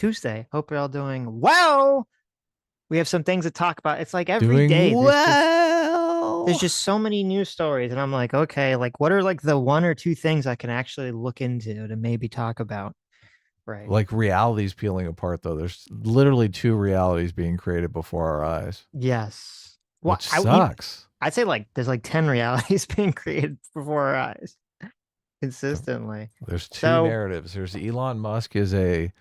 Tuesday. Hope you're all doing well. We have some things to talk about. It's like every Doing day there's well. just so many news stories, and I'm like, okay, like what are like the one or two things I can actually look into to maybe talk about, right? Like reality's peeling apart, though. There's literally two realities being created before our eyes, Yes. Well, which sucks. I'd say like there's like 10 realities being created before our eyes consistently. There's two So, narratives. There's Elon Musk is a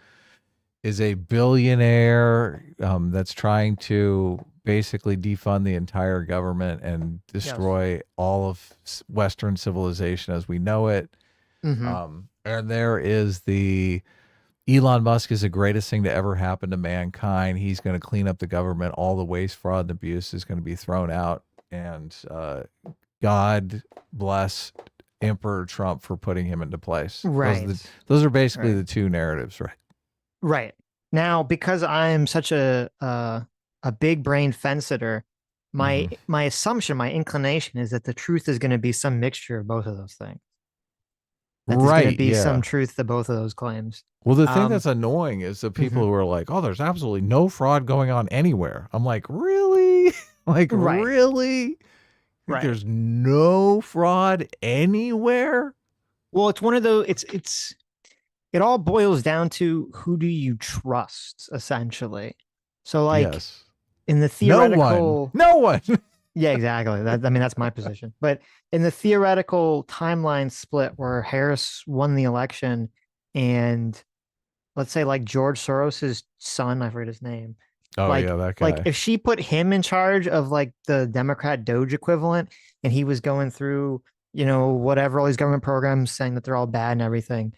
billionaire that's trying to basically defund the entire government and yes. destroy all of Western civilization as we know it. Mm-hmm. And there is the Elon Musk is the greatest thing to ever happen to mankind. He's going to clean up the government. All the waste, fraud, and abuse is going to be thrown out. And God bless Emperor Trump for putting him into place. Right. Those are basically Right. the two narratives, right? Right. Now, because I'm such a big brain fence sitter, my Hmm. my assumption, my inclination is that the truth is going to be some mixture of both of those things. That there's going to Right. be some Yeah. truth to both of those claims. Well, the thing Um, that's annoying is the people mhm. who are like, "Oh, there's absolutely no fraud going on anywhere." I'm like, "Really? Like, Right. really? Like, Right. there's no fraud anywhere?" Well, it's one of those. It all boils down to who do you trust, essentially. So, like Yes. in the No one. theoretical, No one. yeah, exactly. I mean, that's my position. But in the theoretical timeline split where Harris won the election and let's say like George Soros's son, I forget his name, Oh like yeah, that like guy. if she put him in charge of like the Democrat Doge equivalent and he was going through, whatever all these government programs saying that they're all bad and everything,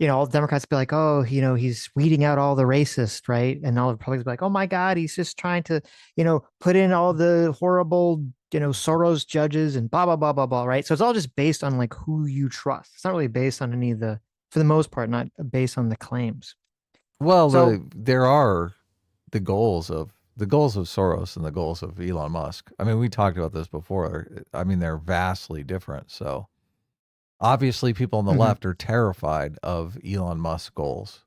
all the Democrats be like, oh, he's weeding out all the racist, right? And all the Republicans be like, oh my God, he's just trying to, put in all the horrible, Soros judges and blah, blah, blah, blah, blah, right? So it's all just based on like who you trust. It's not really based on any of the, for the most part, not based on the claims. Well, So, there are the goals of Soros and the goals of Elon Musk. I mean, we talked about this before. I mean, they're vastly different. So obviously, people on the mhm. left are terrified of Elon Musk's goals.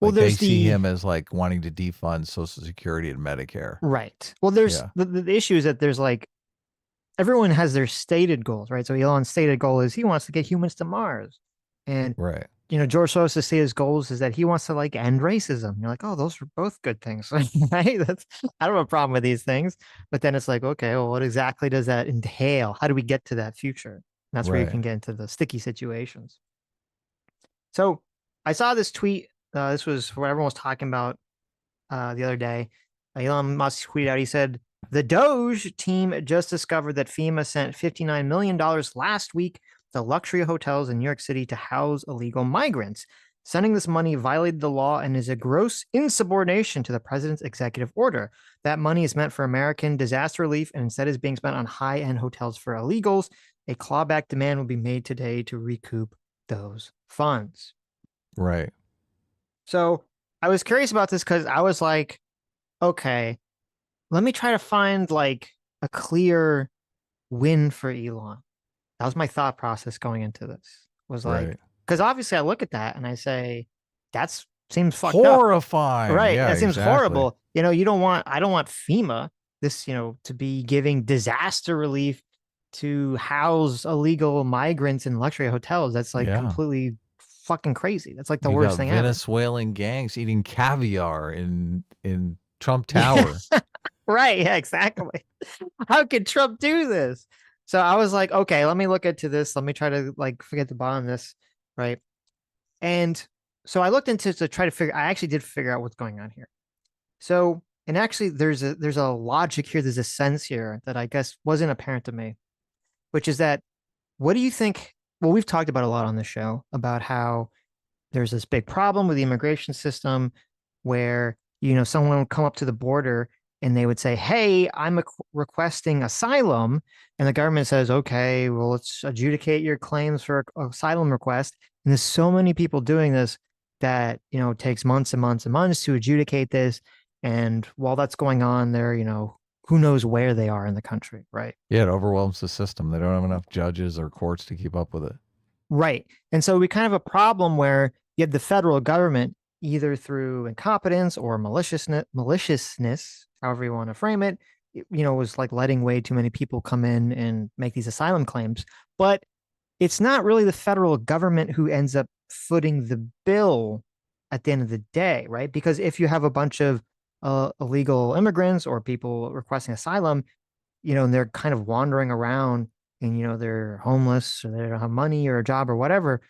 Well, Like they there's see the, him as like wanting to defund Social Security and Medicare. right. Well, there's Yeah. the issue is that there's like, everyone has their stated goals, right? So Elon's stated goal is he wants to get humans to Mars. And Right. George Soros say his goals is that he wants to like end racism. You're like, oh, those are both good things, right? I don't have a problem with these things, but then it's like, okay, well, what exactly does that entail? How do we get to that future? And that's where you Right. can get into the sticky situations. So I saw this tweet. This was what everyone was talking about the other day. Elon Musk tweeted out. He said the Doge team just discovered that FEMA sent $59 million last week to luxury hotels in New York City to house illegal migrants. Sending this money violated the law and is a gross insubordination to the president's executive order. That money is meant for American disaster relief and instead is being spent on high end hotels for illegals. A clawback demand will be made today to recoup those funds. Right. So I was curious about this because I was like, okay, let me try to find like a clear win for Elon. That was my thought process going into this. Was like, Right. because obviously I look at that and I say, that's seems fucked up. Horrifying. Right. Yeah. That seems Exactly. horrible. I don't want FEMA, this, to be giving disaster relief to house illegal migrants in luxury hotels. That's like Yeah. completely fucking crazy. That's like the You worst got thing ever. Venezuelan gangs eating caviar in Trump Yeah. Tower. Right. Yeah, exactly. How could Trump do this? So I was like, okay, let me look into this. Let me try to like forget the bottom of this. Right. And so I looked into to try to figure, I actually did figure out what's going on here. So, and actually there's a logic here, there's a sense here that I guess wasn't apparent to me, which is that what do you think? Well, we've talked about a lot on the show about how there's this big problem with the immigration system where, someone would come up to the border and they would say, hey, I'm requesting asylum. And the government says, okay, well, let's adjudicate your claims for asylum request. And there's so many people doing this that, it takes months and months and months to adjudicate this. And while that's going on, they're, who knows where they are in the country, right? Yeah, it overwhelms the system. They don't have enough judges or courts to keep up with it. Right. And so we kind of have a problem where you have the federal government either through incompetence or maliciousness, however you want to frame it, was like letting way too many people come in and make these asylum claims. But it's not really the federal government who ends up footing the bill at the end of the day, right? Because if you have a bunch of illegal immigrants or people requesting asylum, and they're kind of wandering around and, they're homeless or they don't have money or a job or whatever,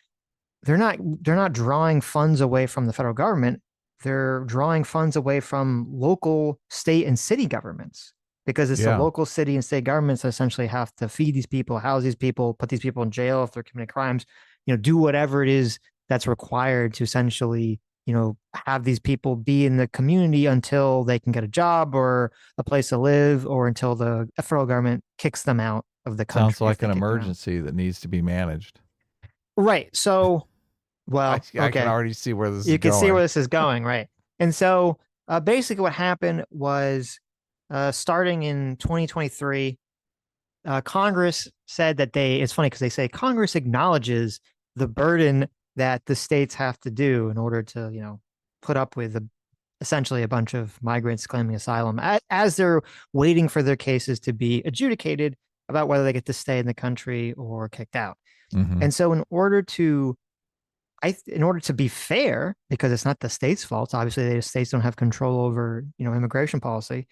they're not drawing funds away from the federal government. They're drawing funds away from local, state, and city governments, because it's the Yeah. local, city, and state governments that essentially have to feed these people, house these people, put these people in jail if they're committing crimes, do whatever it is that's required to essentially, have these people be in the community until they can get a job or a place to live, or until the federal government kicks them out of the country. Sounds like an emergency that needs to be managed. Right. So, well, I okay. can already see where this is You can going. see where this is going, right? And so basically what happened was starting in 2023, Congress said that it's funny because they say Congress acknowledges the burden that the states have to do in order to, put up with essentially a bunch of migrants claiming asylum as they're waiting for their cases to be adjudicated about whether they get to stay in the country or kicked out. Mhm. And so in order to be fair, because it's not the state's fault, obviously the states don't have control over, immigration policy.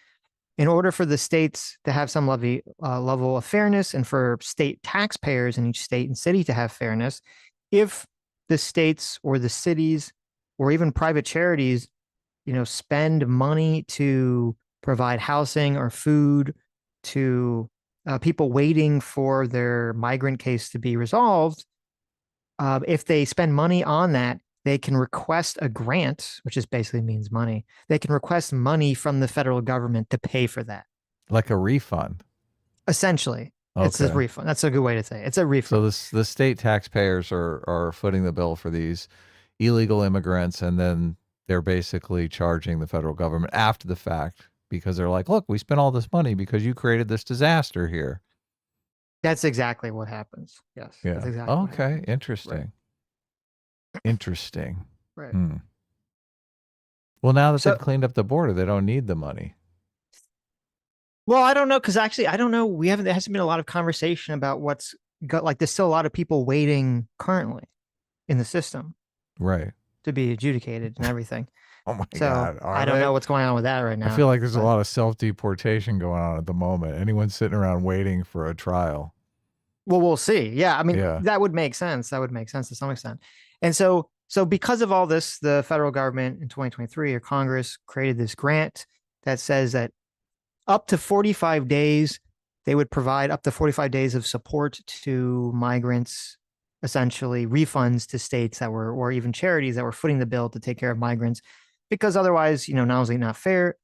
In order for the states to have some level of fairness, and for state taxpayers in each state and city to have fairness, if the states or the cities or even private charities, spend money to provide housing or food to people waiting for their migrant case to be resolved, if they spend money on that, they can request a grant, which just basically means money. They can request money from the federal government to pay for that. Like a refund. Essentially, it's a refund. That's a good way to say it. It's a refund. So the state taxpayers are footing the bill for these illegal immigrants, and then they're basically charging the federal government after the fact, because they're like, look, we spent all this money because you created this disaster here. That's exactly what happens. Yes. Yeah. That's exactly okay. Interesting. Right. Interesting. Right. Well, now that they've cleaned up the border, they don't need the money. Well, I don't know, because actually, I don't know. There hasn't been a lot of conversation about what's got, like, there's still a lot of people waiting currently in the system. Right. To be adjudicated and everything. Oh my God. I don't know what's going on with that right now. I feel like there's a lot of self-deportation going on at the moment. Anyone sitting around waiting for a trial. Well, we'll see. Yeah. I mean, that would make sense. That would make sense to some extent. And so because of all this, the federal government in 2023, or Congress, created this grant that says that up to 45 days, they would provide up to 45 days of support to migrants, essentially refunds to states that were, or even charities that were footing the bill to take care of migrants, because otherwise, not only not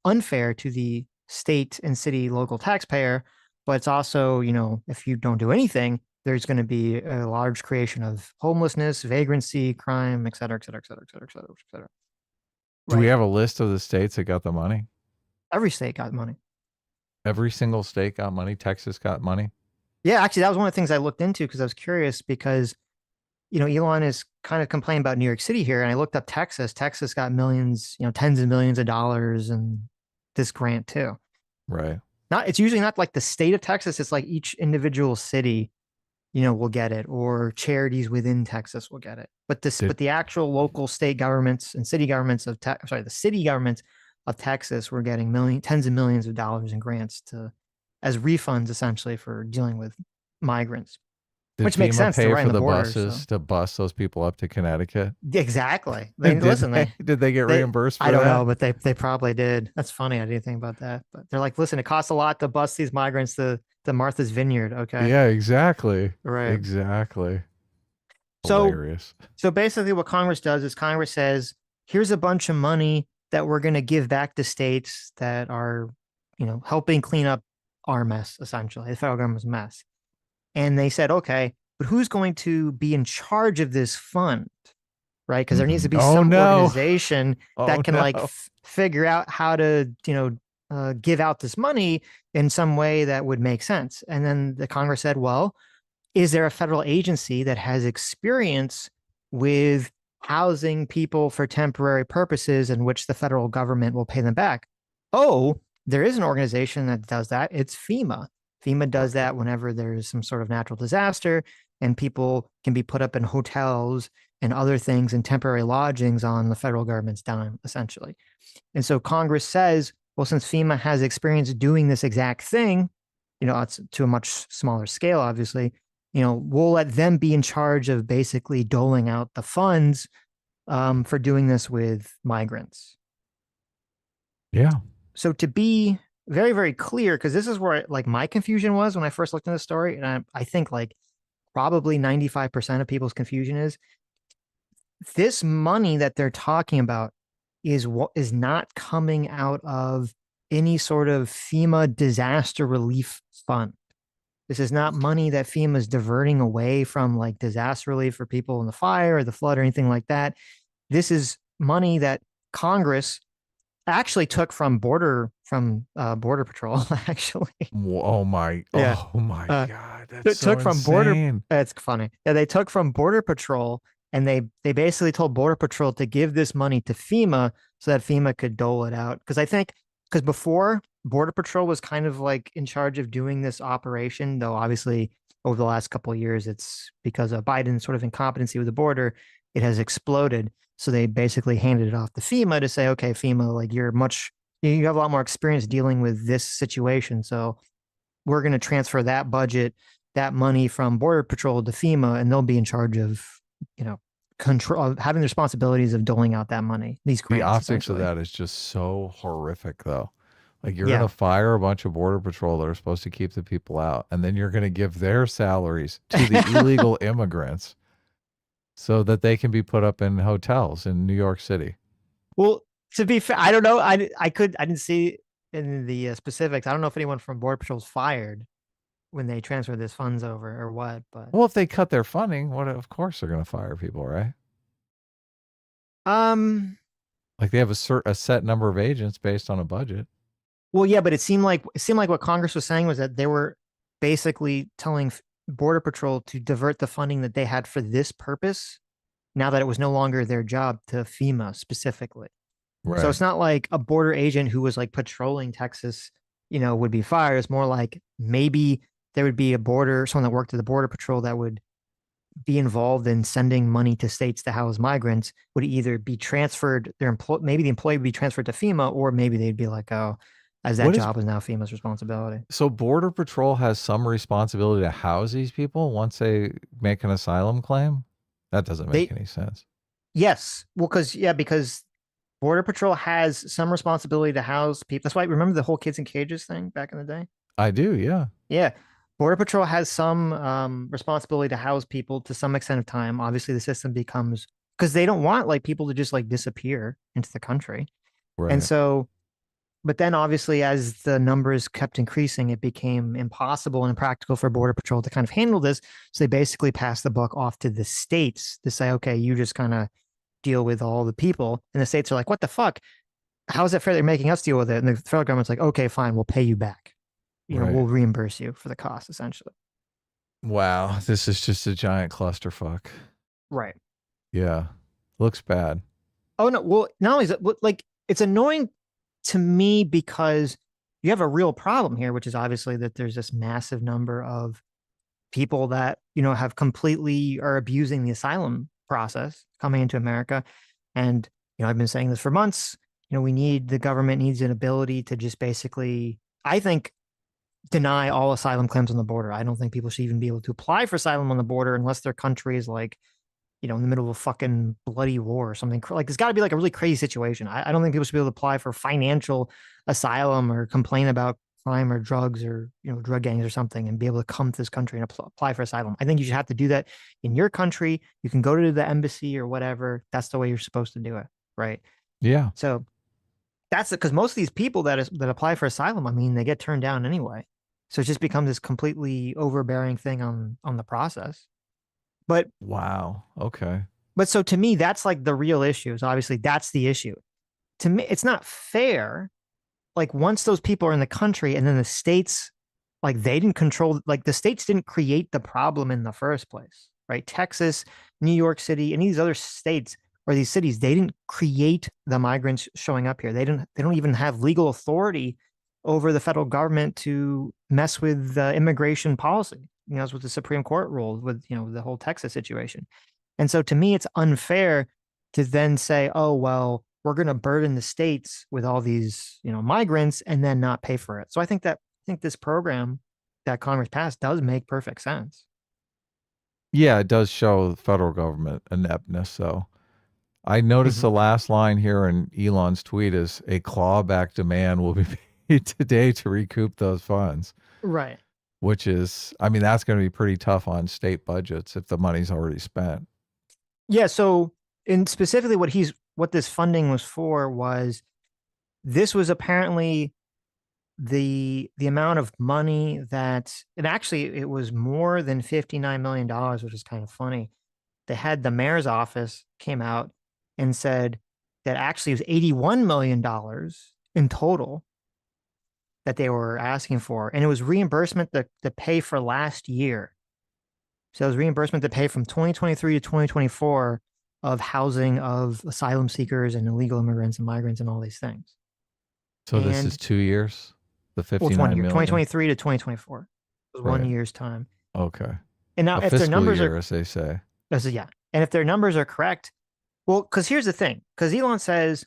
unfair to the state and city local taxpayer, but it's also, if you don't do anything, there's going to be a large creation of homelessness, vagrancy, crime, et cetera, et cetera, et cetera, et cetera, et cetera, et cetera. Do we have a list of the states that got the money? Every state got money. Every single state got money. Texas got money. Yeah, actually, that was one of the things I looked into, because I was curious, because Elon is kind of complaining about New York City here. And I looked up Texas. Texas got millions, tens of millions of dollars in this grant too. Right. It's usually not like the state of Texas. It's like each individual city, will get it, or charities within Texas will get it. But the actual local state governments and city governments the city governments of Texas were getting tens of millions of dollars in grants as refunds, essentially, for dealing with migrants. Which makes sense pay to right for in the border, buses to bus those people up to Connecticut? Exactly. Did they get reimbursed for that? I don't know, but they probably did. That's funny. I didn't think about that. But they're like, listen, it costs a lot to bus these migrants to Martha's Vineyard. Okay. Yeah, exactly. Right. Exactly. Hilarious. So basically what Congress does is Congress says, here's a bunch of money that we're going to give back to states that are, helping clean up our mess, essentially, the federal government's mess. And they said, okay, but who's going to be in charge of this fund? Right? Because there needs to be some organization that can figure out how to, give out this money in some way that would make sense. And then the Congress said, well, is there a federal agency that has experience with housing people for temporary purposes in which the federal government will pay them back. Oh, there is an organization that does that. It's FEMA. FEMA does that whenever there's some sort of natural disaster and people can be put up in hotels and other things and temporary lodgings on the federal government's dime, essentially. And so Congress says, well, since FEMA has experience doing this exact thing, it's to a much smaller scale, obviously, we'll let them be in charge of basically doling out the funds for doing this with migrants. Yeah. So to be very, very clear, because this is where like my confusion was when I first looked at the story, and I think like probably 95% of people's confusion is this money that they're talking about is what is not coming out of any sort of FEMA disaster relief fund. This is not money that FEMA is diverting away from like disaster relief for people in the fire or the flood or anything like that. This is money that Congress actually took from Border Patrol, actually. Oh my God. That's so took from Border. insane. It's funny. Yeah, they took from Border Patrol and they basically told Border Patrol to give this money to FEMA so that FEMA could dole it out. Because before Border Patrol was kind of like in charge of doing this operation, though obviously over the last couple of years, it's because of Biden's sort of incompetency with the border, it has exploded. So they basically handed it off to FEMA to say, okay, FEMA, like you have a lot more experience dealing with this situation. So we're going to transfer that budget, that money from Border Patrol to FEMA, and they'll be in charge of, control, having the responsibilities of doling out that money. These grants, The optics of that is just so horrific, though. Like you're gonna fire a bunch of Border Patrol that are supposed to keep the people out, and then you're gonna give their salaries to the illegal immigrants so that they can be put up in hotels in New York City. Well, to be fair, I don't know. I didn't see in the specifics. I don't know if anyone from Border Patrol is fired when they transfer this funds over or what. But well, if they cut their funding, of course they're gonna fire people, right? Like they have a set number of agents based on a budget. Well, yeah, but it seemed like what Congress was saying was that they were basically telling Border Patrol to divert the funding that they had for this purpose, now that it was no longer their job, to FEMA specifically. Right. So it's not like a border agent who was like patrolling Texas, would be fired. It's more like maybe there would be someone that worked at the Border Patrol that would be involved in sending money to states to house migrants, would either be transferred, maybe the employee would be transferred to FEMA, or maybe they'd be like, oh, as that job is now FEMA's responsibility. So Border Patrol has some responsibility to house these people once they make an asylum claim? That doesn't make any sense. Yes. Well, because Border Patrol has some responsibility to house people. That's why, remember the whole kids in cages thing back in the day? I do, yeah. Yeah. Border Patrol has some responsibility to house people to some extent of time. Obviously, the system becomes, because they don't want like people to just like disappear into the country. Right. And so, but then obviously as the numbers kept increasing, it became impossible and impractical for Border Patrol to kind of handle this. So they basically passed the buck off to the states to say, okay, you just kind of deal with all the people. And the states are like, what the fuck? How is it fair they're making us deal with it? And the federal government's like, okay, fine, we'll pay you back. We'll reimburse you for the cost, essentially. Wow, this is just a giant clusterfuck. Right. Yeah. Looks bad. Oh, no. Well, not only is it, like, it's annoying to me because you have a real problem here, which is obviously that there's this massive number of people that, have completely are abusing the asylum process coming into America. And, I've been saying this for months, the government needs an ability to just basically, I think, deny all asylum claims on the border. I don't think people should even be able to apply for asylum on the border unless their country is like, in the middle of a fucking bloody war or something. Like, it's got to be like a really crazy situation. I don't think people should be able to apply for financial asylum or complain about crime or drugs or, drug gangs or something and be able to come to this country and apply for asylum. I think you should have to do that in your country. You can go to the embassy or whatever. That's the way you're supposed to do it. Right. Yeah. So that's because most of these people that apply for asylum, I mean, they get turned down anyway. So it just becomes this completely overbearing thing on the process. But wow. Okay. But so to me, that's like the real issue. So obviously that's the issue. To me, it's not fair. Like once those people are in the country and then the states, like they didn't control, like the states didn't create the problem in the first place, right? Texas, New York City, and these other states or these cities, they didn't create the migrants showing up here. They don't even have legal authority over the federal government to mess with immigration policy. You know, that's what the Supreme Court ruled with, you know, the whole Texas situation. And so to me, it's unfair to then say, oh, well, we're going to burden the states with all these, you know, migrants and then not pay for it. So I think this program that Congress passed does make perfect sense. Yeah, it does show the federal government ineptness. So I noticed Mhm. the last line here in Elon's tweet is a clawback demand will be made today to recoup those funds, Right. which is, I mean, that's going to be pretty tough on state budgets if the money's already spent. Yeah. So, in specifically, what this funding was for was this was apparently the amount of money that, and actually it was more than $59 million, which is kind of funny. They had the mayor's office came out and said that actually it was $81 million in total that they were asking for, and it was reimbursement to pay for last year. So it was reimbursement to pay from 2023 to 2024 of housing of asylum seekers and illegal immigrants and migrants and all these things. So this is And 2 years, the well, it's 1 59 year, million. 2023 to 2024. It was one Right. year's time. Okay. And now A if their fiscal numbers year, are, as they say. this is, yeah. And if their numbers are correct, well, because here's the thing, because Elon says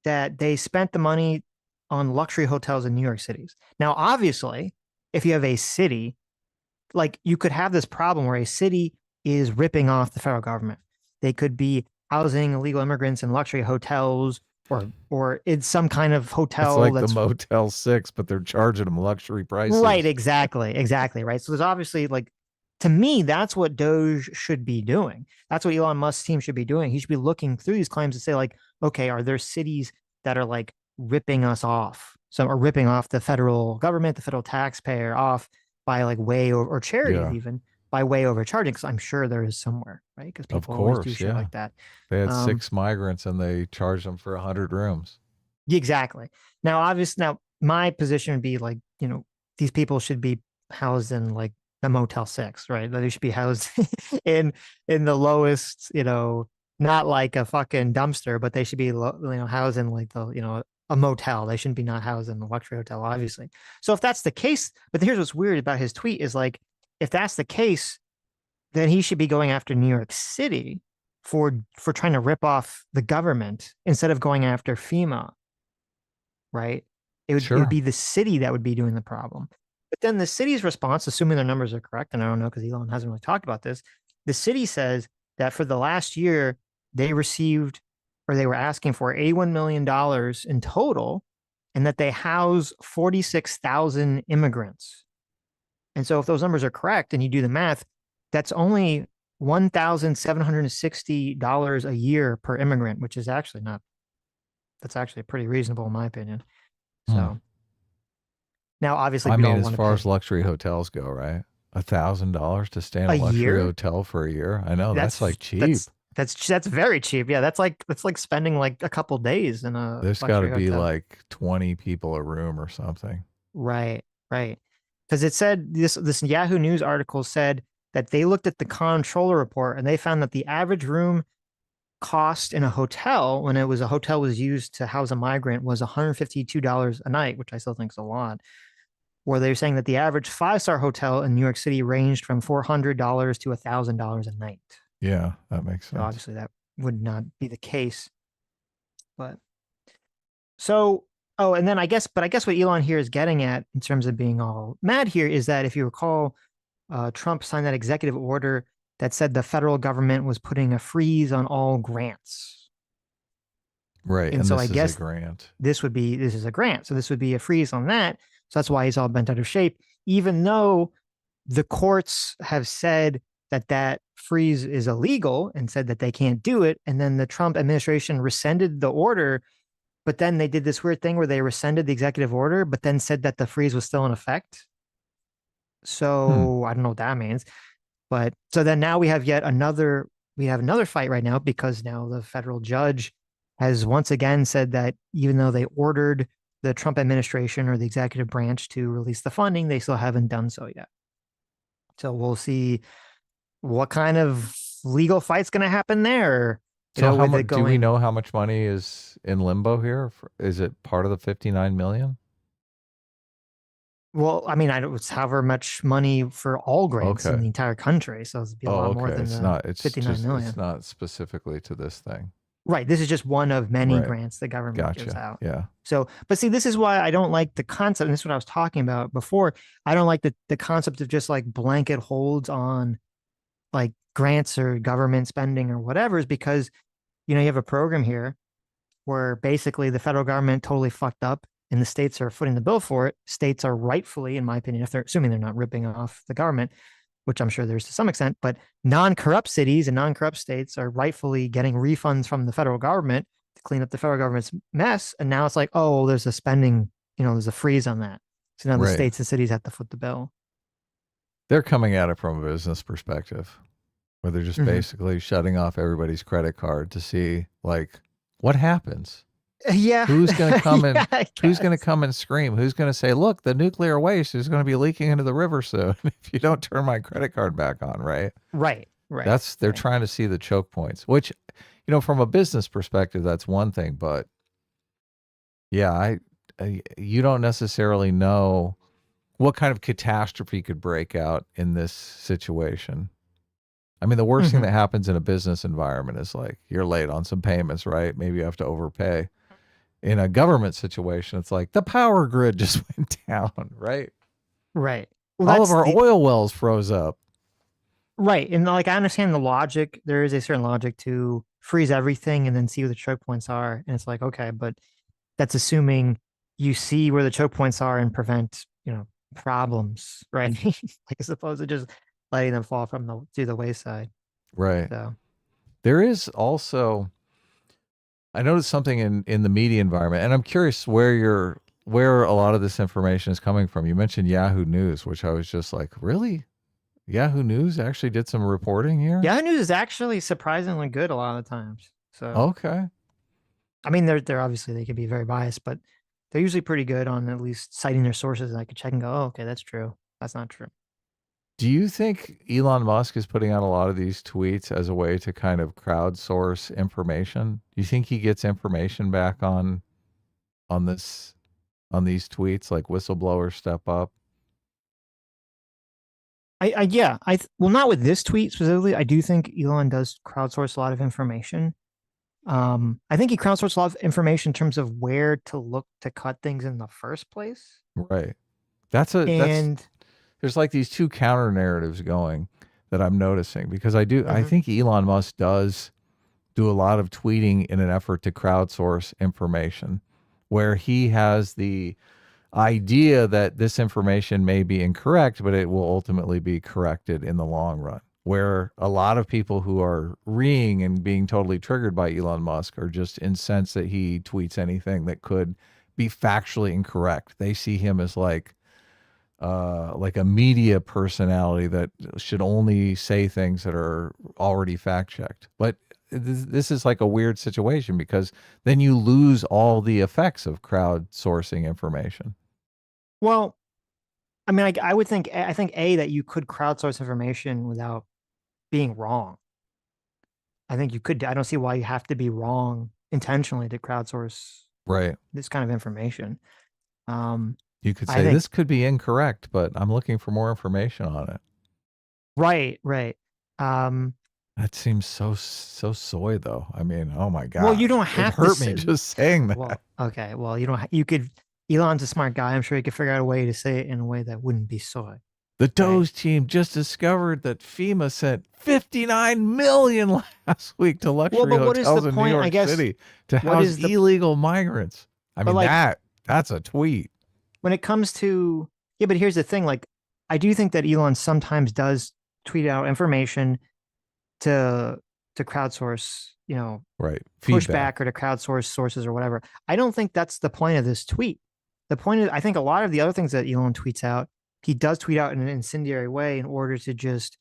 that they spent the money on luxury hotels in New York cities. Now, obviously, if you have a city, like you could have this problem where a city is ripping off the federal government. They could be housing illegal immigrants in luxury hotels, or it's some kind of It's hotel like the that's Motel 6, but they're charging them luxury right. prices. Exactly. Right. So there's obviously, like, to me, that's what Doge should be doing. That's what Elon Musk's team should be doing. He should be looking through these claims and say, like, okay, are there cities that are like ripping us off? So are ripping off the federal government, the federal taxpayer off by like way over, or charities Yeah, even by way overcharging? Because I'm sure there is somewhere, right? Because of people always do course. shit Yeah. like that. They had Um, 6 migrants and they charged them for 100 rooms. exactly. Now, obviously, now my position would be like, you know, these people should be housed in like the Motel 6, right? They should be housed in the lowest, you know, not like a fucking dumpster, but they should be, you know, housed in like the, you know, a motel. They shouldn't be not housed in a luxury hotel, obviously. So if that's the case, but here's what's weird about his tweet is like, if that's the case, then he should be going after New York City for trying to rip off the government instead of going after FEMA, right? It would Sure. be the city that would be doing the problem. But then the city's response, assuming their numbers are correct, and I don't know because Elon hasn't really talked about this, the city says that for the last year they received, or they were asking for $81 million in total, and that they house 46,000 immigrants. And so if those numbers are correct and you do the math, that's only $1,760 a year per immigrant, which is actually not, that's actually pretty reasonable in my opinion. Hmm. So now, obviously, I we'd mean, all as want to far pay as luxury hotels go, right? $1,000 to stay in a a luxury year. hotel for a year. I know that's That's like cheap. that's that's very cheap. Yeah, that's like spending like a couple days in a There's got to luxury be hotel. like 20 people a room or something. Right, right. Because it said this Yahoo News article said that they looked at the controller report and they found that the average room cost in a hotel when a hotel was used to house a migrant was $152 a night, which I still think is a lot. Where they're saying that the average 5-star hotel in New York City ranged from $400 to $1,000 a night. Yeah, that makes So sense. obviously that would not be the case. But so, oh, and then I guess what Elon here is getting at in terms of being all mad here is that if you recall, Trump signed that executive order that said the federal government was putting a freeze on all grants. Right. And And so I this is a guess grant. this is a grant. So this would be a freeze on that. So that's why he's all bent out of shape, even though the courts have said that that freeze is illegal and said that they can't do it. And then the Trump administration rescinded the order, but then they did this weird thing where they rescinded the executive order, but then said that the freeze was still in effect. Hmm. So I don't know what that means. But so then now we have another fight right now because now the federal judge has once again said that even though they ordered the Trump administration or the executive branch to release the funding, they still haven't done so yet. So we'll see what kind of legal fight's going to happen there. So how with much it do we going, know how much money is in limbo here? Is it part of the 59 million? well, I mean, I don't, it's however much money for all grants in Okay. the entire country. So it'd be a Oh, lot more okay. than It's the not, it's 59 just, it's million. not specifically to this thing. Right. This is just one of many Right. grants the government gives Gotcha. out. Yeah. So, but see, this is why I don't like the concept. And this is what I was talking about before. I don't like the concept of just like blanket holds on like grants or government spending or whatever, is because, you have a program here where basically the federal government totally fucked up and the states are footing the bill for it. States are rightfully, in my opinion, if they're assuming they're not ripping off the government, which I'm sure there's to some extent, but non-corrupt cities and non-corrupt states are rightfully getting refunds from the federal government to clean up the federal government's mess. And now it's like, oh, there's a spending, there's a freeze on that. So now the Right. states and cities have to foot the bill. They're coming at it from a business perspective where they're just Mm-hmm. basically shutting off everybody's credit card to see like what happens. Yeah. Who's going to come Yeah, and I who's going to guess. come and scream? Who's going to say, "Look, the nuclear waste is going to be leaking into the river soon if you don't turn my credit card back on," right? Right. Right. They're Right. trying to see the choke points, which from a business perspective that's one thing, but yeah, you don't necessarily know what kind of catastrophe could break out in this situation. I mean, the worst thing Mm-hmm. that happens in a business environment is like you're late on some payments, right? Maybe you have to overpay. In a government situation, it's like the power grid just went down, right? Right. Well, All of that's our the oil wells froze up. right. And like I understand the logic. There is a certain logic to freeze everything and then see where the choke points are. And it's like, okay, but that's assuming you see where the choke points are and prevent, problems, right? Like as opposed to just letting them fall from the wayside. Right. So There is also I noticed something in the media environment, and I'm curious where a lot of this information is coming from. You mentioned Yahoo News, which I was just like, really? Yahoo News actually did some reporting here? Yahoo News is actually surprisingly good a lot of the times. So Okay. I mean, they're obviously they can be very biased, but they're usually pretty good on at least citing their sources. And I could check and go, oh, okay, that's true. That's not true. Do you think Elon Musk is putting out a lot of these tweets as a way to kind of crowdsource information? Do you think he gets information back on this on these tweets like whistleblowers step up? Yeah, well, not with this tweet specifically. I do think Elon does crowdsource a lot of information. I think he crowdsourced a lot of information in terms of where to look to cut things in the first place. Right. That's And there's like these two counter narratives going that I'm noticing because I mhm, think Elon Musk does do a lot of tweeting in an effort to crowdsource information where he has the idea that this information may be incorrect, but it will ultimately be corrected in the long run. Where a lot of people who are reeing and being totally triggered by Elon Musk are just incensed that he tweets anything that could be factually incorrect. They see him as like a media personality that should only say things that are already fact checked. But this is like a weird situation because then you lose all the effects of crowdsourcing information. well, I mean, I think that you could crowdsource information without being wrong. I think you could. I don't see why you have to be wrong intentionally to crowdsource Right. this kind of information. Um, You could I say think this could be incorrect, but I'm looking for more information on it. right, right. Um, That seems so soy though. I mean, oh my well, you god. don't It have to hurt me say, just saying that. well, okay, well, you don't. You could. Elon's a smart guy. I'm sure he could figure out a way to say it in a way that wouldn't be soy, The right? Doge team just discovered that FEMA sent 59 million last week to Well, luxury but what is the hotels in New point? I York guess City to what house is the illegal migrants. I but mean like that's a tweet. when it comes to yeah, but here's the thing. Like, I do think that Elon sometimes does tweet out information to crowdsource, Right. Feedback. pushback or to crowdsource sources or whatever. I don't think that's the point of this tweet. The point is, I think a lot of the other things that Elon tweets out, he does tweet out in an incendiary way in order to just,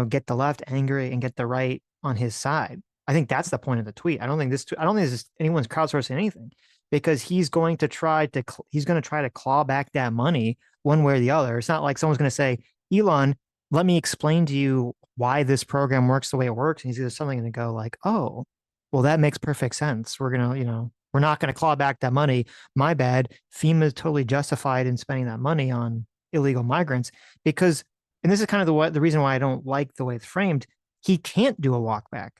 get the left angry and get the right on his side. I think that's the point of the tweet. I don't think this is anyone's crowdsourcing anything because he's going to try to claw back that money one way or the other. It's not like someone's going to say, Elon, let me explain to you why this program works the way it works. And he's either something going to go like, oh, well, that makes perfect sense. We're gonna, we're not gonna claw back that money. My bad. FEMA is totally justified in spending that money on illegal migrants because, and this is kind of the reason why I don't like the way it's framed. He can't do a walk back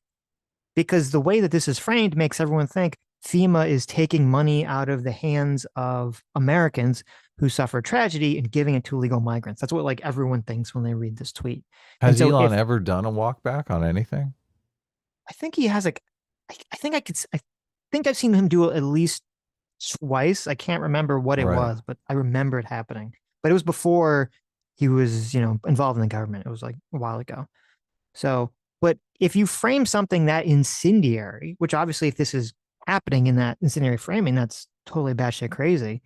because the way that this is framed makes everyone think FEMA is taking money out of the hands of Americans who suffer tragedy and giving it to illegal migrants. That's what like everyone thinks when they read this tweet. And Has so Elon if ever done a walk back on anything? I think he has like, I think I could, I think I've seen him do it at least twice. I can't remember what it Right. was, but I remember it happening. But it was before he was, involved in the government. It was like a while ago. So, but if you frame something that incendiary, which obviously if this is happening in that incendiary framing, that's totally batshit crazy.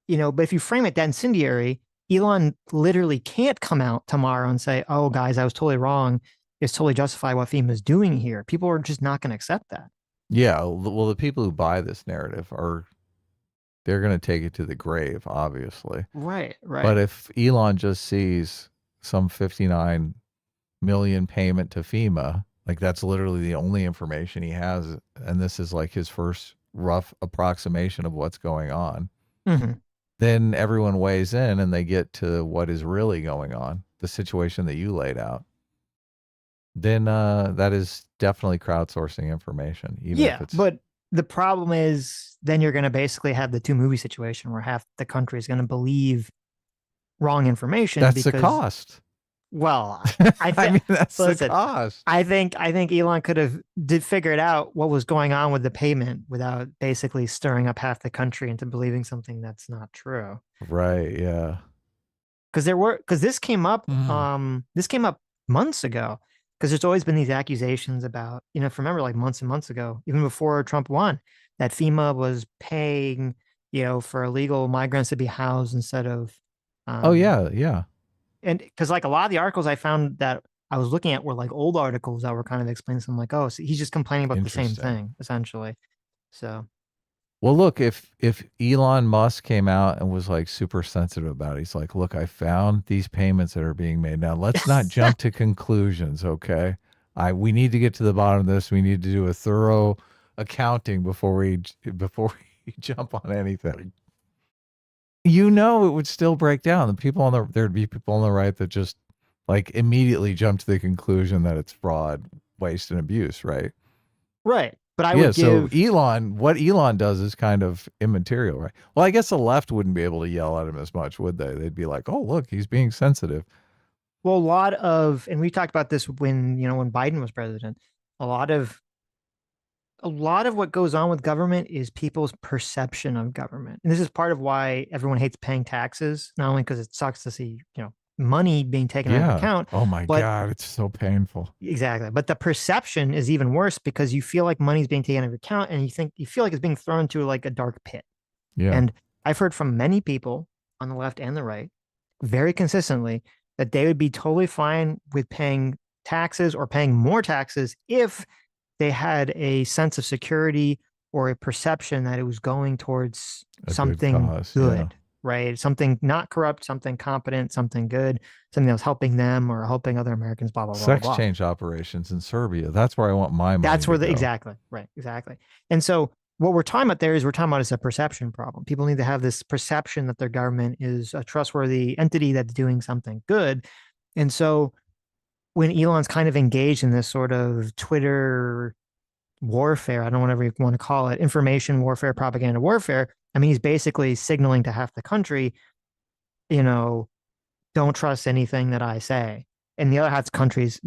But if you frame it that incendiary, Elon literally can't come out tomorrow and say, "Oh, guys, I was totally wrong. It's totally justified what FEMA is doing here." People are just not going to accept that. Yeah. Well, the people who buy this narrative they're going to take it to the grave, obviously. Right, But right. if Elon just sees some 59 million payment to FEMA, like that's literally the only information he has, and this is like his first rough approximation of what's going on, Hmm. then everyone weighs in and they get to what is really going on, the situation that you laid out. Then that is definitely crowdsourcing information, even if Yeah, it's but the problem is then you're going to basically have the two movie situation where half the country is going to believe wrong information that's the because, cost. well, I I think, mean, that's the listen, cost. I think Elon could have did figured out what was going on with the payment without basically stirring up half the country into believing something that's not true. Right. Yeah. Because this came up months ago because there's always been these accusations about, if you remember like months and months ago, even before Trump won, that FEMA was paying, for illegal migrants to be housed instead of Oh um yeah. Yeah. and because like a lot of the articles I found that I was looking at were like old articles that were kind of explaining something like, oh, so he's just complaining about the same Interesting. thing, essentially. So Well, look, if Elon Musk came out and was like super sensitive about it, he's like, "Look, I found these payments that are being made. Now, let's not jump to conclusions, okay? We need to get to the bottom of this. We need to do a thorough accounting before we jump on anything." It would still break down. There'd be people on the right that just like immediately jump to the conclusion that it's fraud, waste, and abuse, right? right. But I Yeah, would so give What Elon does is kind of immaterial, right? Well, I guess the left wouldn't be able to yell at him as much, would they? They'd be like, "Oh, look, he's being sensitive." well, a lot of, and we talked about this when Biden was president. A lot of what goes on with government is people's perception of government. And this is part of why everyone hates paying taxes, not only because it sucks to see, money being taken out of Yeah. account, Oh my but God, it's so painful. exactly. But the perception is even worse because you feel like money's being taken out of account and you feel like it's being thrown into like a dark pit. Yeah. And I've heard from many people on the left and the right very consistently that they would be totally fine with paying taxes or paying more taxes if they had a sense of security or a perception that it was going towards A good something cause. Yeah. good, right? Something not corrupt, something competent, something good, something that was helping them or helping other Americans, blah, blah, blah, blah, Sex blah. change operations in Serbia. That's where I want my money That's to where go. exactly, right, exactly. And so what we're talking about there is we're talking about is a perception problem. People need to have this perception that their government is a trustworthy entity that's doing something good. And so when Elon's kind of engaged in this sort of Twitter warfare, I don't know whatever you want to call it, information warfare, propaganda warfare. I mean, he's basically signaling to half the country, you know, don't trust anything that I say. And the other half of the countries,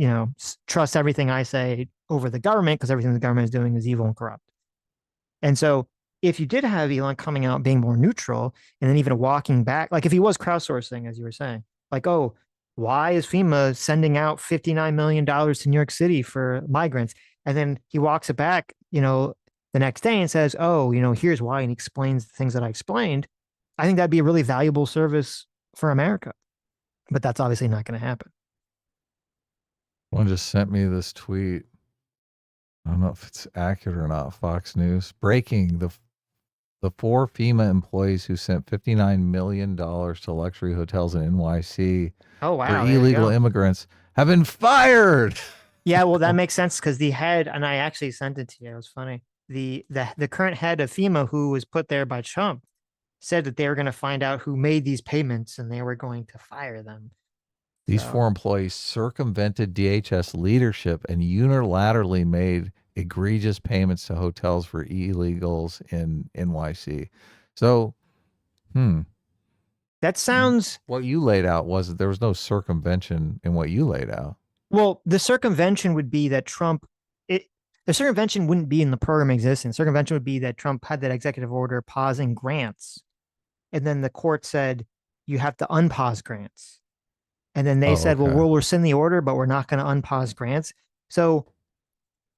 trust everything I say over the government because everything the government is doing is evil and corrupt. And so if you did have Elon coming out being more neutral and then even walking back, like if he was crowdsourcing, as you were saying, like, oh, why is FEMA sending out $59 million to New York City for migrants? And then he walks it back, the next day and says, oh, here's why, and he explains the things that I explained. I think that'd be a really valuable service for America. But that's obviously not going to happen. One just sent me this tweet. I don't know if it's accurate or not. Fox News breaking: the four FEMA employees who sent $59 million to luxury hotels in NYC Oh, for wow. There you illegal go. immigrants have been fired. Yeah, well, that makes sense because the head, and I actually sent it to you. It was funny. The current head of FEMA, who was put there by Trump, said that they were going to find out who made these payments and they were going to fire them. These So four employees circumvented DHS leadership and unilaterally made egregious payments to hotels for illegals in NYC. So, hmm, that sounds what you laid out was there was no circumvention in what you laid out. well. The circumvention would be that Trump. It the circumvention wouldn't be in the program existence. Circumvention would be that Trump had that executive order pausing grants, and then the court said you have to unpause grants. And then they Oh, said, well, okay. we'll rescind the order, but we're not going to unpause grants. So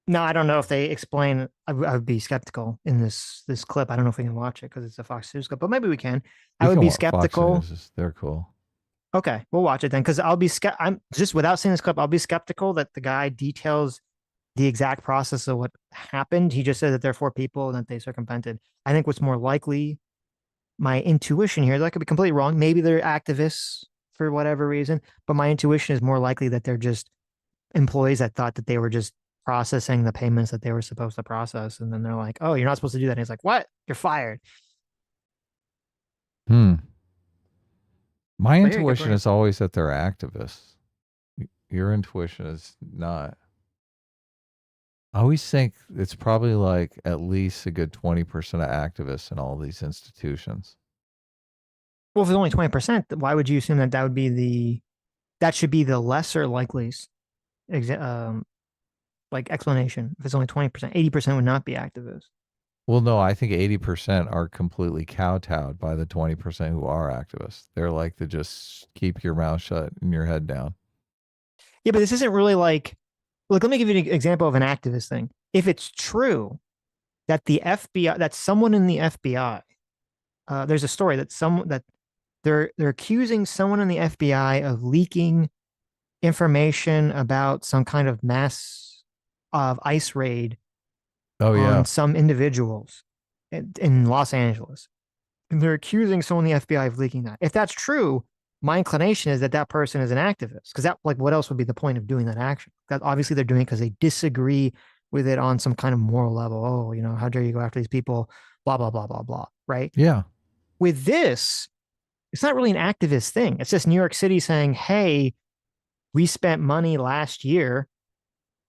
no, I don't know if they explain. I would be skeptical in this clip. I don't know if we can watch it because it's a Fox News clip, but maybe we can. I We would can be watch Fox skeptical. News. They're cool. Okay, we'll watch it then because I'm just without seeing this clip, I'll be skeptical that the guy details the exact process of what happened. He just said that there are four people and that they circumvented. I think what's more likely, my intuition here, that could be completely wrong. Maybe they're activists for whatever reason, but my intuition is more likely that they're just employees that thought that they were just processing the payments that they were supposed to process. And then they're like, oh, you're not supposed to do that. And he's like, what? You're fired. Hmm. My But here, good intuition point. is always that they're activists. Your intuition is not. I always think it's probably like at least a good 20% of activists in all these institutions. Well, if it's only 20%, why would you assume that that would be that should be the lesser likely like explanation? If it's only 20%, 80% would not be activists. Well, no, I think 80% are completely kowtowed by the 20% who are activists. They're like to just keep your mouth shut and your head down. Yeah, but this isn't really like, let me give you an example of an activist thing. If it's true that the FBI, that someone in the FBI, there's a story that they're accusing someone in the FBI of leaking information about some kind of mass of ICE raid Oh, on yeah. some individuals in Los Angeles. And they're accusing someone in the FBI of leaking that. If that's true, my inclination is that that person is an activist because that, like, what else would be the point of doing that action? That obviously they're doing it because they disagree with it on some kind of moral level. Oh, how dare you go after these people? Blah, blah, blah, blah, blah. Right. Yeah. With this, it's not really an activist thing. It's just New York City saying, hey, we spent money last year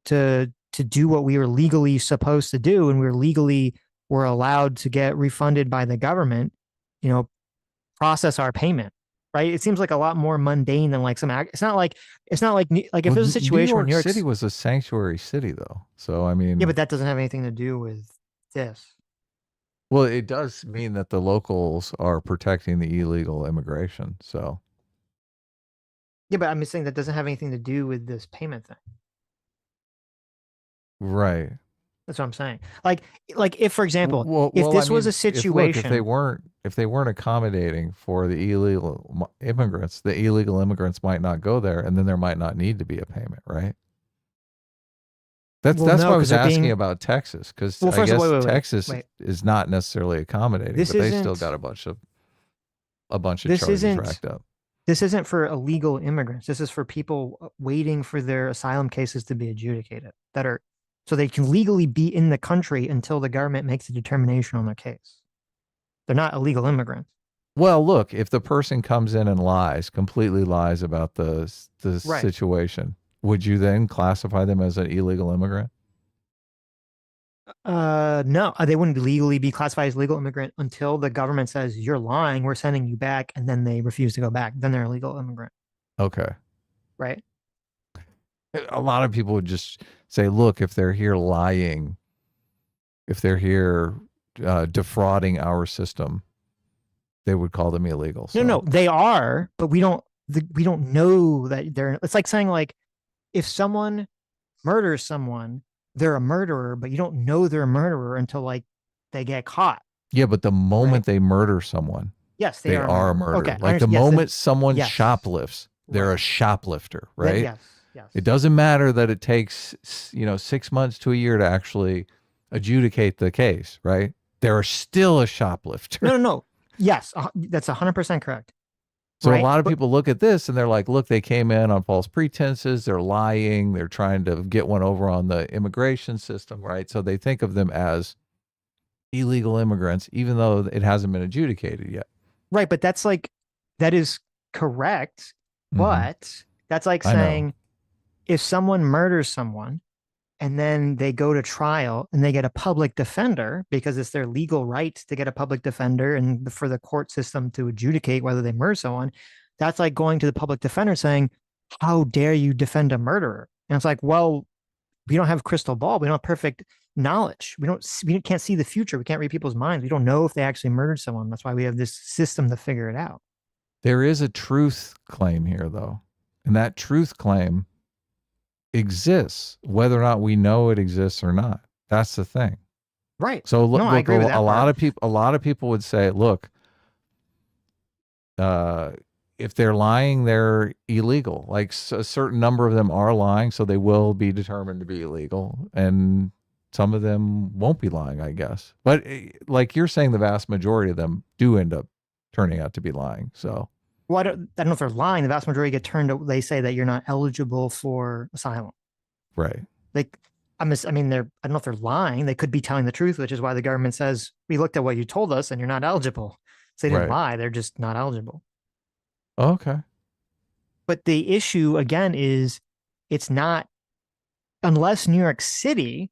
to do what we were legally supposed to do, and were allowed to get refunded by the government, process our payment. Right? It seems like a lot more mundane than like some act. It's not like if Well, there's a New situation where York New York's, City was a sanctuary city, though. So, I yeah, mean, but that doesn't have anything to do with this. well, it does mean that the locals are protecting the illegal immigration. So, Yeah, but I'm saying that doesn't have anything to do with this payment thing. right. That's what I'm saying. Like if, for example, if I this was mean, a if they situation, weren't accommodating for the illegal immigrants, the illegal immigrants might not go there, and then there might not need to be a payment, right? well, That's no, why I because was they're asking being, about Texas, because well, I first of all, guess wait, Texas wait. is not necessarily accommodating, This but they still isn't, got a bunch of this charges isn't racked up. this isn't for illegal immigrants. This is for people waiting for their asylum cases to be adjudicated that are so they can legally be in the country until the government makes a determination on their case. They're not illegal immigrants. Well, look, if the person comes in and completely lies about the Right. situation, would you then classify them as an illegal immigrant? No, they wouldn't legally be classified as legal immigrant until the government says you're lying, we're sending you back, and then they refuse to go back. Then they're a legal immigrant, Okay. right? A lot of people would just say, look, if they're here lying, if they're here defrauding our system, they would call them illegal. No, So, no, they are, but we don't know that they're. It's like saying like if someone murders someone, they're a murderer, but you don't know they're a murderer until like they get caught, yeah, but the right? moment they murder someone, Yes, they they are a are a murderer. murderer. Okay, I Like the understand. Yes, moment someone yes, shoplifts, they're a right. shoplifter, Then right? yes, yes, It doesn't matter that it takes 6 months to a year to actually adjudicate the case, right? They're still a shoplifter. no, no, no. Yes, that's 100% correct. So a Right. lot of But people look at this and they're like, look, they came in on false pretenses. They're lying. They're trying to get one over on the immigration system, right? So they think of them as illegal immigrants, even though it hasn't been adjudicated yet. right, but that's like that is correct, Mm-hmm. but that's like I know. saying if someone murders someone and then they go to trial and they get a public defender because it's their legal right to get a public defender and for the court system to adjudicate whether they murder someone, that's like going to the public defender saying, how dare you defend a murderer? And it's like, well, we don't have crystal ball. We don't have perfect knowledge. We can't see the future. We can't read people's minds. We don't know if they actually murdered someone. That's why we have this system to figure it out. There is a truth claim here, though. And that truth claim exists, whether or not we know it exists or not. That's the thing. Right. So No, I look, agree with that part. a lot of people would say, look, if they're lying, they're illegal. Like a certain number of them are lying, so they will be determined to be illegal, and some of them won't be lying, I guess. But like you're saying, the vast majority of them do end up turning out to be lying. So, Well, I don't know if they're lying. The vast majority get turned. They say that you're not eligible for asylum. right, Like, I mean, I don't know if they're lying. They could be telling the truth, which is why the government says we looked at what you told us and you're not eligible. So they didn't right, lie. They're just not eligible. okay. But the issue again is it's not unless New York City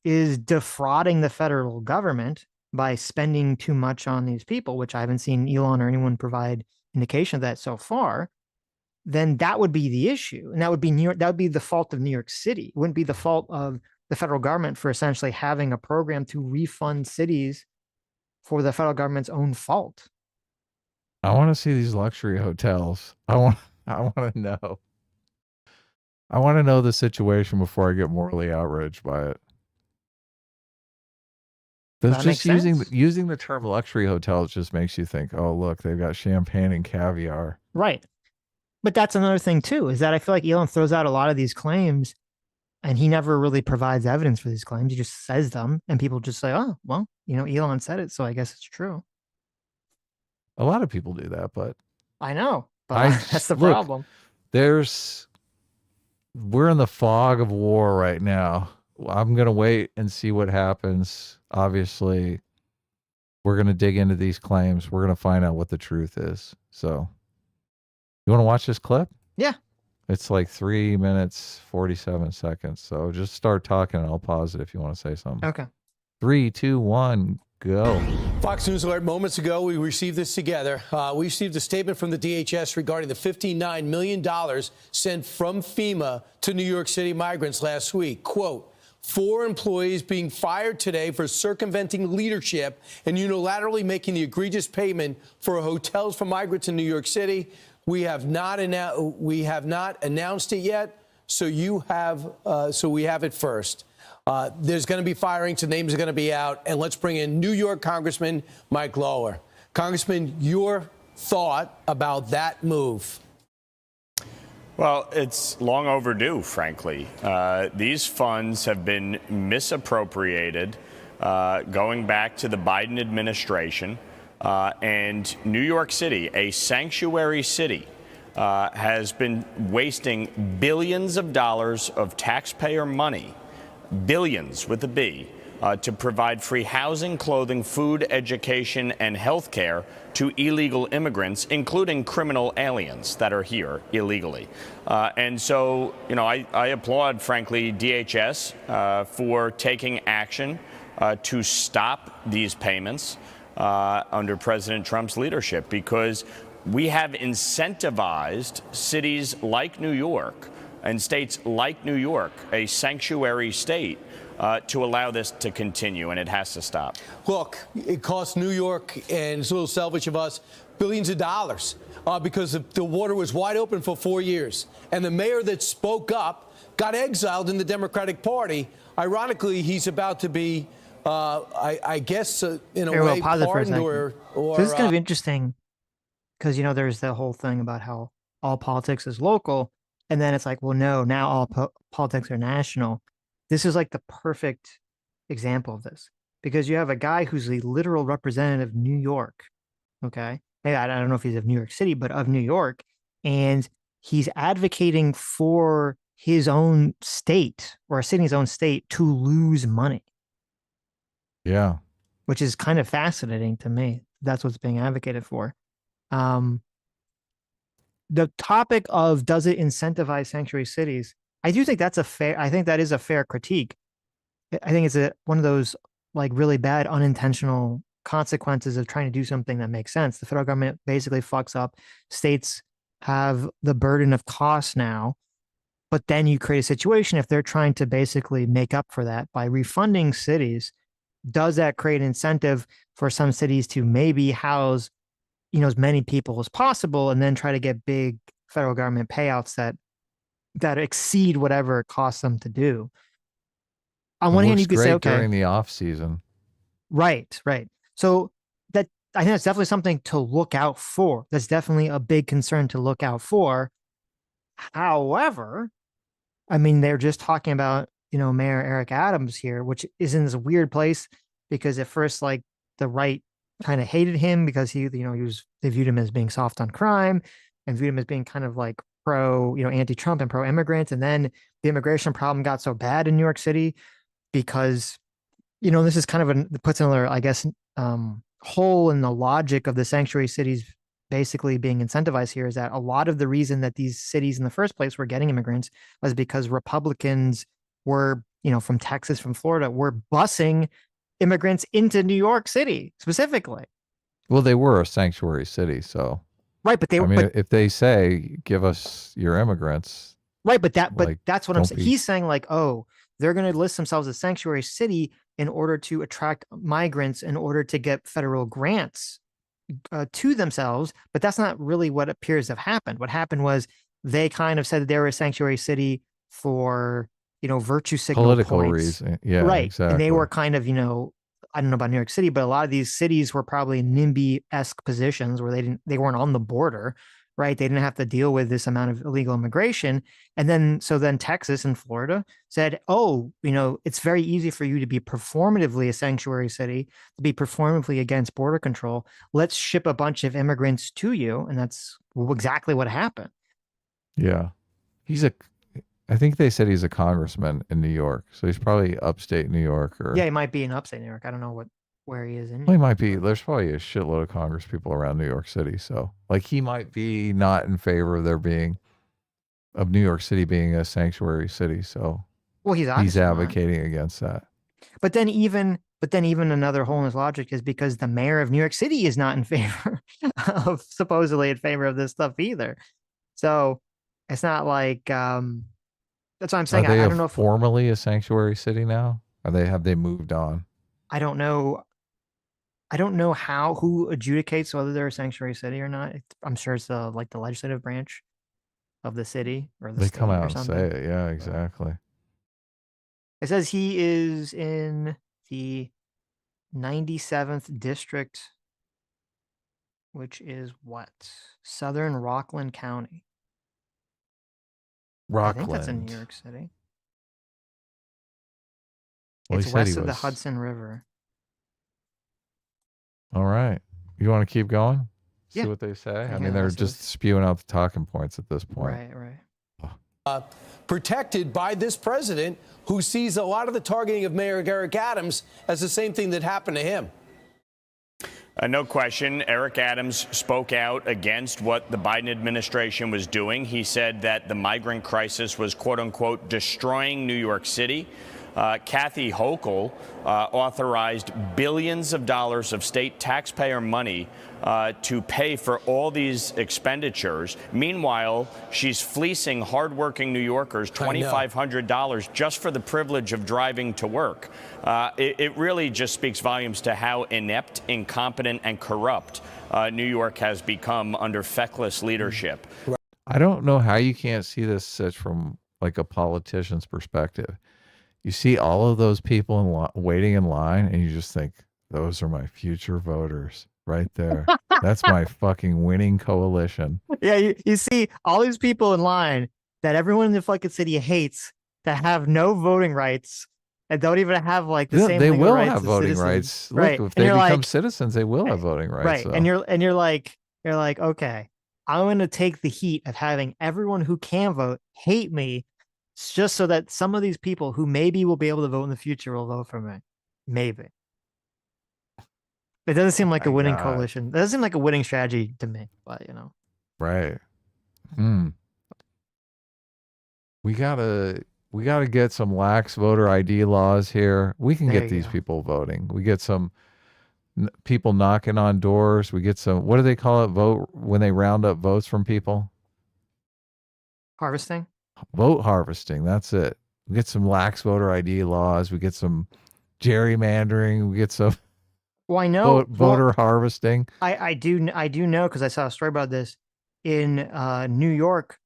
is defrauding the federal government by spending too much on these people, which I haven't seen Elon or anyone provide indication of that so far, then that would be the issue. And that would be New York, that would be the fault of New York City. It wouldn't be the fault of the federal government for essentially having a program to refund cities for the federal government's own fault. I want to see these luxury hotels. I want to know. I want to know the situation before I get morally outraged by it. That's That makes just sense. using the term luxury hotels just makes you think, oh look, they've got champagne and caviar. Right. But that's another thing too, is that I feel like Elon throws out a lot of these claims and he never really provides evidence for these claims. He just says them and people just say, oh, well, Elon said it, so I guess it's true. A lot of people do that, but I know, I but that's just, the look, problem. we're in the fog of war right now. I'm going to wait and see what happens. Obviously, we're going to dig into these claims. We're going to find out what the truth is. So, you want to watch this clip? Yeah. It's like 3 minutes, 47 seconds. So just start talking and I'll pause it if you want to say something. Okay. 3, 2, 1, go. Fox News Alert moments ago, we received this together. We received a statement from the DHS regarding the $59 million sent from FEMA to New York City migrants last week. Quote, 4 employees being fired today for circumventing leadership and unilaterally making the egregious payment for hotels for migrants in New York City. We have not announced it yet, so we have it first. There's going to be firings, the names are going to be out, and let's bring in New York Congressman Mike Lower. Congressman, your thought about that move? Well, it's long overdue, frankly. These funds have been misappropriated going back to the Biden administration. And New York City, a sanctuary city, has been wasting billions of dollars of taxpayer money, billions with a B, to provide free housing, clothing, food, education, and health care to illegal immigrants, including criminal aliens that are here illegally. And so, I applaud, frankly, DHS for taking action to stop these payments under President Trump's leadership, because we have incentivized cities like New York and states like New York, a sanctuary state, to allow this to continue, and it has to stop. Look, it costs New York, and it's a little selfish of us, billions of dollars because the water was wide open for 4 years. And the mayor that spoke up got exiled in the Democratic Party. Ironically, he's about to be, I guess, in a way, pardoned or so this is going to be interesting because, there's the whole thing about how all politics is local. And then it's like, well, no, now all politics are national. This is like the perfect example of this because you have a guy who's the literal representative of New York. Okay. maybe I don't know if he's of New York City, but of New York. And he's advocating for his own state or a city's own state to lose money. Yeah. Which is kind of fascinating to me. That's what's being advocated for. The topic of does it incentivize sanctuary cities? I do think that's I think that is a fair critique. I think it's one of those like really bad unintentional consequences of trying to do something that makes sense. The federal government basically fucks up. States have the burden of costs now, but then you create a situation if they're trying to basically make up for that by refunding cities. Does that create incentive for some cities to maybe house, as many people as possible, and then try to get big federal government payouts that exceed whatever it costs them to do? On one hand, you could say, okay, during the off season, right. So that I think that's definitely something to look out for. That's definitely a big concern to look out for. However, I mean, they're just talking about Mayor Eric Adams here, which is in this weird place because at first, like the right kind of hated him because they viewed him as being soft on crime and viewed him as being kind of like pro, anti-Trump and pro-immigrant. And then the immigration problem got so bad in New York City because, this is kind of puts another, I guess, hole in the logic of the sanctuary cities basically being incentivized here is that a lot of the reason that these cities in the first place were getting immigrants was because Republicans were, from Texas, from Florida, were busing immigrants into New York City specifically. Well, they were a sanctuary city, so right. But if they say give us your immigrants, right. But that's what I'm saying. He's saying like, oh, they're going to list themselves as sanctuary city in order to attract migrants, in order to get federal grants to themselves. But that's not really what appears to have happened. What happened was they kind of said that they were a sanctuary city for virtue signal political points. reason. Yeah, right. Exactly. And they were kind of, I don't know about New York City, but a lot of these cities were probably NIMBY-esque positions where they weren't on the border, right? They didn't have to deal with this amount of illegal immigration. And then Texas and Florida said, oh, it's very easy for you to be performatively a sanctuary city, to be performatively against border control. Let's ship a bunch of immigrants to you. And that's exactly what happened. Yeah. I think they said he's a congressman in New York. So he's probably upstate New York yeah, he might be in upstate New York. I don't know where he is in. Well, he might be. There's probably a shitload of Congress people around New York City. So like he might be not in favor of New York City being a sanctuary city. So well, he's advocating against that. But then even another hole in his logic is because the mayor of New York City is not in favor of supposedly in favor of this stuff either. So it's not like that's what I'm saying. Are they I don't know if formally a sanctuary city now. Have they moved on? I don't know. I don't know who adjudicates whether they're a sanctuary city or not. I'm sure it's the legislative branch of the city or the They state come out or and something. say it. Yeah, exactly. It says he is in the 97th district, which is what? Southern Rockland County. Rockland. I think that's in New York City. Well, it's west of the Hudson River. All right. You want to keep going? See Yeah. what they say? I Yeah, mean, they're just spewing out the talking points at this point. Right. Protected by this president who sees a lot of the targeting of Mayor Eric Adams as the same thing that happened to him. No question. Eric Adams spoke out against what the Biden administration was doing. He said that the migrant crisis was, quote unquote, destroying New York City. Kathy Hochul authorized billions of dollars of state taxpayer money to pay for all these expenditures. Meanwhile, she's fleecing hardworking New Yorkers $2,500 just for the privilege of driving to work. It really just speaks volumes to how inept, incompetent, and corrupt New York has become under feckless leadership. I don't know how you can't see this such from like a politician's perspective. You see all of those people waiting in line, and you just think, those are my future voters right there. That's my fucking winning coalition. Yeah, you see all these people in line that everyone in the fucking city hates that have no voting rights and don't even have like the same They legal will rights have as voting citizens. rights. Right. Look, if And they you're become like, citizens, they will have voting rights. right. So. And you're like, You're like, okay, I'm going to take the heat of having everyone who can vote hate me just so that some of these people who maybe will be able to vote in the future will vote for me. Maybe. It doesn't seem like a my winning God. coalition. It doesn't seem like a winning strategy to me, but you know. Right. We gotta get some lax voter ID laws here. We can There get you these go. people voting. We get some people knocking on doors. We get some, what do they call it? Vote when they round up votes from people? Harvesting? Vote harvesting. That's it. We get some lax voter ID laws. We get some gerrymandering. We get some Well, I know voter harvesting. I do know because I saw a story about this in New York.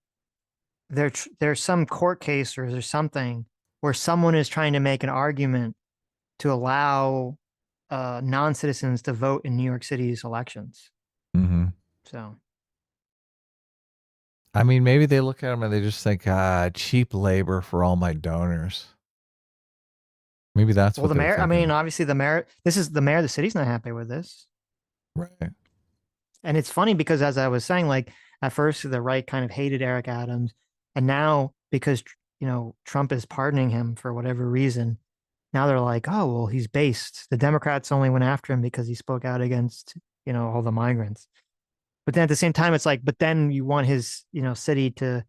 There's some court case or there's something where someone is trying to make an argument to allow non-citizens to vote in New York City's elections. Mm-hmm. So, I mean, maybe they look at them and they just think, cheap labor for all my donors. Maybe that's well, what the they're mayor. I thinking. mean, obviously, the mayor. This is the mayor of the city's not happy with this, Right. and it's funny because as I was saying, like at first the right kind of hated Eric Adams, and now because Trump is pardoning him for whatever reason, now they're like, oh well, he's based. The Democrats only went after him because he spoke out against all the migrants. But then at the same time, it's like, but then you want his city to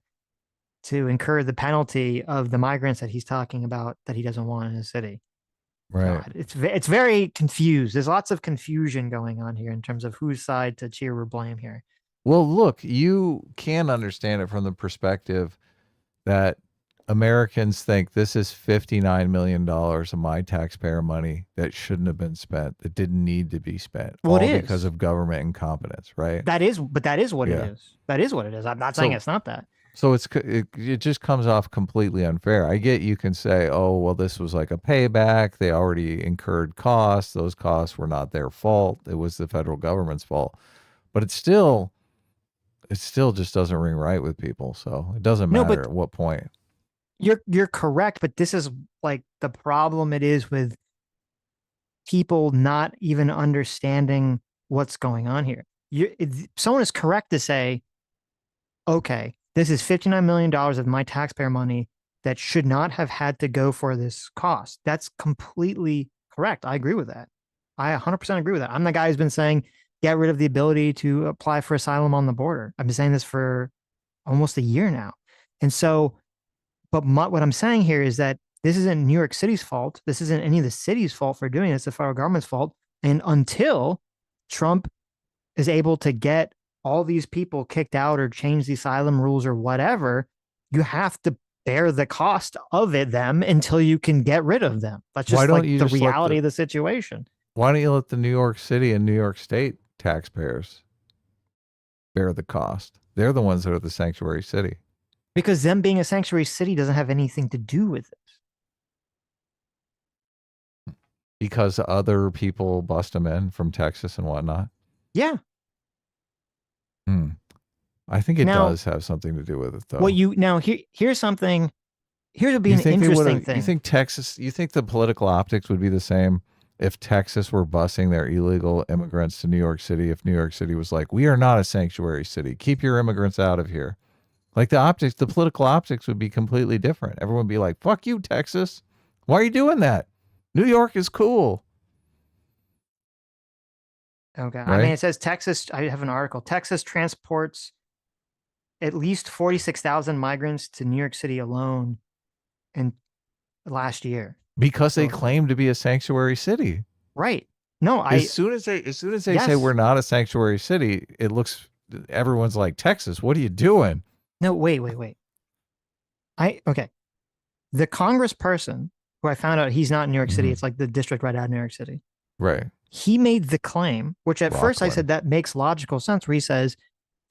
incur the penalty of the migrants that he's talking about that he doesn't want in his city. Right. So it's very confused. There's lots of confusion going on here in terms of whose side to cheer or blame here. Well, look, you can understand it from the perspective that Americans think this is $59 million of my taxpayer money that shouldn't have been spent, that didn't need to be spent, Well, all it is. because of government incompetence, right? That is what Yeah. it is. That is what it is. I'm not saying it's not that. So it just comes off completely unfair. I get you can say, oh, well, this was like a payback. They already incurred costs. Those costs were not their fault. It was the federal government's fault. But it still just doesn't ring right with people. So it doesn't matter at what point. You're correct, but this is like the problem it is with people not even understanding what's going on here. Someone is correct to say, okay, this is $59 million of my taxpayer money that should not have had to go for this cost. That's completely correct. I agree with that. I 100% agree with that. I'm the guy who's been saying, get rid of the ability to apply for asylum on the border. I've been saying this for almost a year now. And so, but what I'm saying here is that this isn't New York City's fault. This isn't any of the city's fault for doing it. It's the federal government's fault. And until Trump is able to get all these people kicked out or change the asylum rules or whatever, you have to bear the cost of them until you can get rid of them. That's just like the reality of the situation. Why don't you let the New York City and New York State taxpayers bear the cost? They're the ones that are the sanctuary city. Because them being a sanctuary city doesn't have anything to do with it. Because other people bust them in from Texas and whatnot? Yeah. I think it does have something to do with it, though. Well, here's something. Here's would be an interesting thing. You think the political optics would be the same if Texas were busing their illegal immigrants to New York City? If New York City was like, we are not a sanctuary city, keep your immigrants out of here. Like the political optics would be completely different. Everyone would be like, fuck you, Texas. Why are you doing that? New York is cool. Okay. Right? I mean, it says Texas, I have an article. Texas transports at least 46,000 migrants to New York City alone in last year. Because they claim to be a sanctuary city. Right. No, as soon as they say we're not a sanctuary city, everyone's like, Texas, what are you doing? No, wait. Okay. The congressperson who I found out he's not in New York City, it's like the district right out of New York City. Right. He made the claim, which at first I said that makes logical sense, where he says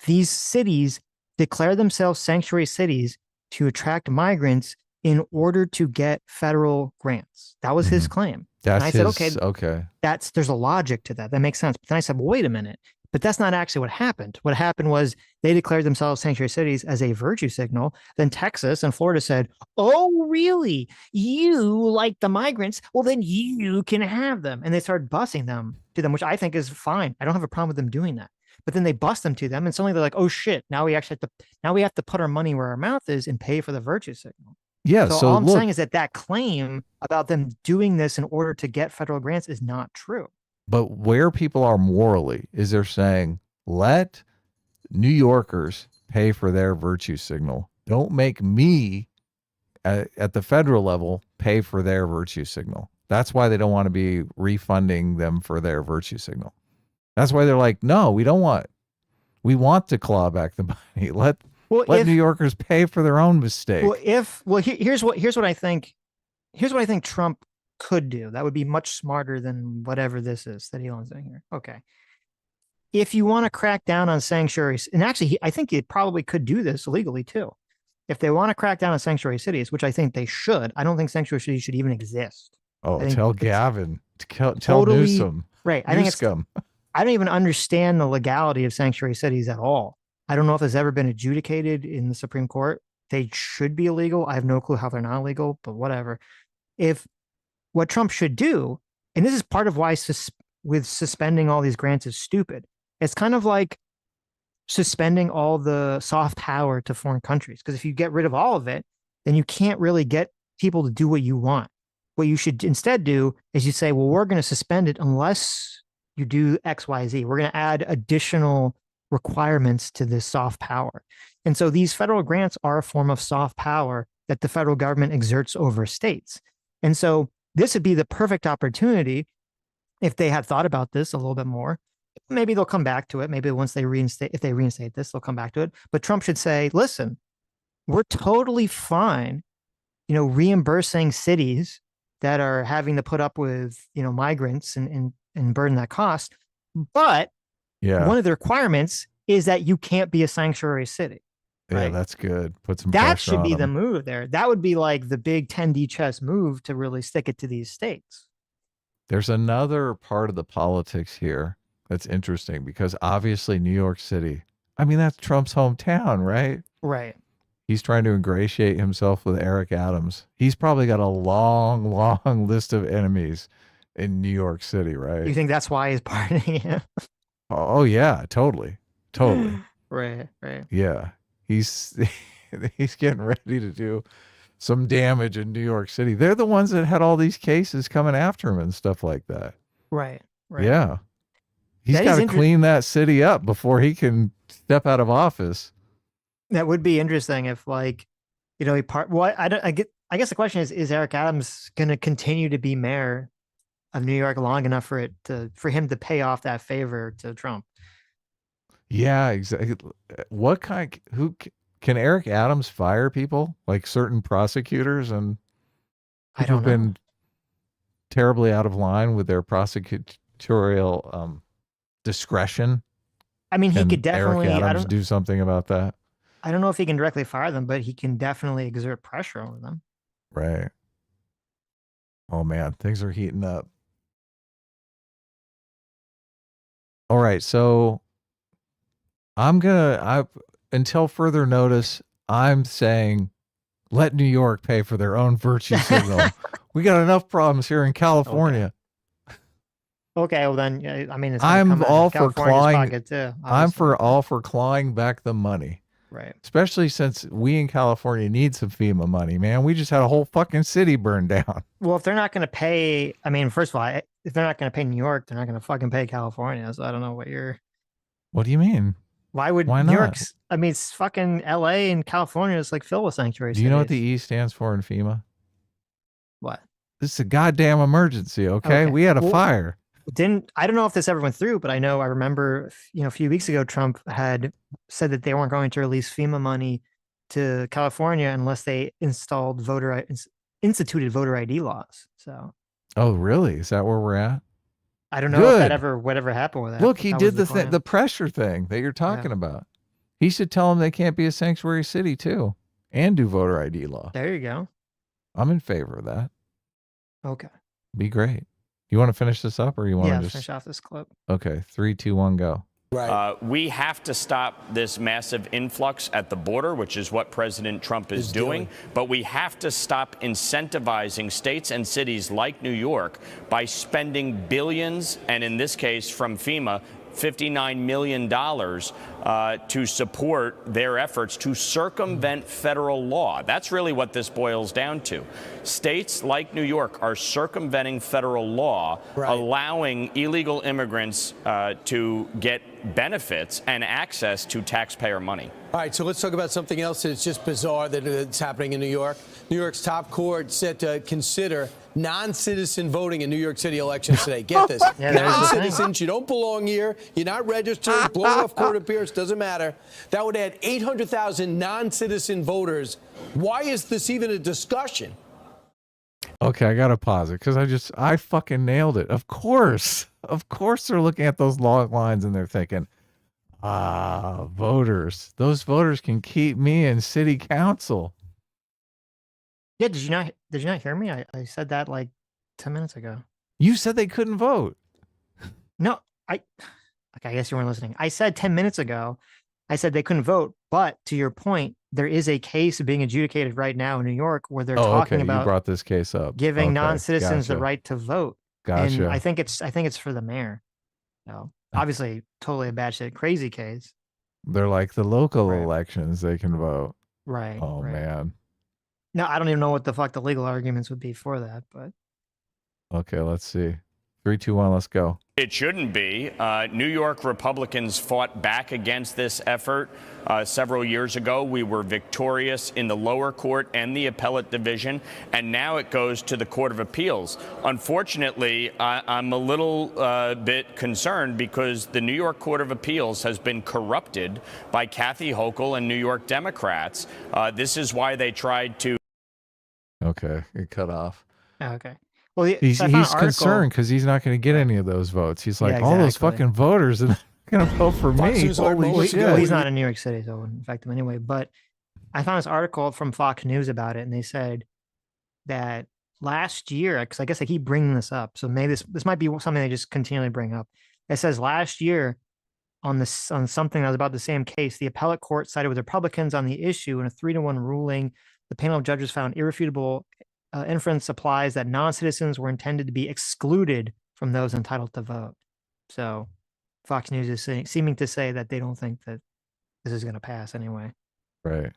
these cities declare themselves sanctuary cities to attract migrants in order to get federal grants. That was his claim. And I said, okay, there's a logic to that. That makes sense. But then I said, well, wait a minute. But that's not actually what happened. What happened was they declared themselves sanctuary cities as a virtue signal. Then Texas and Florida said, oh, really? You like the migrants? Well, then you can have them. And they started busing them to them, which I think is fine. I don't have a problem with them doing that. but then they bust them to them, and suddenly they're like, oh shit, now we have to put our money where our mouth is and pay for the virtue signal. Yeah. So all I'm saying is that claim about them doing this in order to get federal grants is not true. But where people are morally is they're saying, let New Yorkers pay for their virtue signal. Don't make me at the federal level pay for their virtue signal. That's why they don't want to be refunding them for their virtue signal. That's why they're like, no, we want to claw back the money. Let New Yorkers pay for their own mistake. Here's what I think. Here's what I think Trump could do. That would be much smarter than whatever this is that Elon's doing here. Okay. If you want to crack down on sanctuaries, and actually, I think it probably could do this legally too. If they want to crack down on sanctuary cities, which I think they should, I don't think sanctuary cities should even exist. Oh, tell Gavin, tell Newsom. Right. I don't even understand the legality of sanctuary cities at all. I don't know if it's ever been adjudicated in the Supreme Court. They should be illegal. I have no clue how they're not illegal, but whatever. If what Trump should do, and this is part of why with suspending all these grants is stupid. It's kind of like suspending all the soft power to foreign countries. Because if you get rid of all of it, then you can't really get people to do what you want. What you should instead do is you say, well, we're going to suspend it unless you do X, Y, Z. We're going to add additional requirements to this soft power. And so these federal grants are a form of soft power that the federal government exerts over states. And so this would be the perfect opportunity if they had thought about this a little bit more. Maybe they'll come back to it. Maybe once they reinstate this, they'll come back to it. But Trump should say, listen, we're totally fine, reimbursing cities that are having to put up with, migrants and burden that cost. But one of the requirements is that you can't be a sanctuary city. Yeah, right? That's good. Put some That pressure should on be them. the move there. That would be like the big 10D chess move to really stick it to these states. There's another part of the politics here that's interesting because obviously New York City, I mean, that's Trump's hometown, right? Right. He's trying to ingratiate himself with Eric Adams. He's probably got a long, long list of enemies in New York City, right? You think that's why he's pardoning him? Oh yeah, totally. Right. Yeah. He's getting ready to do some damage in New York City. They're the ones that had all these cases coming after him and stuff like that. Right. Yeah. He's got to clean that city up before he can step out of office. That would be interesting if, I guess the question is Eric Adams going to continue to be mayor of New York long enough for him to pay off that favor to Trump? Yeah, exactly. Who can Eric Adams fire people, like certain prosecutors and people who've been terribly out of line with their prosecutorial discretion? I mean, he could definitely Eric Adams do something about that. I don't know if he can directly fire them, but he can definitely exert pressure over them. Right. Oh man, things are heating up. All right, so until further notice, I'm saying let New York pay for their own virtue signal. We got enough problems here in California. Okay, well then, I mean, I'm all for clawing. Too, I'm all for clawing back the money. Right. Especially since we in California need some FEMA money, man. We just had a whole fucking city burned down. Well, if they're not going to pay, I mean, first of all, if they're not going to pay New York, they're not going to fucking pay California. So I don't know What do you mean? Why not? New York's, I mean, it's fucking LA and California is like filled with sanctuary cities. Do you know what the E stands for in FEMA? What? This is a goddamn emergency, okay? We had a fire. I don't know if this ever went through, but I remember, a few weeks ago, Trump had said that they weren't going to release FEMA money to California unless they instituted voter ID laws. So. Oh, really? Is that where we're at? I don't know if whatever happened with that. Look, he did the pressure thing that you're talking about. He should tell them they can't be a sanctuary city too, and do voter ID law. There you go. I'm in favor of that. Okay. Be great. You want to finish this up, or you want to just finish off this clip? Okay, 3, 2, 1, go. Right. We have to stop this massive influx at the border, which is what President Trump is doing. But we have to stop incentivizing states and cities like New York by spending billions, and in this case from FEMA, $59 million to support their efforts to circumvent federal law. That's really what this boils down to. States like New York are circumventing federal law, allowing illegal immigrants to get benefits and access to taxpayer money. All right, so let's talk about something else that's just bizarre that's happening in New York. New York's top court set to consider non-citizen voting in New York City elections today. Get this. Non-citizens, you don't belong here. You're not registered. Blow off court appearance, doesn't matter. That would add 800,000 non-citizen voters. Why is this even a discussion? Okay, I gotta pause it because I fucking nailed it. Of course they're looking at those log lines and they're thinking, voters. Those voters can keep me in city council. Yeah, did you not hear me? I said that like 10 minutes ago. You said they couldn't vote. No, I guess you weren't listening. I said 10 minutes ago, I said they couldn't vote, but to your point, there is a case being adjudicated right now in New York where they're talking about you brought this case up. Giving non-citizens the right to vote. Gotcha. And I think it's for the mayor. No, obviously totally a batshit crazy case. They're like the local elections, they can vote. Right. Oh man. No, I don't even know what the fuck the legal arguments would be for that, but okay, let's see. 3, 2, 1, let's go. It shouldn't be. New York Republicans fought back against this effort several years ago. We were victorious in the lower court and the appellate division, and now it goes to the Court of Appeals. Unfortunately, I'm a little bit concerned because the New York Court of Appeals has been corrupted by Kathy Hochul and New York Democrats. This is why they tried to. Okay, it cut off. Okay. Well, he's concerned because he's not going to get any of those votes. He's like, all those fucking voters are going to vote for me. Holy shit. Well, he's not in New York City, so it wouldn't affect him anyway. But I found this article from Fox News about it, and they said that last year, because I guess I keep bringing this up, so maybe this might be something they just continually bring up. It says last year on something that was about the same case, the appellate court sided with Republicans on the issue in a 3-1 ruling. The panel of judges found irrefutable inference applies that non-citizens were intended to be excluded from those entitled to vote. So Fox News is seeming to say that they don't think that this is going to pass anyway. Right.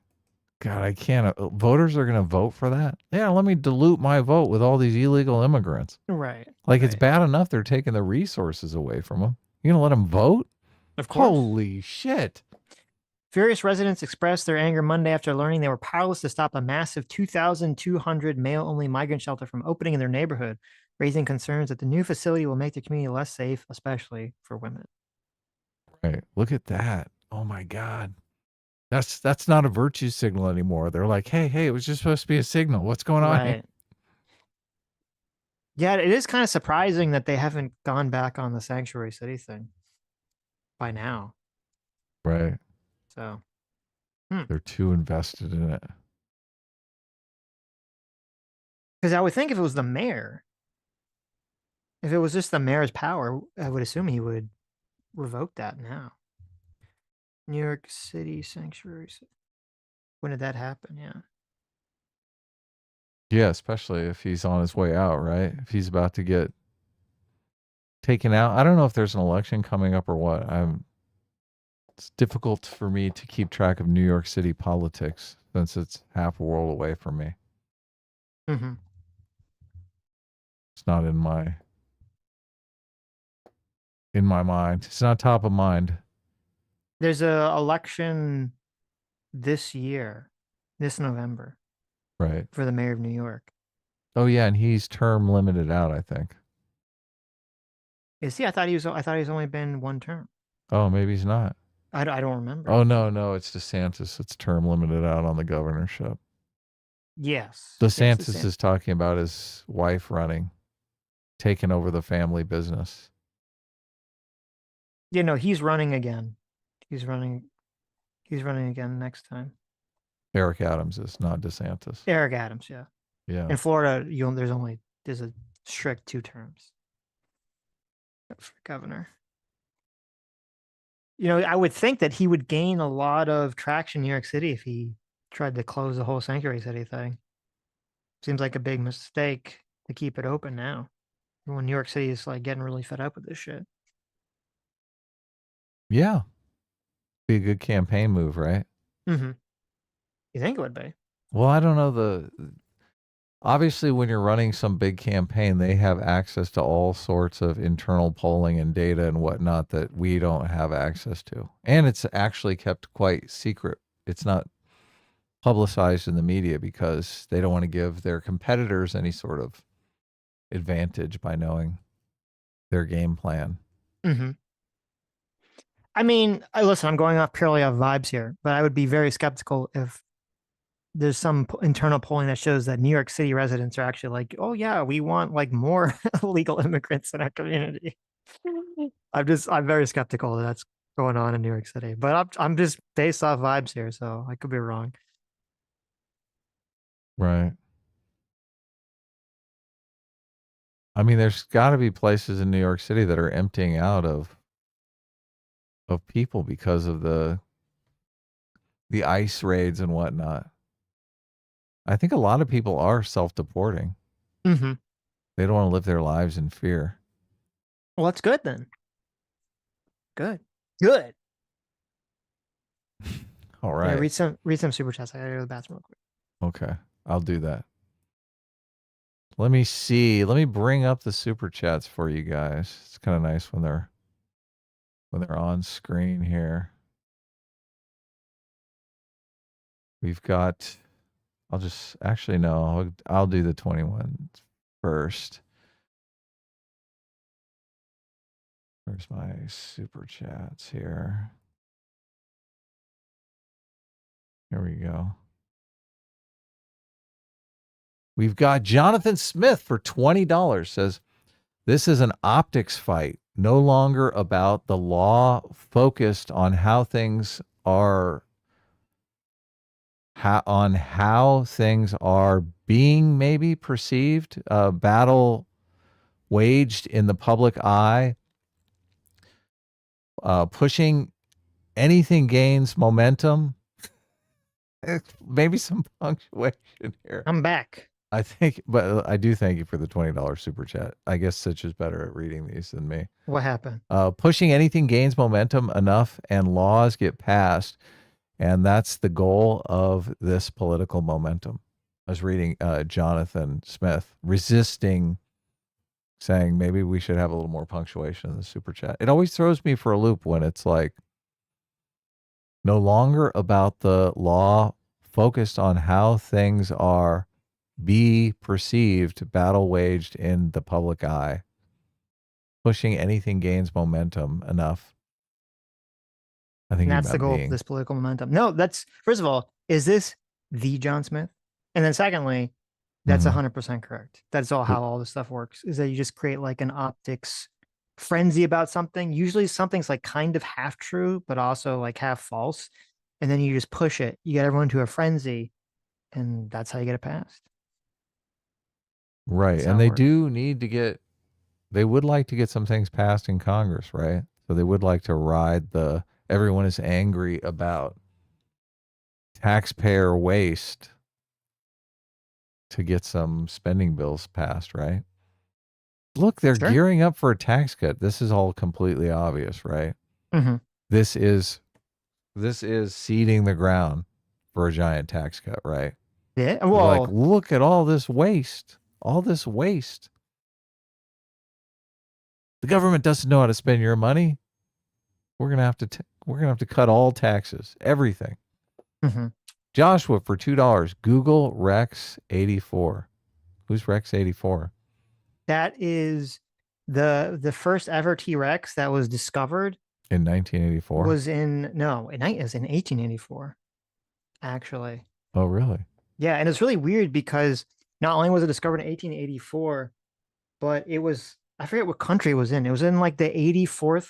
God, I can't. Voters are going to vote for that? Yeah, let me dilute my vote with all these illegal immigrants. Right. Like it's bad enough they're taking the resources away from them. You going to let them vote? Of course. Holy shit. Furious residents expressed their anger Monday after learning they were powerless to stop a massive 2,200 male-only migrant shelter from opening in their neighborhood, raising concerns that the new facility will make the community less safe, especially for women. Right. Look at that. Oh my God. That's not a virtue signal anymore. They're like, hey, it was just supposed to be a signal. What's going on here? Yeah, it is kind of surprising that they haven't gone back on the sanctuary city thing by now. Right. So they're too invested in it. Because I would think if it was the mayor, if it was just the mayor's power, I would assume he would revoke that now. New York City sanctuary. When did that happen? Yeah. Yeah, especially if he's on his way out, right? If he's about to get taken out. I don't know if there's an election coming up or what. It's difficult for me to keep track of New York City politics since it's half a world away from me. Mm-hmm. It's not in my mind. It's not top of mind. There's a election this November. Right. For the mayor of New York. Oh yeah, and he's term limited out, I think. Is he? I thought he's only been one term. Oh, maybe he's not. I don't remember. Oh no, it's DeSantis. It's term limited out on the governorship. Yes. DeSantis is talking about his wife taking over the family business. Yeah, no, he's running again. He's running again next time. Eric Adams is, not DeSantis. Eric Adams, yeah. Yeah. In Florida, there's a strict 2 terms for governor. You know, I would think that he would gain a lot of traction in New York City if he tried to close the whole sanctuary city thing. Seems like a big mistake to keep it open now. When New York City is like getting really fed up with this shit. Yeah. Be a good campaign move, right? Mm-hmm. You think it would be? Well, I don't know. Obviously, when you're running some big campaign, they have access to all sorts of internal polling and data and whatnot that we don't have access to. And it's actually kept quite secret. It's not publicized in the media because they don't want to give their competitors any sort of advantage by knowing their game plan. Mm-hmm. I mean, listen, I'm going off purely off vibes here, but I would be very skeptical if there's some internal polling that shows that New York City residents are actually like, oh yeah, we want like more illegal immigrants in our community. I'm very skeptical that that's going on in New York City, but I'm just based off vibes here, so I could be wrong. Right. I mean, there's got to be places in New York City that are emptying out of people because of the ICE raids and whatnot. I think a lot of people are self-deporting. Mm-hmm. They don't want to live their lives in fear. Well, that's good then. Good. Good. All Yeah, right. read some super chats. I gotta go to the bathroom real quick. Okay. I'll do that. Let me see. Let me bring up the super chats for you guys. It's kind of nice when they're on screen here. We've got, I'll just actually no, I'll do the 21 first. Where's my super chats here? Here we go. We've got Jonathan Smith for $20 says, this is an optics fight, no longer about the law, focused on how things are being maybe perceived, battle waged in the public eye, pushing anything gains momentum. Maybe some punctuation here. I'm back. I think, but I do thank you for the $20 super chat. I guess Sitch is better at reading these than me. What happened? Pushing anything gains momentum enough and laws get passed. And that's the goal of this political momentum. I was reading Jonathan Smith resisting, saying maybe we should have a little more punctuation in the super chat. It always throws me for a loop when it's like no longer about the law, focused on how things are be perceived, battle waged in the public eye. Pushing anything gains momentum enough. I think And that's the goal of this political momentum. No, that's, first of all, is this the John Smith? And then secondly, that's 100% correct. That's all how all this stuff works, is that you just create like an optics frenzy about something. Usually something's like kind of half true, but also like half false. And then you just push it. You get everyone to a frenzy, and that's how you get it passed. Right. That's And how it they works. do need to get, they would like to get some things passed in Congress, right? So they would like to ride the, everyone is angry about taxpayer waste to get some spending bills passed, right? Look, they're Sure. gearing up for a tax cut. This is all completely obvious, right? Mm-hmm. This is seeding the ground for a giant tax cut, right? Yeah. Well, Like, look at all this waste. All this waste. The government doesn't know how to spend your money. We're gonna have to cut all taxes, everything. mm-hmm. Joshua for $2. Google Rex 84. Who's Rex 84? That is the first ever T-Rex that was discovered In 1984. it was in 1884, actually. Oh, really? Yeah, and it's really weird because not only was it discovered in 1884, but it was, I forget what country it was in. It was in like the 84th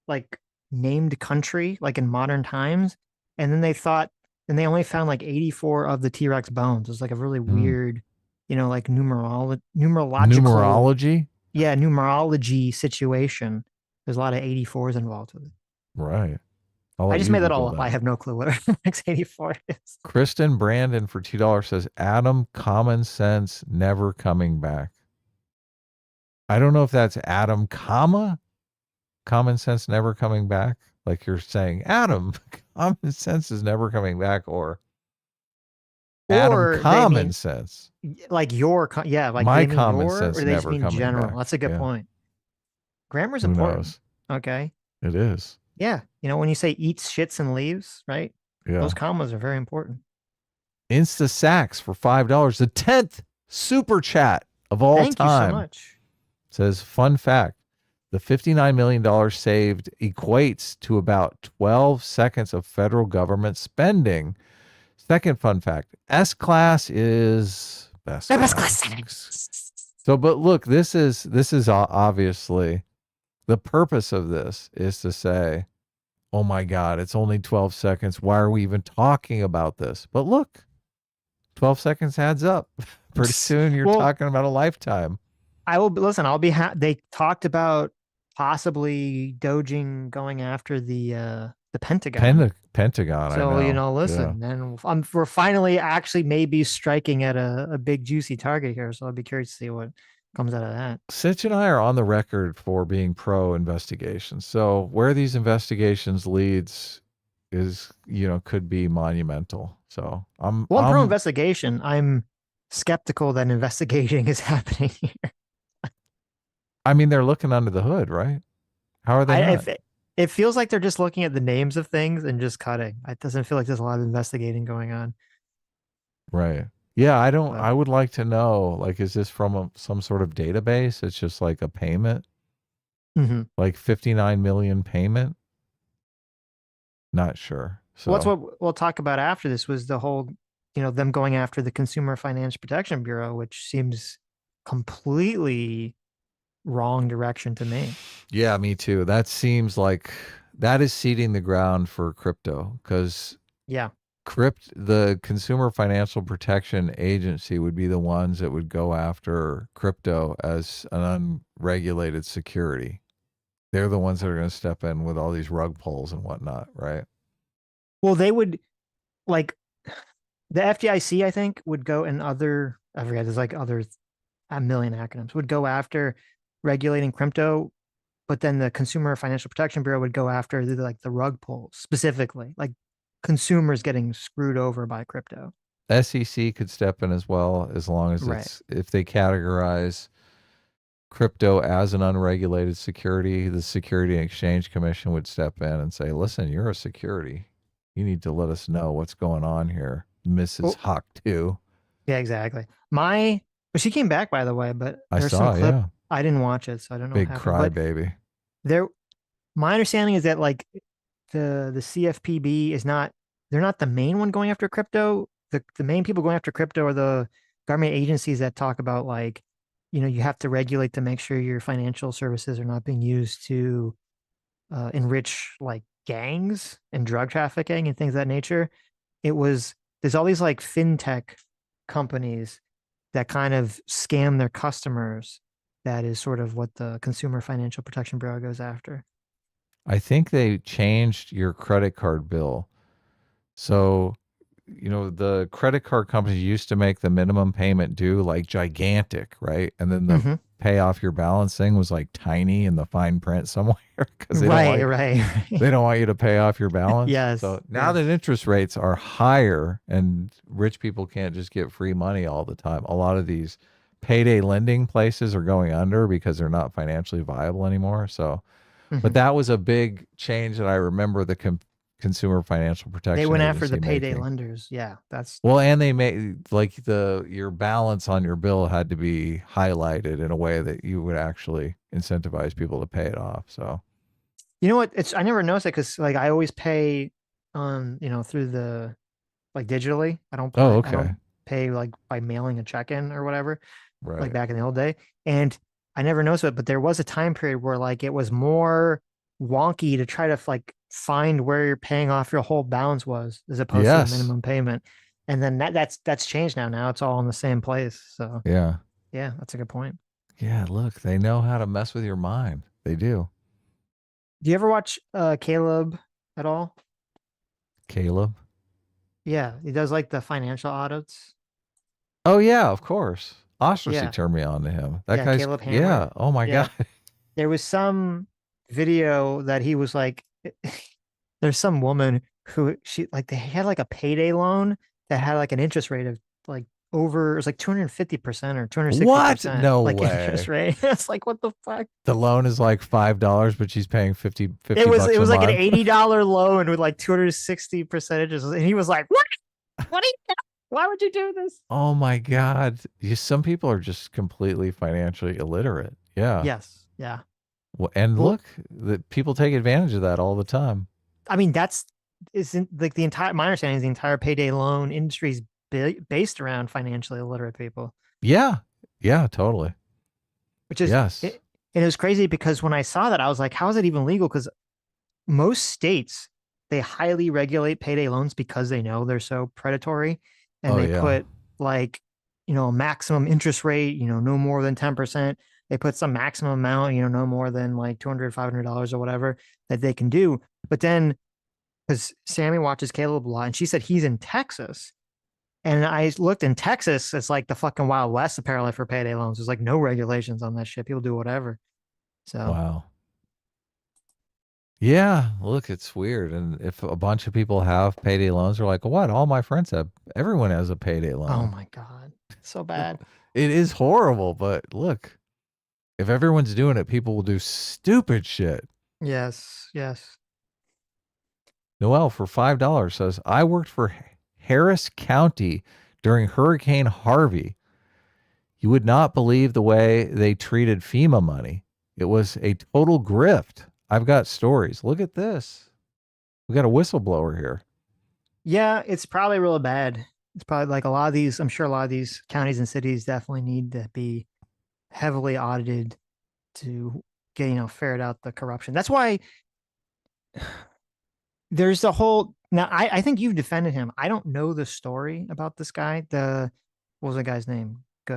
like named country, like in modern times. And then they only found like 84 of the T-Rex bones. It was like a really weird, like numerological. Numerology? Yeah, numerology situation. There's a lot of 84s involved with it. Right. I just made that all up. I have no clue what X84 is. Kristen Brandon for $2 says, Adam, common sense, never coming back. I don't know if that's Adam, common sense, never coming back. Like you're saying, Adam, common sense is never coming back, or Adam, Or they common mean sense. like yeah, like My they mean common your, sense or they just never mean coming general. back. That's a good Yeah. point. Grammar's Who important. knows? Okay. It is. Yeah. You know, when you say eats, shits, and leaves, right? Yeah. Those commas are very important. Insta Sacks for $5, the 10th super chat of all Thank time. you so much. Says, fun fact, the $59 million saved equates to about 12 seconds of federal government spending. Second fun fact, S-Class is best class. So, but look, this is obviously, the purpose of this is to say, oh my God, it's only 12 seconds. Why are we even talking about this? But look, 12 seconds adds up. Pretty soon you're talking about a lifetime. I will listen. I'll be they talked about possibly doging going after the Pentagon. Pentagon. So, I know. you know, listen, and we're finally actually maybe striking at a big juicy target here. So I'll be curious to see what comes out of that. Sitch and I are on the record for being pro investigation. So where these investigations leads is, you know, could be monumental. So I'm pro investigation. I'm skeptical that investigating is happening here. I mean, they're looking under the hood, right? How are they not? It feels like they're just looking at the names of things and just cutting. It doesn't feel like there's a lot of investigating going on. Right. Yeah, I would like to know, like, is this from some sort of database? It's just like a payment? Mm-hmm. Like 59 million payment? Not sure. So well, that's what we'll talk about after this was the whole, you know, them going after the Consumer Financial Protection Bureau, which seems completely wrong direction to me. Yeah, me too. That seems like that is seeding the ground for crypto, because the Consumer Financial Protection Agency would be the ones that would go after crypto as an unregulated security. They're the ones that are going to step in with all these rug pulls and whatnot, right? Well, they would, like, the FDIC, I think, would go, and other, I forget, there's like other a million acronyms, would go after regulating crypto, but then the Consumer Financial Protection Bureau would go after the rug pulls specifically, like consumers getting screwed over by crypto. SEC could step in as well, as long as if they categorize crypto as an unregulated security, the Security and Exchange Commission would step in and say, listen, you're a security. You need to let us know what's going on here, Mrs. Hawk 2. Yeah, exactly. She came back, by the way, but there's some clip. Yeah. I didn't watch it, so I don't know. Big crybaby. My understanding is that, like, the CFPB is they're not the main one going after crypto. The main people going after crypto are the government agencies that talk about, like, you know, you have to regulate to make sure your financial services are not being used to enrich, like, gangs and drug trafficking and things of that nature. There's all these, like, fintech companies that kind of scam their customers. That is sort of what the Consumer Financial Protection Bureau goes after. I think they changed your credit card bill. So, you know, the credit card companies used to make the minimum payment due like gigantic, right? And then the pay off your balance thing was like tiny in the fine print somewhere, because they don't want you to pay off your balance. Yes. So now that interest rates are higher and rich people can't just get free money all the time, a lot of these payday lending places are going under because they're not financially viable anymore. So, but that was a big change that I remember the Consumer Financial Protection. They went after the payday payday lenders. Yeah, that's and they made, like, your balance on your bill had to be highlighted in a way that you would actually incentivize people to pay it off. So, you know what? I never noticed it because, like, I always pay on, you know, through the, like, digitally. I don't pay like by mailing a check in or whatever. Right. Like back in the old day. And I never noticed it, but there was a time period where, like, it was more wonky to try to, like, find where you're paying off your whole balance was, as opposed to the minimum payment. And then that's changed now. Now it's all in the same place. So yeah, that's a good point. Yeah, look, they know how to mess with your mind. They do. Do you ever watch Caleb at all? Caleb? Yeah, he does, like, the financial audits. Oh yeah, of course. Ostracy turned me on to him. That guy's Caleb Hammer. Yeah. Oh my God. There was some video that he was like, there's some woman who they had like a payday loan that had like an interest rate of like over, it was like 250% or 260%. No like way. interest rate. It's like, what the fuck? The loan is like $5, but she's paying 50 It was bucks a like an month. $80 loan with like 260% interest. And he was like, what? What are you, why would you do this? Oh my God. Some people are just completely financially illiterate. Yeah. Yes. Yeah. Well, and Well- look, that people take advantage of that all the time. I mean, isn't like the entire, my understanding is the entire payday loan industry is based around financially illiterate people. Yeah. Yeah, totally. Which is, yes. and it was crazy because when I saw that, I was like, how is it even legal? Because most states, they highly regulate payday loans because they know they're so predatory. And they put like, a maximum interest rate, no more than 10%. They put some maximum amount, no more than like $200, $500 or whatever that they can do. But then, because Sammy watches Caleb a lot, and she said he's in Texas. And I looked in Texas, it's like the fucking Wild West apparently for payday loans. There's like no regulations on that shit. People do whatever. So wow. Yeah, look, it's weird. And if a bunch of people have payday loans, they're like, what? All my friends have, everyone has a payday loan. oh my God. So bad. It is horrible, but look, if everyone's doing it, people will do stupid shit. Yes. Yes. Noel for $5 says, I worked for Harris County during Hurricane Harvey. You would not believe the way they treated FEMA money. It was a total grift. I've got stories. Look at this. We got a whistleblower here. Yeah, it's probably real bad. It's probably like a lot of these, I'm sure a lot of these counties and cities definitely need to be heavily audited to get, ferret out the corruption. That's why there's the whole, now I think you've defended him. I don't know the story about this guy. What was the guy's name? He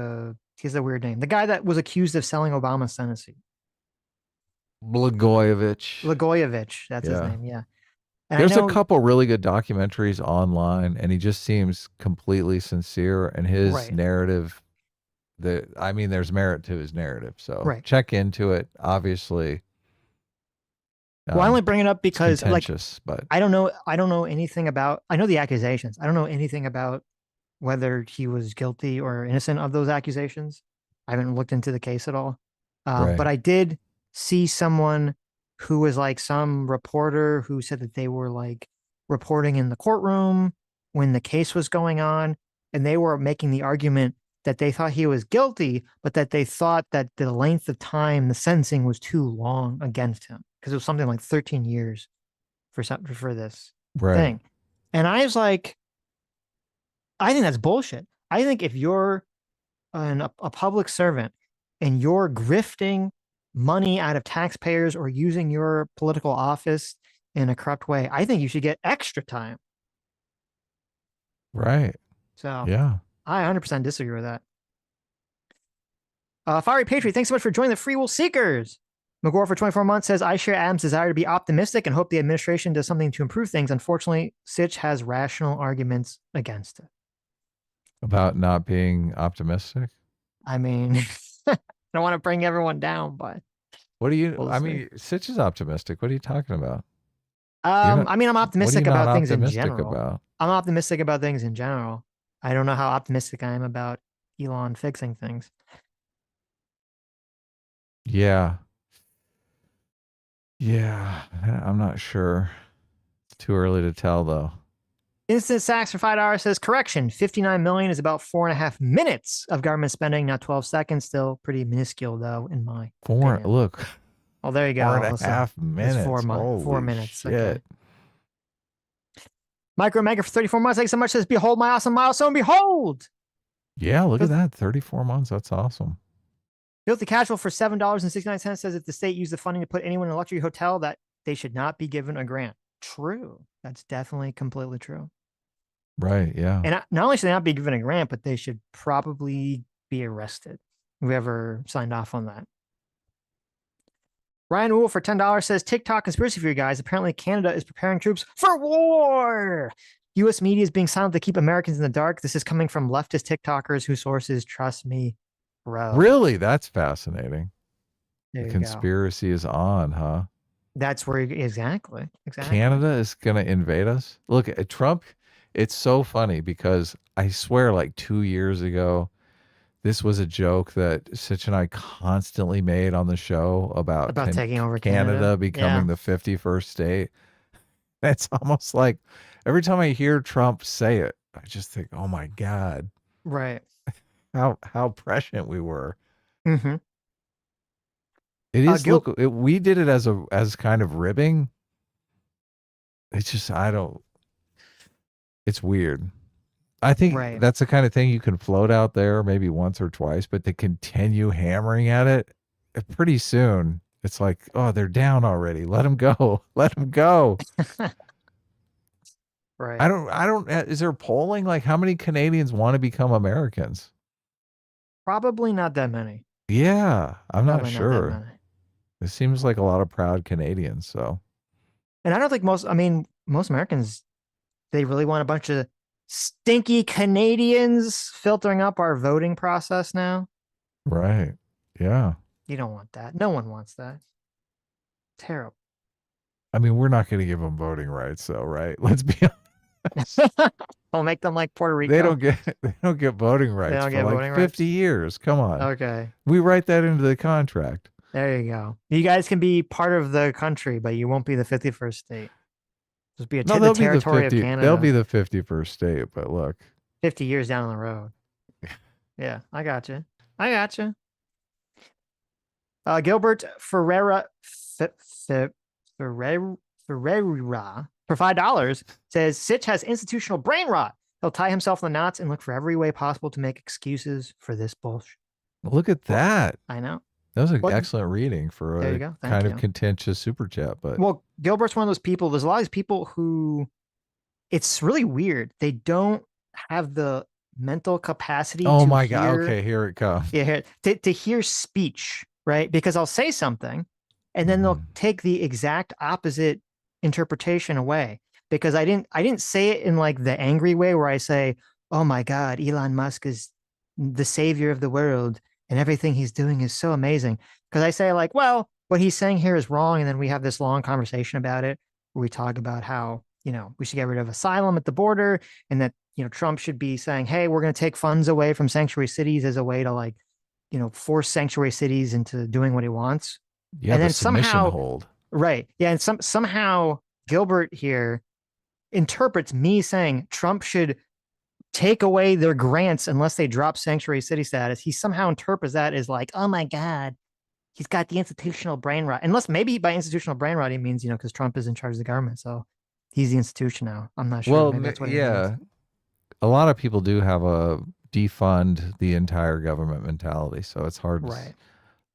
has a weird name. The guy that was accused of selling Obama's Tennessee. Blagojevich. That's his name. Yeah. And There's a couple really good documentaries online, and he just seems completely sincere. And his narrative, there's merit to his narrative. So check into it. Obviously. Well, I only bring it up because but I don't know anything about, I know the accusations. I don't know anything about whether he was guilty or innocent of those accusations. I haven't looked into the case at all. But I did see someone who was like some reporter who said that they were like reporting in the courtroom when the case was going on, and they were making the argument that they thought he was guilty, but that they thought that the length of time the sentencing was too long against him because it was something like 13 years for this thing. And I was like, I think that's bullshit. I think if you're a public servant and you're grifting money out of taxpayers or using your political office in a corrupt way, I think you should get extra time. Right. So yeah, I 100% disagree with that. Fiery Patriot, thanks so much for joining the Free Will Seekers. McGore for 24 months says, I share Adam's desire to be optimistic and hope the administration does something to improve things. Unfortunately, Sitch has rational arguments against it. About not being optimistic? I mean, I don't want to bring everyone down, but what do you, Sitch is optimistic. What are you talking about? I'm optimistic about things in general. About? I'm optimistic about things in general. I don't know how optimistic I am about Elon fixing things. Yeah. Yeah. I'm not sure. It's too early to tell, though. Instant Sacks for $5 says, correction, 59 million is about 4.5 minutes of government spending, not 12 seconds. Still pretty minuscule, though, in my opinion. Look. Oh, there you go. 4.5 minutes. 4 minutes. Shit. Okay. Micro Mega for 34 months. Thanks so much. Says, behold my awesome milestone. Behold. Yeah, look at that. 34 months. That's awesome. Filthy Casual for $7.69 says, if the state used the funding to put anyone in a luxury hotel, that they should not be given a grant. True. That's definitely completely true. Right. Yeah. And not only should they not be given a grant, but they should probably be arrested. Whoever signed off on that. Ryan Wool for $10 says, TikTok conspiracy theory guys. Apparently Canada is preparing troops for war. U.S. media is being silent to keep Americans in the dark. This is coming from leftist TikTokers whose sources trust me, bro. Really? That's fascinating. There the you conspiracy is on, huh? That's where exactly. Canada is going to invade us. Look at Trump. It's so funny because I swear like 2 years ago, this was a joke that Sitch and I constantly made on the show about taking over Canada becoming the 51st state. It's almost like every time I hear Trump say it, I just think, oh my God, Right. how prescient we were. Mm-hmm. It is. Look, we did it as kind of ribbing. It's just it's weird. I think that's the kind of thing you can float out there maybe once or twice, but to continue hammering at it, pretty soon it's like, oh, they're down already. Let them go. Let them go. Right. I don't. Is there polling? Like, how many Canadians want to become Americans? Probably not that many. Yeah, I'm not sure. Not that many. It seems like a lot of proud Canadians. So, and I don't think most Americans, they really want a bunch of stinky Canadians filtering up our voting process now. Right. Yeah. You don't want that. No one wants that. Terrible. I mean, we're not going to give them voting rights, though, right? Let's be honest. We'll make them like Puerto Rico. They don't get voting rights for like 50 years. Come on. Okay. We write that into the contract. There you go. You guys can be part of the country, but you won't be the 51st state. Just be the territory of Canada. They'll be the 51st state, but look. 50 years down the road. Yeah, I got you. Gilbert Ferreira for $5 says Sitch has institutional brain rot. He'll tie himself in the knots and look for every way possible to make excuses for this bullshit. Look at that. I know. That was an excellent reading for a of contentious super chat. But Gilbert's one of those people. There's a lot of these people who, it's really weird. They don't have the mental capacity. Oh my God. Okay, here it comes. Yeah, to hear speech, right? Because I'll say something, and then they'll take the exact opposite interpretation away. Because I didn't say it in like the angry way where I say, "Oh my God, Elon Musk is the savior of the world, and everything he's doing is so amazing." Because I say like, well, what he's saying here is wrong. And then we have this long conversation about it where we talk about how, we should get rid of asylum at the border, and that, Trump should be saying, hey, we're going to take funds away from sanctuary cities as a way to like, force sanctuary cities into doing what he wants. Yeah. And then somehow hold. Right. Yeah. And somehow Gilbert here interprets me saying Trump should take away their grants unless they drop sanctuary city status. He somehow interprets that as like, oh my God, he's got the institutional brain rot. Unless maybe by institutional brain rot, he means, because Trump is in charge of the government. So he's the institution now. I'm not sure. Well, maybe that's what he means. A lot of people do have a defund the entire government mentality. So it's hard. Right.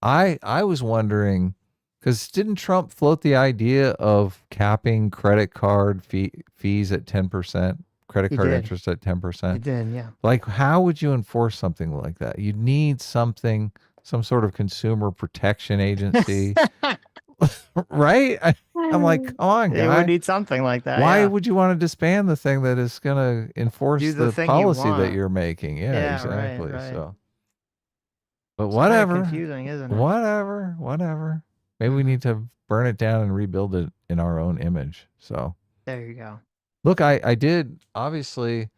I was wondering, because didn't Trump float the idea of capping credit card fees at 10%? Credit card interest at 10%. He did, yeah. Like, how would you enforce something like that? You'd need some sort of consumer protection agency, right? I'm like, come on, guy. You would need something like that. Why would you want to disband the thing that is going to enforce the policy that you're making? Yeah, exactly. Right. So, but it's whatever. Confusing, isn't it? Whatever. Maybe we need to burn it down and rebuild it in our own image. So there you go. Look, I did, obviously,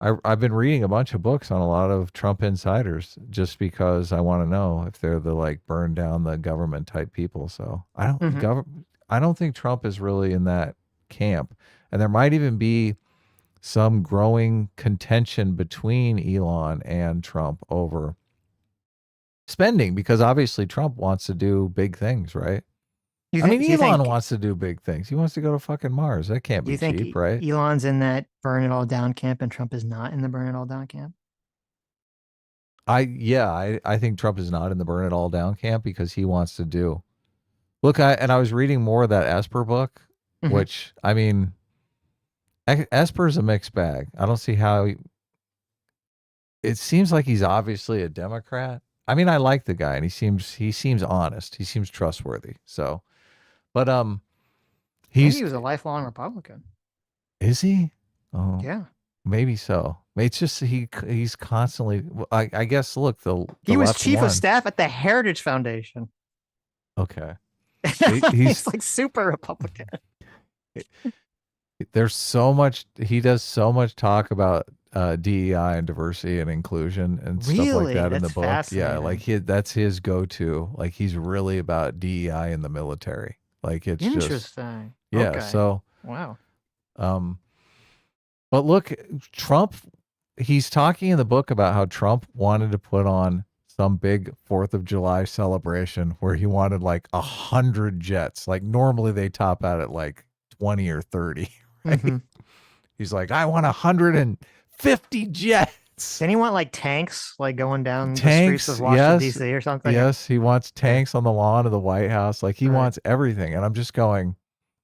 I've been reading a bunch of books on a lot of Trump insiders just because I want to know if they're the like burn down the government type people. So I don't think Trump is really in that camp. And there might even be some growing contention between Elon and Trump over spending, because obviously Trump wants to do big things, right? Elon wants to do big things. He wants to go to fucking Mars. That can't be cheap, right? Elon's in that burn it all down camp and Trump is not in the burn it all down camp? I think Trump is not in the burn it all down camp because he wants to do. Look, I was reading more of that Esper book, which, Esper's a mixed bag. I don't see how it seems like he's obviously a Democrat. I like the guy and he seems honest. He seems trustworthy. So, but he was a lifelong Republican. Is he? Oh, yeah, maybe so. It's just he's constantly. I guess. Look, he was chief of staff at the Heritage Foundation. Okay. He's like super Republican. There's so much, he does so much talk about DEI and diversity and inclusion and stuff like Really? that in the That's book. Yeah, like fascinating. that's his go-to. Like he's really about DEI in the military. Like it's just, Interesting. yeah. Okay. So, Wow. but look, Trump, he's talking in the book about how Trump wanted to put on some big 4th of July celebration where he wanted like 100 jets. Like normally they top out at like 20 or 30. Right? Mhm. He's like, I want 150 jets. Didn't he want like tanks like going down the Tanks, streets of Washington, yes. D.C. or something? Yes, he wants tanks on the lawn of the White House. Like he Right. wants everything. And I'm just going,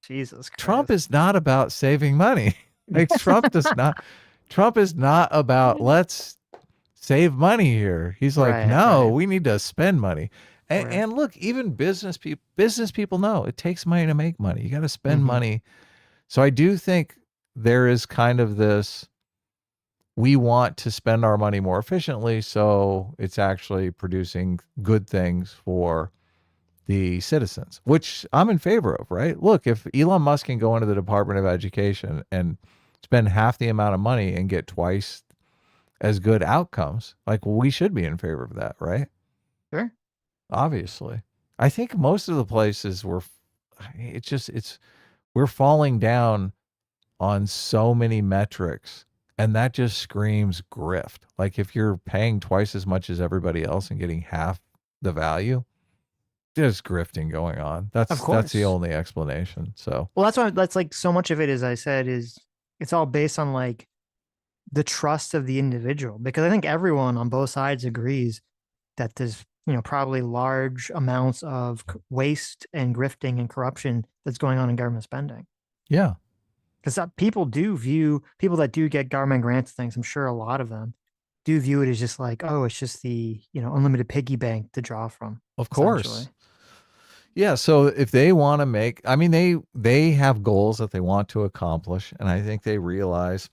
Jesus Christ. Trump is not about saving money. Like Trump is not about let's save money here. He's like, Right, no, right. we need to spend money. And, Right. and look, even business people know it takes money to make money. You got to spend Mhm. money. So I do think there is kind of this, we want to spend our money more efficiently, so it's actually producing good things for the citizens, which I'm in favor of, right? Look, if Elon Musk can go into the Department of Education and spend half the amount of money and get twice as good outcomes, like we should be in favor of that, right? Sure. Obviously. I think most of the places we're falling down on so many metrics, and that just screams grift. Like if you're paying twice as much as everybody else and getting half the value, there's grifting going on. That's the course. only explanation. So Well, that's why that's like so much of it, as I said, is it's all based on like the trust of the individual, because I think everyone on both sides agrees that there's, probably large amounts of waste and grifting and corruption that's going on in government spending. yeah, Because people that do get government grants things, I'm sure a lot of them do view it as just like, oh, it's just the, unlimited piggy bank to draw from. of course. Essentially. Yeah, so if they want to make, I mean, they have goals that they want to accomplish, and I think they realize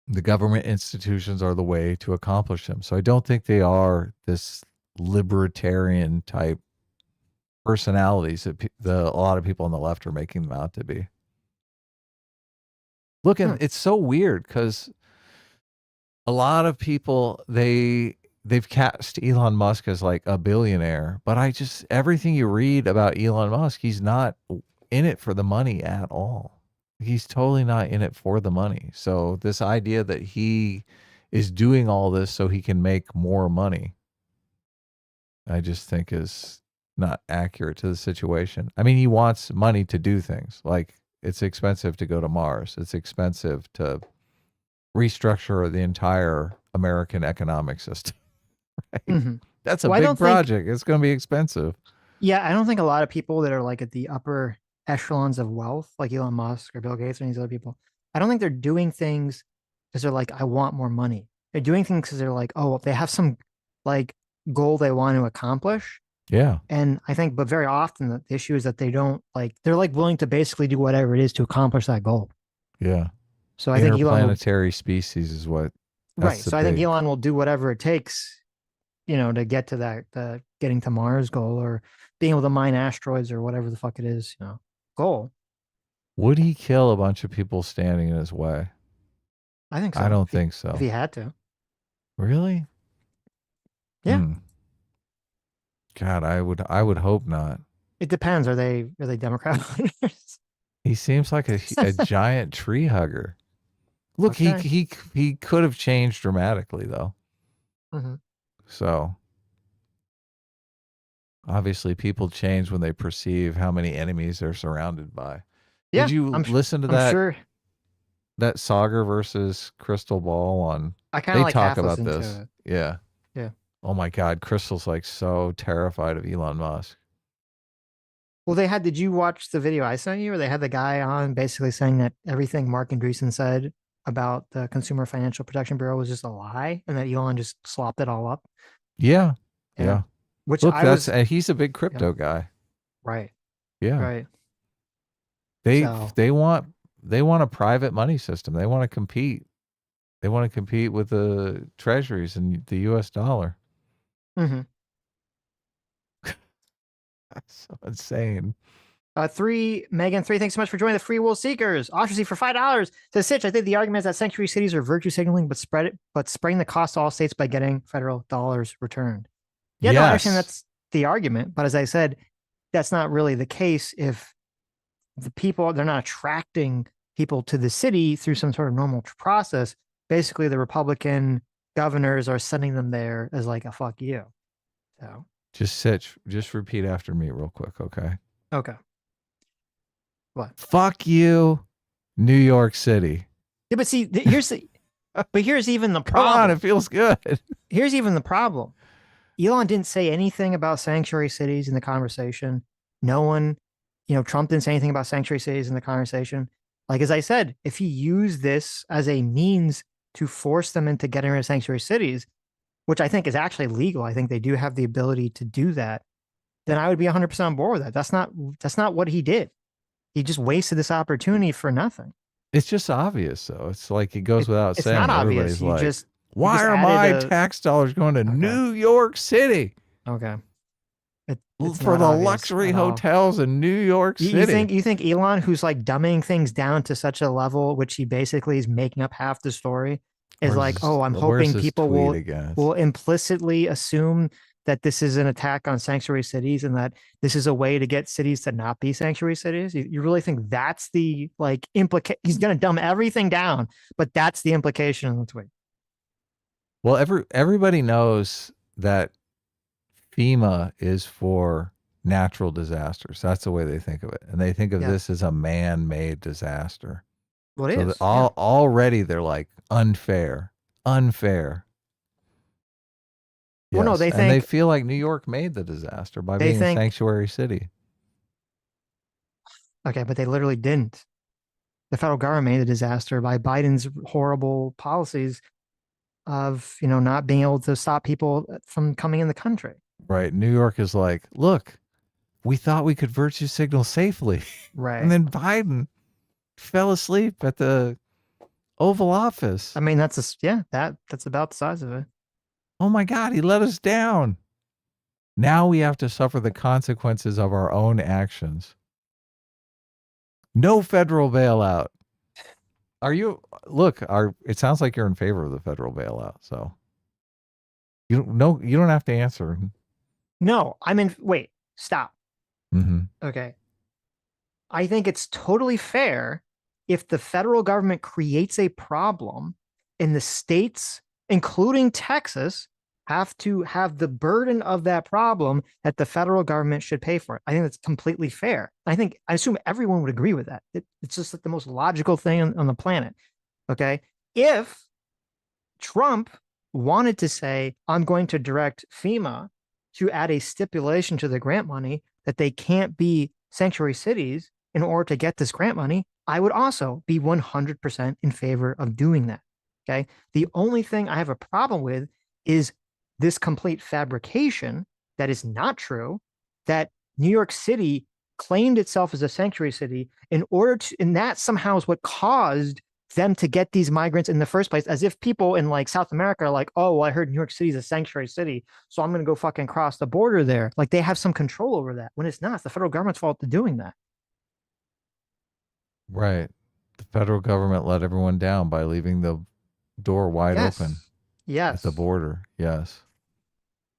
the government institutions are the way to accomplish them. So I don't think they are this libertarian type personalities that a lot of people on the left are making them out to be. Look, and it's so weird because a lot of people, they've cast Elon Musk as like a billionaire, but everything you read about Elon Musk, he's not in it for the money at all. He's totally not in it for the money. So this idea that he is doing all this so he can make more money, I just think is not accurate to the situation. I mean, he wants money to do things. Like it's expensive to go to Mars. It's expensive to restructure the entire American economic system. Right? Mm-hmm. That's a big project. It's going to be expensive. Yeah, I don't think a lot of people that are like at the upper echelons of wealth, like Elon Musk or Bill Gates or any of these other people, I don't think they're doing things because they're like, I want more money. They're doing things because they're like, oh, they have some like goal they want to accomplish. Yeah. And I think, but very often the issue is that they're like willing to basically do whatever it is to accomplish that goal. Yeah. So I think interplanetary species is what. Right. So I think Elon will do whatever it takes, to get to that, getting to Mars goal or being able to mine asteroids or whatever the fuck it is, goal. Would he kill a bunch of people standing in his way? I think so. I don't think so. If he had to. Really? Yeah. God, I would hope not. It depends. Are they Democrat voters? He seems like a giant tree hugger. Look, okay. he could have changed dramatically though. Mm-hmm. So obviously people change when they perceive how many enemies they're surrounded by. Yeah, Did you listen to that Sagar versus Crystal Ball on? I kind of like talk about this. Yeah. Yeah. Oh my God, Crystal's like so terrified of Elon Musk. Well, did you watch the video I sent you, or they had the guy on basically saying that everything Mark Andreessen said about the Consumer Financial Protection Bureau was just a lie and that Elon just slopped it all up? Yeah. Yeah. Which look, he's a big crypto guy. Right. Yeah. Right. They want a private money system. They want to compete. They want to compete with the treasuries and the US dollar. Mm-hmm. So insane. Megan, thanks so much for joining the Free Will Seekers. Ostracy for $5. Says Sitch, I think the argument is that sanctuary cities are virtue signaling, but spreading the cost to all states by getting federal dollars returned. Yeah, no, I understand that's the argument, but as I said, that's not really the case if the people, they're not attracting people to the city through some sort of normal process. Basically, the Republican governors are sending them there as like a fuck you. So just Sitch, just repeat after me real quick, okay? Okay. What? Fuck you, New York City. Yeah, but see, here's even the problem. Come on, it feels good. Here's even the problem. Elon didn't say anything about sanctuary cities in the conversation. No one, Trump didn't say anything about sanctuary cities in the conversation. Like, as I said, if he used this as a means to force them into getting rid of sanctuary cities, which I think is actually legal, I think they do have the ability to do that, then I would be 100% on board with that. That's not what he did. He just wasted this opportunity for nothing. It's just obvious, though. It's like it goes without saying. It's not Everybody's obvious. Like, why are my tax dollars going to New York City? Okay. For the luxury hotels in New York City. You think Elon, who's like dumbing things down to such a level, which he basically is making up half the story, is like, oh, I'm hoping people will implicitly assume that this is an attack on sanctuary cities and that this is a way to get cities to not be sanctuary cities? You really think that's the like implication? He's going to dumb everything down, but that's the implication in the tweet. Well, everybody knows that FEMA is for natural disasters. That's the way they think of it. And they think of this as a man-made disaster. Well, it is. Already they're like unfair. Yes. Well, no, they feel like New York made the disaster by being a sanctuary city. Okay, but they literally didn't. The federal government made the disaster by Biden's horrible policies of, not being able to stop people from coming in the country. Right. New York is like, look, we thought we could virtue signal safely. Right. And then Biden fell asleep at the Oval Office. I mean, that's about the size of it. Oh my God, he let us down. Now we have to suffer the consequences of our own actions. No federal bailout. It sounds like you're in favor of the federal bailout. So you don't have to answer. No, wait, stop. Mm-hmm. Okay. I think it's totally fair if the federal government creates a problem and the states, including Texas, have to have the burden of that problem that the federal government should pay for it. I think that's completely fair. I assume everyone would agree with that. It's just like the most logical thing on the planet. Okay. If Trump wanted to say, I'm going to direct FEMA to add a stipulation to the grant money that they can't be sanctuary cities in order to get this grant money, I would also be 100% in favor of doing that. Okay. The only thing I have a problem with is this complete fabrication that is not true, that New York City claimed itself as a sanctuary city and that somehow is what caused them to get these migrants in the first place, as if people in like South America are like, oh, well, I heard New York City is a sanctuary city, so I'm going to go fucking cross the border there. Like they have some control over that when it's not. It's the federal government's fault for doing that. Right. The federal government let everyone down by leaving the door wide open. Yes. At the border. Yes.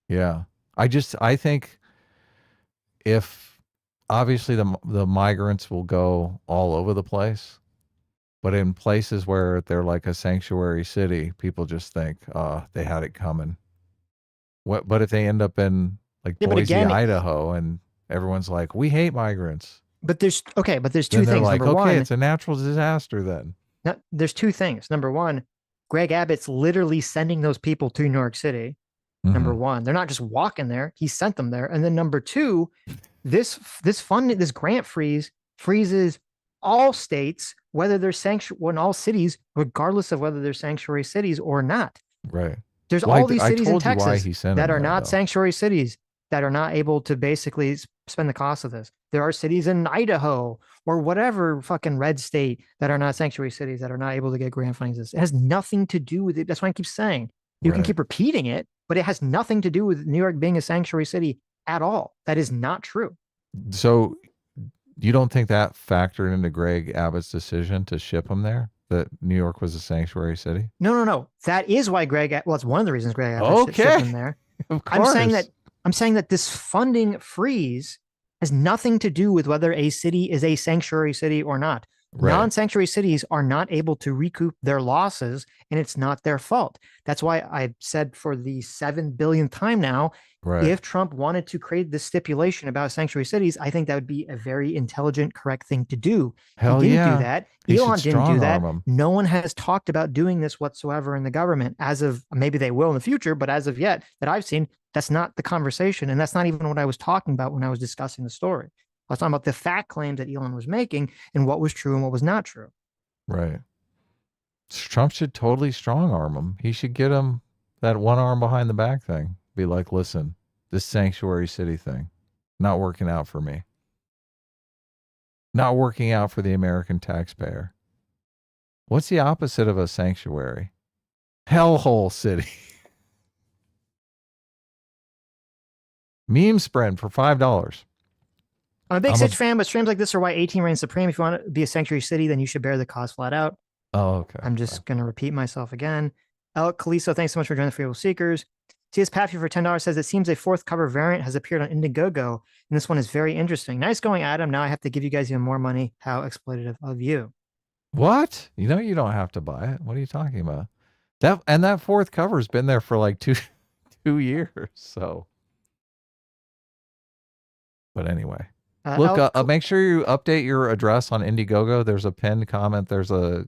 Yeah. I think if obviously the migrants will go all over the place, but in places where they're like a sanctuary city, people just think, they had it coming. But if they end up in like Boise, Idaho, and everyone's like, we hate migrants. But there's two things. Like, Number one, it's a natural disaster then. There's two things. Number one, Greg Abbott's literally sending those people to New York City. Mm-hmm. Number one, they're not just walking there. He sent them there. And then number two, this grant freezes all states, whether they're all cities, regardless of whether they're sanctuary cities or not. Right. There's all these cities in Texas that are not sanctuary cities that are not able to basically spend the cost of this. There are cities in Idaho or whatever fucking red state that are not sanctuary cities that are not able to get grant funding. It has nothing to do with it. That's why I keep saying you can keep repeating it, but it has nothing to do with New York being a sanctuary city at all. That is not true. So you don't think that factored into Greg Abbott's decision to ship him there? That New York was a sanctuary city? No. That is why well, it's one of the reasons Greg Abbott Okay. shipped him there. Of course. I'm saying that this funding freeze has nothing to do with whether a city is a sanctuary city or not. Right. Non-sanctuary cities are not able to recoup their losses, and it's not their fault. That's why I said for the 7 billionth time now, Right. if Trump wanted to create this stipulation about sanctuary cities, I think that would be a very intelligent, correct thing to do. Hell he didn't yeah. do that. He Elon should didn't do that. strong-arm 'em. No one has talked about doing this whatsoever in the government as of, maybe they will in the future, but as of yet that I've seen, that's not the conversation. And that's not even what I was talking about when I was discussing the story. I was talking about the fact claims that Elon was making and what was true and what was not true. Right. Trump should totally strong arm him. He should get him that one arm behind the back thing. Be like, listen, this sanctuary city thing, not working out for me. Not working out for the American taxpayer. What's the opposite of a sanctuary? Hellhole city. Meme spread for $5. I'm a big Sitch fan, but streams like this are why 18 reigns supreme. If you want to be a sanctuary city, then you should bear the cost flat out. Oh, okay. I'm just going to repeat myself again. El Caliso, thanks so much for joining the Freeable Seekers. CS Paffy for $10 says, it seems a fourth cover variant has appeared on Indiegogo, and this one is very interesting. Nice going, Adam. Now I have to give you guys even more money. How exploitative of you. What? You know you don't have to buy it. What are you talking about? That fourth cover's been there for like two years. So, but anyway, look. Make sure you update your address on Indiegogo. There's a pinned comment. There's a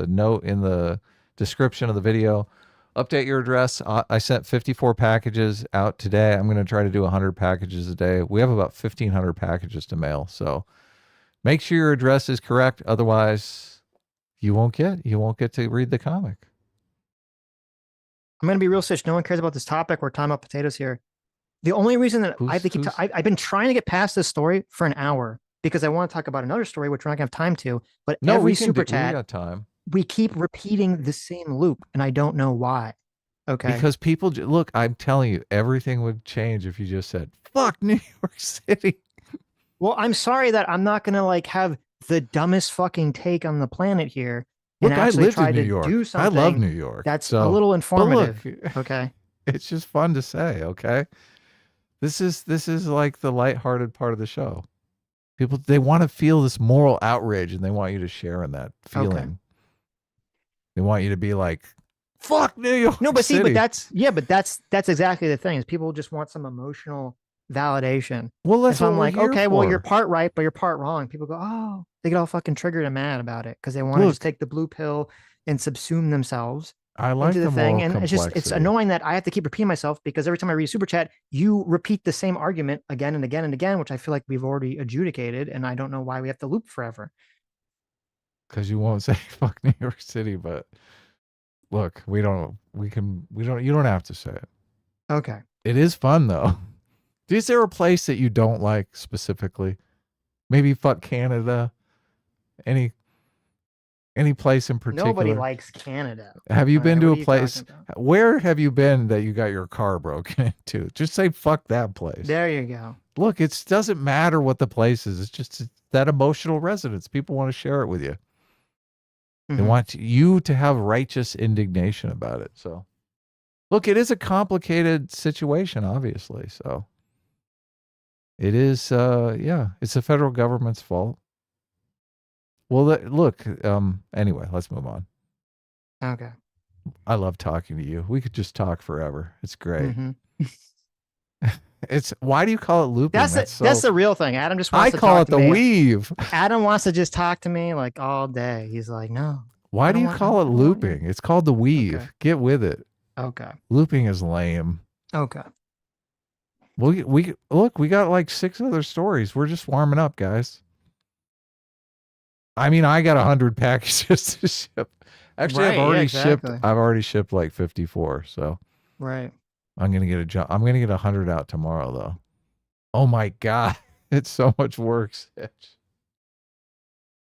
note in the description of the video. Update your address. I sent 54 packages out today. I'm going to try to do 100 packages a day. We have about 1,500 packages to mail. So make sure your address is correct. Otherwise, you won't get to read the comic. I'm going to be real, Sitch. No one cares about this topic. We're talking about potatoes here. The only reason that I've been trying to get past this story for an hour because I want to talk about another story, which we're not going to have time to. But no, every we super chat, we got time. We keep repeating the same loop, and I don't know why. Okay. Because people look, I'm telling you, everything would change if you just said, fuck New York City. Well, I'm sorry that I'm not going to like have the dumbest fucking take on the planet here. And look, I actually lived try in New to York. do something I love New York. That's a little informative. Look, okay. It's just fun to say, okay? This is like the lighthearted part of the show. People, they want to feel this moral outrage and they want you to share in that feeling. Okay. They want you to be like, fuck New York. No, but City. see, but that's exactly the thing is people just want some emotional validation. Well, that's what what I'm we're like, here okay, for. well, you're part right, but you're part wrong. People go, oh, they get all fucking triggered and mad about it because they want to just take the blue pill and subsume themselves I like into the thing. And it's annoying that I have to keep repeating myself because every time I read super chat, you repeat the same argument again and again and again, which I feel like we've already adjudicated, and I don't know why we have to loop forever. Because you won't say fuck New York City, but look, you don't have to say it. Okay. It is fun though. Is there a place that you don't like specifically? Maybe fuck Canada. Any place in particular? Nobody likes Canada. Have you been to a place? Where have you been that you got your car broken into? Just say fuck that place. There you go. Look, it doesn't matter what the place is. It's just that emotional resonance. People want to share it with you. They want you to have righteous indignation about it. So, look, it is a complicated situation, obviously. So, it is, it's the federal government's fault. Well, look, anyway, let's move on. Okay. I love talking to you. We could just talk forever. It's great. Why do you call it looping? That's the real thing. Adam just wants to talk to me. I call it the weave. Adam wants to just talk to me like all day. He's like, no. Why do you call it looping? It's called the weave. Okay. Get with it. Okay. Looping is lame. Okay. We got like 6 other stories. We're just warming up, guys. I mean, I got 100 packages to ship. Actually, I've already shipped like 54. So right. I'm gonna get 100 out tomorrow, though. Oh my god, it's so much work, Sitch.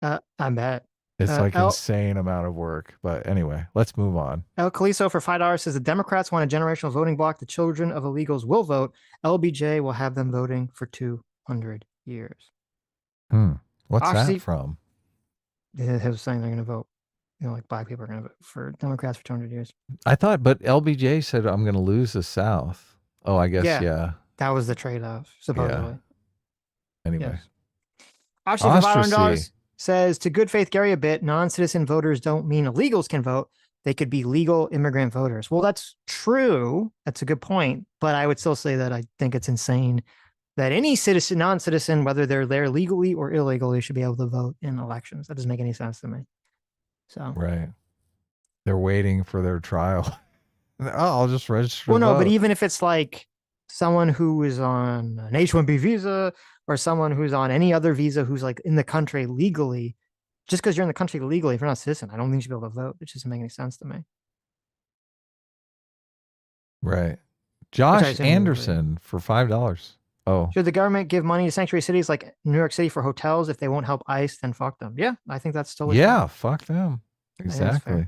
I bet. It's like insane amount of work. But anyway, let's move on. El Caliso for $5 says the Democrats want a generational voting block. The children of illegals will vote. LBJ will have them voting for 200 500 years. What's Obviously, that from? It was saying they're going to vote. Like black people are going to vote for Democrats for 200 years. I thought, but LBJ said I'm going to lose the South. Oh, I guess, yeah. That was the trade-off, supposedly. Anyway. Yes. Obviously, for $500 says, to good faith Gary a bit, non-citizen voters don't mean illegals can vote. They could be legal immigrant voters. Well, that's true. That's a good point. But I would still say that I think it's insane that any citizen, non-citizen, whether they're there legally or illegally, should be able to vote in elections. That doesn't make any sense to me. So right, they're waiting for their trial. I'll just register. Well, no, but even if it's like someone who is on an H-1B visa or someone who's on any other visa who's like in the country legally, just because you're in the country legally, if you're not a citizen, I don't think you should be able to vote. It just doesn't make any sense to me. Right. Josh Anderson for $5. Oh. Should the government give money to sanctuary cities like New York City for hotels? If they won't help ICE, then fuck them. Yeah, I think that's totally fine. Fuck them. Exactly.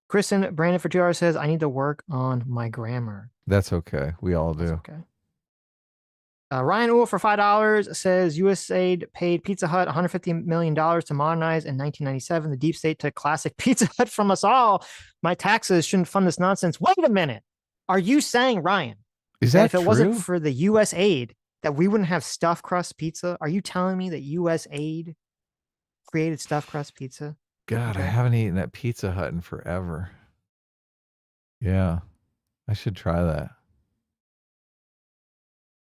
Kristen Brandon for 2 hours says, I need to work on my grammar. That's okay. We all do. That's okay. Ryan Uhl for $5 says USAID paid Pizza Hut $150 million to modernize in 1997. The deep state took classic Pizza Hut from us all. My taxes shouldn't fund this nonsense. Wait a minute. Are you saying, Ryan, is that if it wasn't for the USAID, that we wouldn't have stuffed crust pizza? Are you telling me that USAID created stuffed crust pizza? God, I haven't eaten at Pizza Hut in forever. Yeah, I should try that.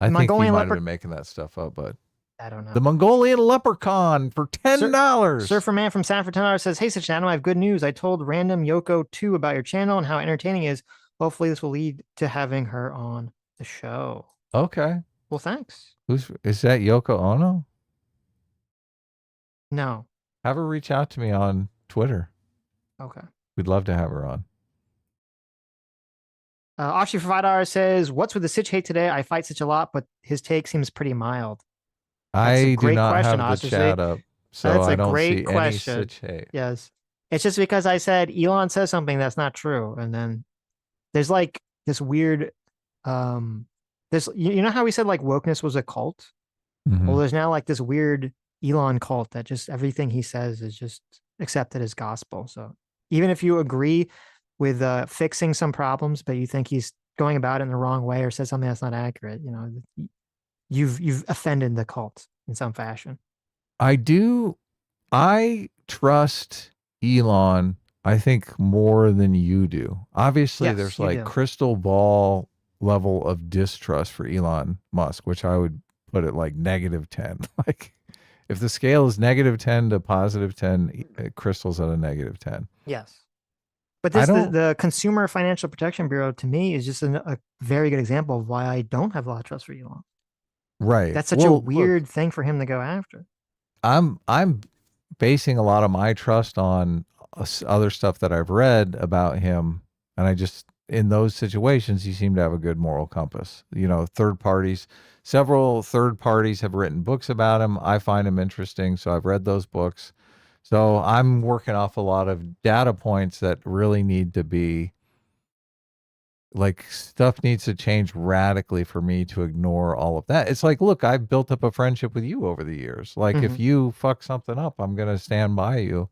I think he might have been making that stuff up, but I don't know. The Mongolian leprechaun for $10. Surfer Man from San for $10 says, hey, Sitch, I have good news. I told random Yoko 2 about your channel and how entertaining it is. Hopefully this will lead to having her on the show. Okay. Well, thanks. Is that Yoko Ono? No. Have her reach out to me on Twitter. Okay. We'd love to have her on. Ashi for $5 says, what's with the Sitch hate today? I fight Sitch a lot, but his take seems pretty mild. I do not have the chat up, so I don't see any Sitch hate. Yes. It's just because I said Elon says something that's not true. And then there's like this weird, this, you know how we said like wokeness was a cult? Mm-hmm. Well, there's now like this weird Elon cult that just everything he says is just accepted as gospel. So even if you agree with fixing some problems, but you think he's going about it in the wrong way or says something that's not accurate, you know, you've offended the cult in some fashion. I trust Elon, I think, more than you do. Obviously, yes, there's like crystal ball level of distrust for Elon Musk, which I would put it like -10. Like if the scale is -10 to +10, Crystal's at a -10. Yes. But this, the Consumer Financial Protection Bureau, to me, is just a very good example of why I don't have a lot of trust for Elon. Right. That's such a weird thing for him to go after. I'm basing a lot of my trust on other stuff that I've read about him, and I just, in those situations, he seemed to have a good moral compass. You know, several third parties have written books about him. I find him interesting, so I've read those books. So I'm working off a lot of data points that really need to be, like, stuff needs to change radically for me to ignore all of that. It's like, look, I've built up a friendship with you over the years. Like, if you fuck something up, I'm going to stand by you.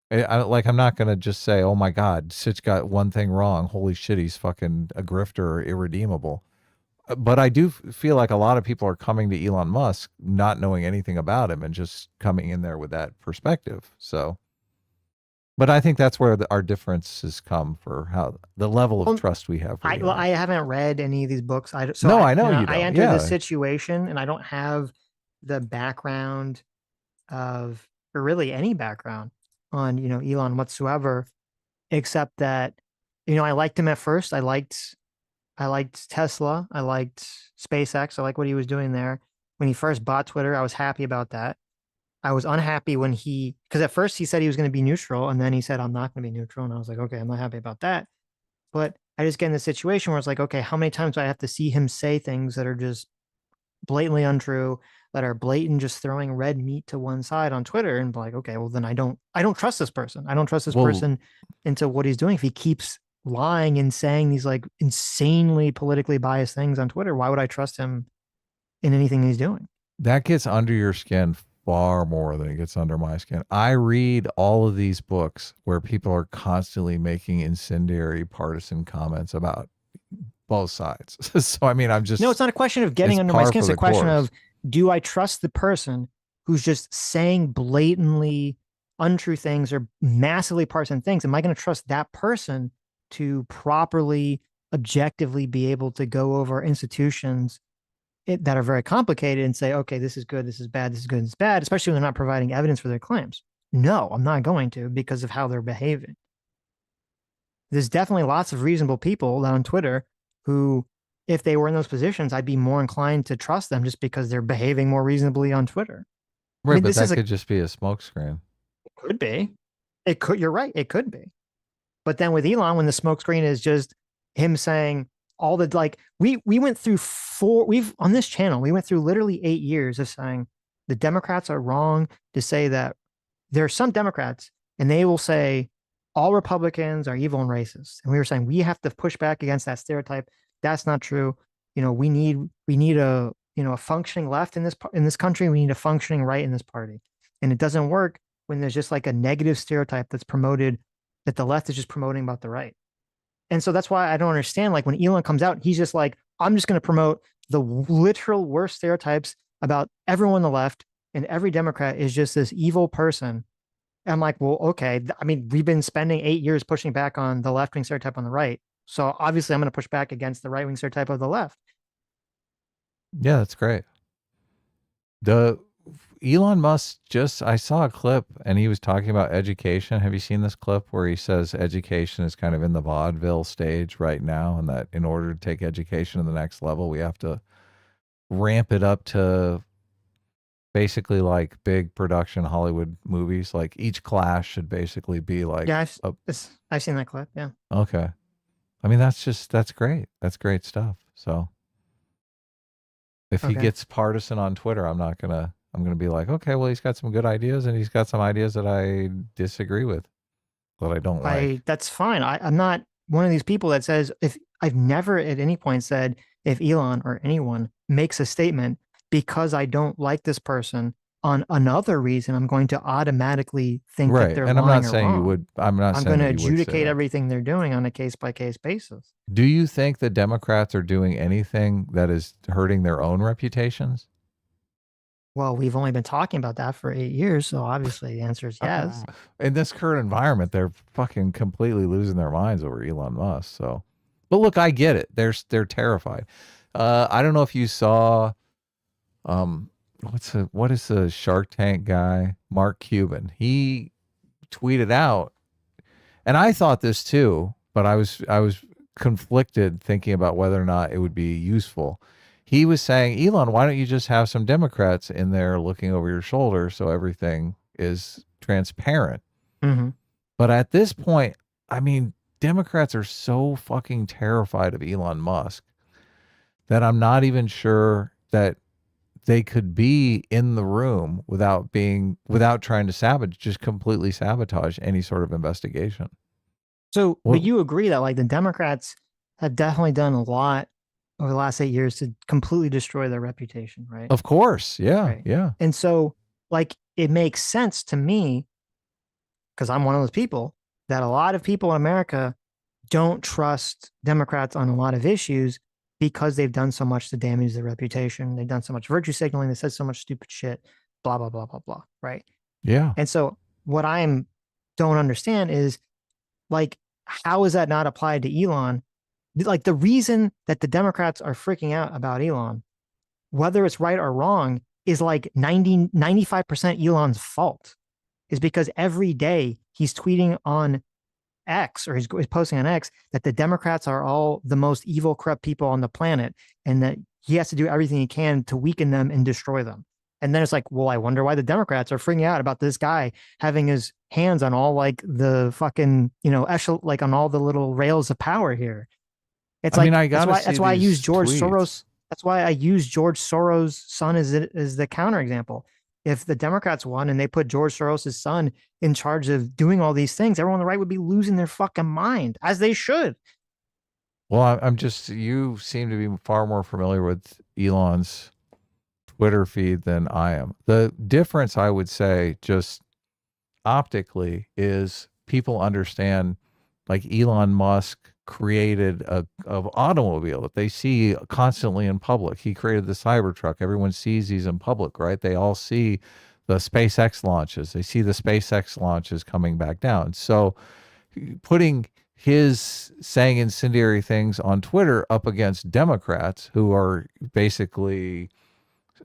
I'm not going to just say, oh my God, Sitch got one thing wrong. Holy shit, he's fucking a grifter or irredeemable. But I do feel like a lot of people are coming to Elon Musk not knowing anything about him and just coming in there with that perspective. So, but I think that's where our differences come for how the level of trust we have. I haven't read any of these books. I know you don't. I entered the situation and I don't have the background of, or really any background on, you know, Elon whatsoever, except that, you know, I liked him at first. I liked Tesla. I liked SpaceX. I like what he was doing there. When he first bought Twitter, I was happy about that. I was unhappy when because at first he said he was going to be neutral, and then he said, I'm not going to be neutral. And I was like, okay, I'm not happy about that. But I just get in the situation where it's like, okay, how many times do I have to see him say things that are just blatantly untrue, that are blatant, just throwing red meat to one side on Twitter, and be like, okay, well then I don't trust this person. I don't trust this person into what he's doing. If he keeps lying and saying these like insanely politically biased things on Twitter, why would I trust him in anything he's doing? That gets under your skin far more than it gets under my skin. I read all of these books where people are constantly making incendiary partisan comments about both sides. So I mean, I'm just No, it's not a question of getting it's under my par skin. for It's a the question course. of, do I trust the person who's just saying blatantly untrue things or massively partisan things? Am I going to trust that person to properly, objectively be able to go over institutions that are very complicated and say, okay, this is good, this is bad, this is good, this is bad, especially when they're not providing evidence for their claims? No, I'm not going to, because of how they're behaving. There's definitely lots of reasonable people on Twitter who, if they were in those positions, I'd be more inclined to trust them just because they're behaving more reasonably on Twitter. Right, mean, but this is that could just be a smokescreen. Could be. It could. You're right. It could be. But then with Elon, when the smokescreen is just him saying all the, like, we went through on this channel, we went through literally 8 years of saying the Democrats are wrong to say that. There are some Democrats and they will say all Republicans are evil and racist. And we were saying we have to push back against that stereotype. That's not true. We need a, a functioning left in this country. We need a functioning right in this party. And it doesn't work when there's just like a negative stereotype that's promoted, that the left is just promoting about the right. And so that's why I don't understand. Like when Elon comes out, he's just like, I'm just going to promote the literal worst stereotypes about everyone on the left, and every Democrat is just this evil person. And I'm like, well, okay. I mean, we've been spending 8 years pushing back on the left-wing stereotype on the right. So obviously I'm going to push back against the right-wing stereotype of the left. Yeah, that's great. The Elon Musk I saw a clip and he was talking about education. Have you seen this clip where he says education is kind of in the vaudeville stage right now, and that in order to take education to the next level, we have to ramp it up to basically like big production Hollywood movies. Like each class should basically be like, Yeah, I've seen that clip. Yeah. okay. I mean, that's great. That's great stuff. So if he gets partisan on Twitter, I'm going to be like, okay, well, he's got some good ideas and he's got some ideas that I disagree with, that I don't like. That's fine. I'm not one of these people that says, if I've never at any point said, if Elon or anyone makes a statement because I don't like this person on another reason, I'm going to automatically think that they're and lying. I'm not saying wrong. you would. I'm going to adjudicate everything they're doing on a case-by-case basis. Do you think the Democrats are doing anything that is hurting their own reputations? Well, we've only been talking about that for 8 years, so obviously the answer is yes. In this current environment, they're fucking completely losing their minds over Elon Musk. So, but look, I get it. They're terrified. I don't know if you saw, what is the Shark Tank guy, Mark Cuban? He tweeted out, and I thought this too, but I was conflicted thinking about whether or not it would be useful. He was saying, Elon, why don't you just have some Democrats in there looking over your shoulder so everything is transparent? Mm-hmm. But at this point, I mean, Democrats are so fucking terrified of Elon Musk that I'm not even sure that they could be in the room without trying to just completely sabotage any sort of investigation. So, but you agree that like the Democrats have definitely done a lot over the last 8 years to completely destroy their reputation, right? Of course. Yeah. Right. Yeah. And so like, it makes sense to me, because I'm one of those people, that a lot of people in America don't trust Democrats on a lot of issues because they've done so much to damage their reputation. They've done so much virtue signaling. They said so much stupid shit, blah, blah, blah, blah, blah. Right. Yeah. And so what don't understand is like, how is that not applied to Elon? Like the reason that the Democrats are freaking out about Elon, whether it's right or wrong, is like 95% Elon's fault, is because every day he's tweeting on X, or he's posting on X, that the Democrats are all the most evil, corrupt people on the planet, and that he has to do everything he can to weaken them and destroy them. And then it's like, well, I wonder why the Democrats are freaking out about this guy having his hands on all like the fucking, like on all the little rails of power here. It's that's why I use George Soros. That's why I use George Soros' son as the counterexample. If the Democrats won and they put George Soros' son in charge of doing all these things, everyone on the right would be losing their fucking mind, as they should. Well, you seem to be far more familiar with Elon's Twitter feed than I am. The difference, I would say, just optically, is people understand, like Elon Musk created a of automobile that they see constantly in public. He created the Cybertruck. Everyone sees these in public, right? They all see the SpaceX launches. They see the SpaceX launches coming back down. So putting his saying incendiary things on Twitter up against Democrats who are basically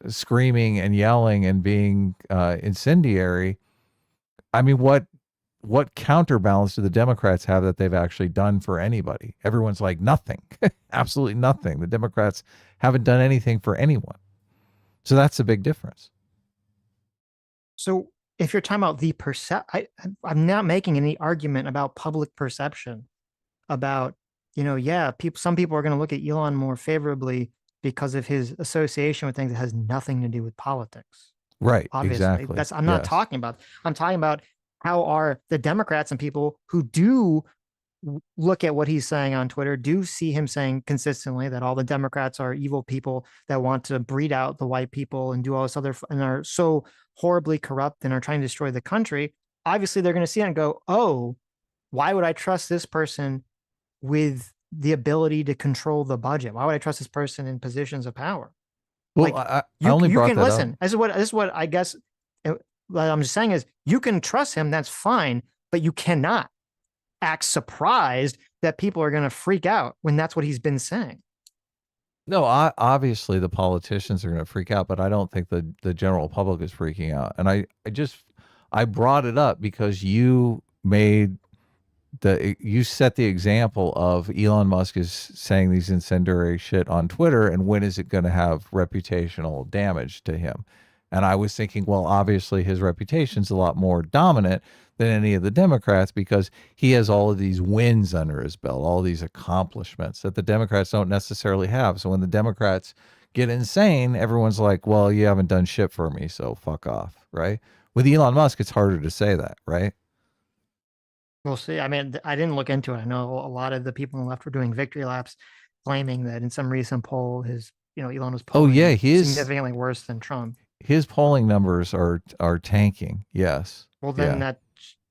screaming and yelling and being incendiary. I mean, what counterbalance do the Democrats have that they've actually done for anybody? Everyone's like, nothing, absolutely nothing. The Democrats haven't done anything for anyone. So that's a big difference. So if you're talking about the I'm not making any argument about public perception about, yeah, some people are going to look at Elon more favorably because of his association with things that has nothing to do with politics. Right. Obviously, Exactly. I'm not talking about. I'm talking about how are the Democrats and people who do look at what he's saying on Twitter, do see him saying consistently that all the Democrats are evil people that want to breed out the white people and do all this other and are so horribly corrupt and are trying to destroy the country. Obviously, they're going to see it and go, oh, why would I trust this person with the ability to control the budget? Why would I trust this person in positions of power? Well, I only brought that listen. up. This is what I guess what I'm just saying is you can trust him. That's fine, but you cannot act surprised that people are going to freak out when that's what he's been saying. No, obviously the politicians are going to freak out, but I don't think the general public is freaking out. And I brought it up because you set the example of Elon Musk is saying these incendiary shit on Twitter, and when is it going to have reputational damage to him? And I was thinking, well, obviously his reputation's a lot more dominant than any of the Democrats because he has all of these wins under his belt, all these accomplishments that the Democrats don't necessarily have. So when the Democrats get insane, everyone's like, well, you haven't done shit for me, so fuck off, right? With Elon Musk, it's harder to say that, right? We'll see. I mean, I didn't look into it. I know a lot of the people on the left were doing victory laps, claiming that in some recent poll, Elon was polling significantly worse than Trump. His polling numbers are tanking. Yes. Well, then that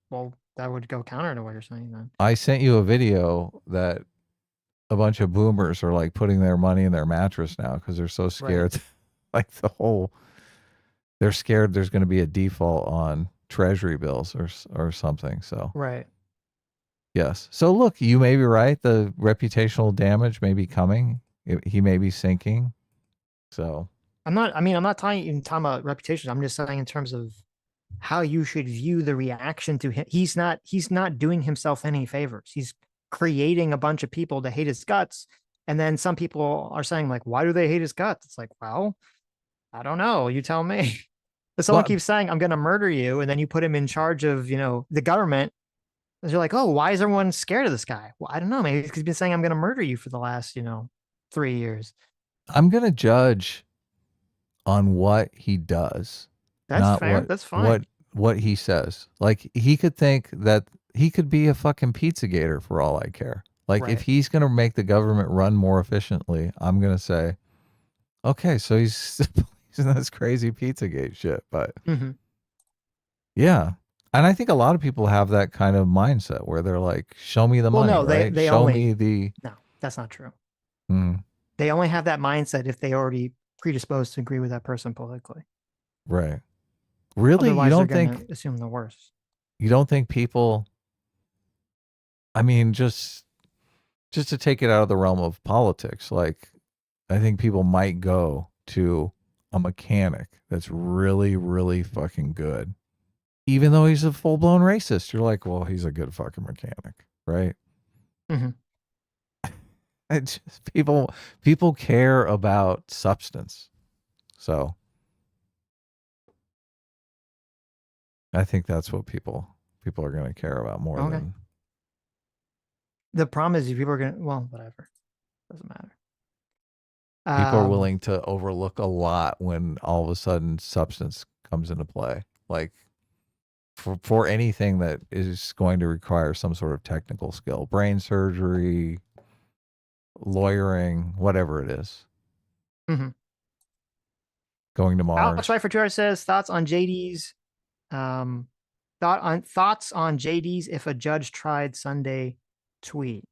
would go counter to what you're saying then. I sent you a video that a bunch of boomers are like putting their money in their mattress now because they're so scared. Right. They're scared there's going to be a default on treasury bills or something. So right. Yes. So look, you may be right. The reputational damage may be coming. He may be sinking. So I'm not talking about reputation. I'm just saying in terms of how you should view the reaction to him. He's not doing himself any favors. He's creating a bunch of people to hate his guts. And then some people are saying like, why do they hate his guts? It's like, well, I don't know. You tell me. But someone keeps saying, I'm going to murder you. And then you put him in charge of, the government. And you're like, oh, why is everyone scared of this guy? Well, I don't know. Maybe because he's been saying I'm going to murder you for the last, 3 years. I'm going to judge on what he does. That's fair. That's fine. What he says. Like he could think that he could be a fucking Pizzagator for all I care. Like if he's going to make the government run more efficiently, I'm going to say, okay, so he's in this crazy Pizzagate shit. But yeah. And I think a lot of people have that kind of mindset where they're like, show me the money. No, right? No, that's not true. Mm. They only have that mindset if they already predisposed to agree with that person politically. Right. Really? Otherwise, you don't think assume the worst. You don't think people, I mean, just to take it out of the realm of politics, like I think people might go to a mechanic that's really, really fucking good. Even though he's a full-blown racist, you're like, well, he's a good fucking mechanic, right? It's just people care about substance. So I think that's what people are going to care about more than. The problem is people are going to, well, whatever. Doesn't matter. People are willing to overlook a lot when all of a sudden substance comes into play. Like for anything that is going to require some sort of technical skill, brain surgery, lawyering, whatever it is. going to Mars. Alex Right for Twitter says thoughts on JD's thoughts on JD's if a judge tried Sunday tweet.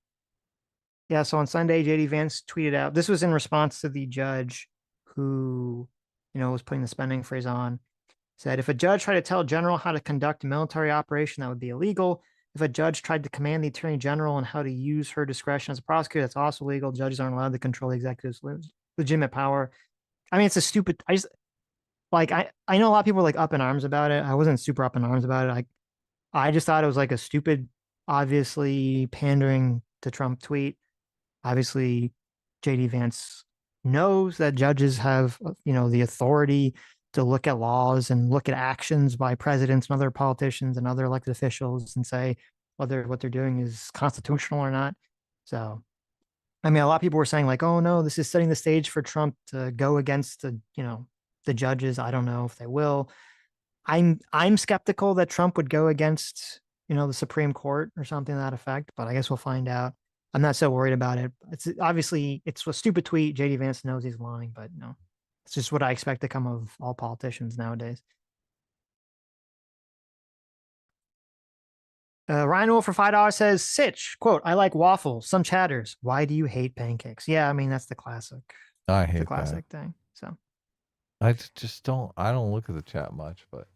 Yeah, so on Sunday, JD Vance tweeted out. This was in response to the judge who, was putting the spending freeze on. Said if a judge tried to tell a general how to conduct a military operation, that would be illegal. If a judge tried to command the attorney general on how to use her discretion as a prosecutor, that's also legal. Judges aren't allowed to control the executive's legitimate power. I mean, it's a stupid. I know a lot of people are like up in arms about it. I wasn't super up in arms about it. I just thought it was like a stupid, obviously pandering to Trump tweet. Obviously, JD Vance knows that judges have, the authority to look at laws and look at actions by presidents and other politicians and other elected officials and say whether what they're doing is constitutional or not. So, I mean, a lot of people were saying like, oh no, this is setting the stage for Trump to go against the judges. I don't know if they will. I'm skeptical that Trump would go against, the Supreme Court or something to that effect, but I guess we'll find out. I'm not so worried about it. It's a stupid tweet. JD Vance knows he's lying, but it's just what I expect to come of all politicians nowadays. Ryan Wolf for $5 says, Sitch, quote, I like waffles. Some chatters. Why do you hate pancakes? Yeah, I mean, that's the classic. I hate the classic thing. So I don't look at the chat much, but.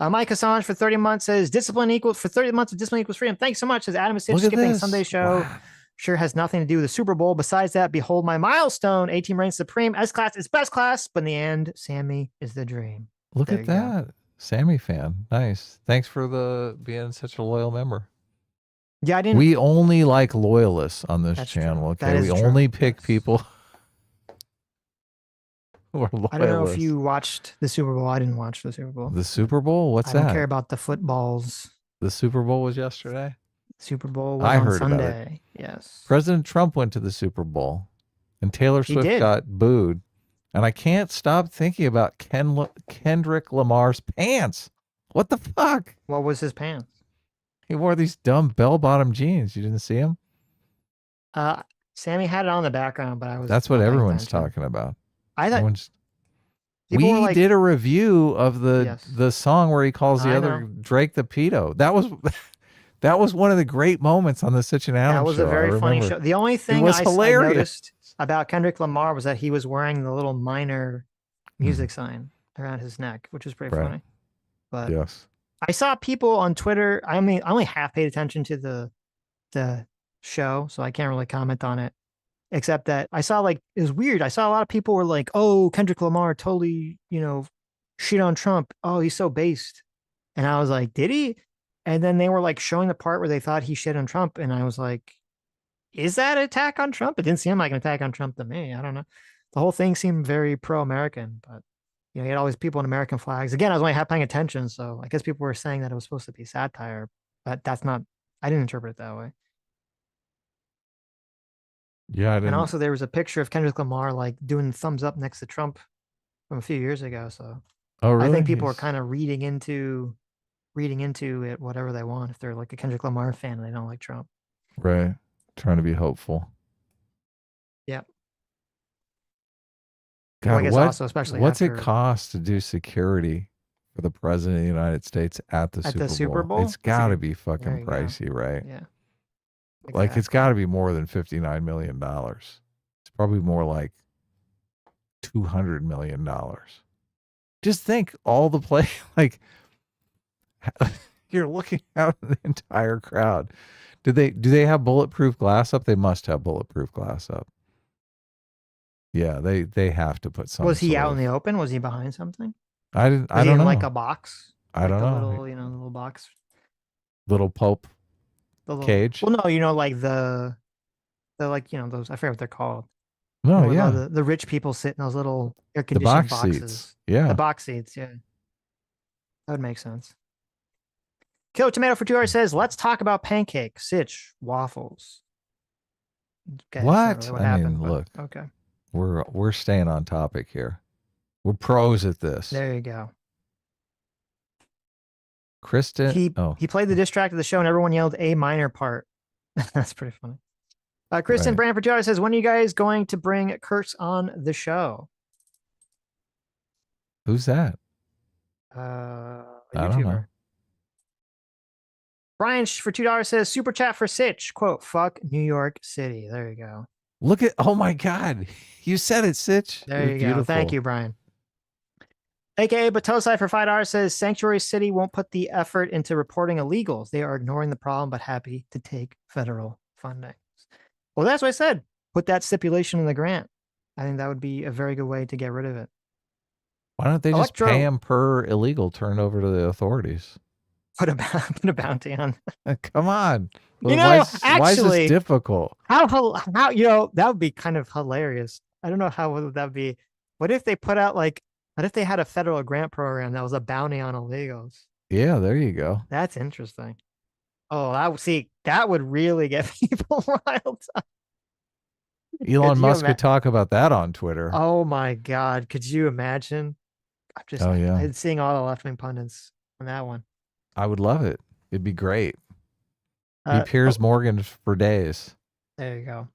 Mike Assange for 30 months says for 30 months of discipline equals freedom. Thanks so much. Says Adam Sitch skipping Sunday show. Wow. Sure has nothing to do with the Super Bowl. Besides that, behold my milestone. A-Team reigns supreme. S-Class is best class, but in the end, Sammy is the dream. Look at that. Go. Sammy fan. Nice. Thanks for being such a loyal member. Yeah, I didn't. We only like loyalists on this channel. True. Okay. We only pick people. I don't know if you watched the Super Bowl. I didn't watch the Super Bowl. The Super Bowl? What's that? I don't care about the footballs. The Super Bowl was yesterday? Super Bowl was on Sunday. Yes. President Trump went to the Super Bowl and Taylor Swift got booed. And I can't stop thinking about Kendrick Lamar's pants. What the fuck? What was his pants? He wore these dumb bell-bottom jeans. You didn't see him? Sammy had it on the background, but That's what everyone's talking about. I thought we did a review of the song where he calls the other Drake the pedo. That was one of the great moments on the Sitch and Adam show. That was a very funny show. The only thing I noticed about Kendrick Lamar was that he was wearing the little minor music sign around his neck, which was pretty funny. But yes, I saw people on Twitter. I only half paid attention to the show, so I can't really comment on it. Except that I saw it was weird. I saw a lot of people were like, oh, Kendrick Lamar totally, shit on Trump. Oh, he's so based. And I was like, did he? And then they were like showing the part where they thought he shit on Trump. And I was like, is that an attack on Trump? It didn't seem like an attack on Trump to me. I don't know. The whole thing seemed very pro-American, but you had all these people in American flags. Again, I was only half paying attention. So I guess people were saying that it was supposed to be satire, but that's not, I didn't interpret it that way. Yeah, I didn't. And also there was a picture of Kendrick Lamar doing thumbs up next to Trump from a few years ago. So really? I think people are kind of reading into it whatever they want if they're like a Kendrick Lamar fan and they don't like Trump. Right. Trying to be hopeful. Yeah. God, well, also, especially what's it cost to do security for the president of the United States at the Super Bowl? It's got to be fucking pricey, right? Yeah. Exactly. It's got to be more than $59 million. It's probably more like $200 million. Just think all the play, you're looking out at the entire crowd. Do they have bulletproof glass up? They must have bulletproof glass up. Yeah, they have to put something. Was he out in the open? Was he behind something? I don't know. Like a box? I don't know. Little box. Little Pope cage. Well, no, like the those, I forget what they're called. No, yeah. The rich people sit in those little air conditioned boxes. Seats. Yeah. The box seats, yeah. That would make sense. Killer Tomato for 2 hours says, let's talk about pancake, Sitch, waffles. Okay, what? Really happened, look. Okay. We're staying on topic here. We're pros at this. There you go. Kristen. He played the diss track of the show and everyone yelled A minor part. That's pretty funny. Kristen Right. Brand for $2 says, when are you guys going to bring Kurtz on the show? Who's that? A I don't know. YouTuber. Brian for $2 says, super chat for Sitch. Quote, fuck New York City. There you go. Look at, oh my God. You said it, Sitch. There It was you beautiful. go. Thank you, Brian. AKA Batosai for $5 says, Sanctuary City won't put the effort into reporting illegals. They are ignoring the problem, but happy to take federal funding. Well, that's what I said. Put that stipulation in the grant. I think that would be a very good way to get rid of it. Why don't they just pay him per illegal turned over to the authorities? Put a bounty on. Come on. You Well, know, why is actually, this difficult? how that would be kind of hilarious. I don't know how would that be. What if they put out what if they had a federal grant program that was a bounty on illegals? Yeah, there you go. That's interesting. Oh, that would really get people riled up. Elon Musk could talk about that on Twitter. Oh my God. Could you imagine? I'm seeing all the left-wing pundits on that one. I would love it. It'd be great. Be Piers Morgan for days. There you go.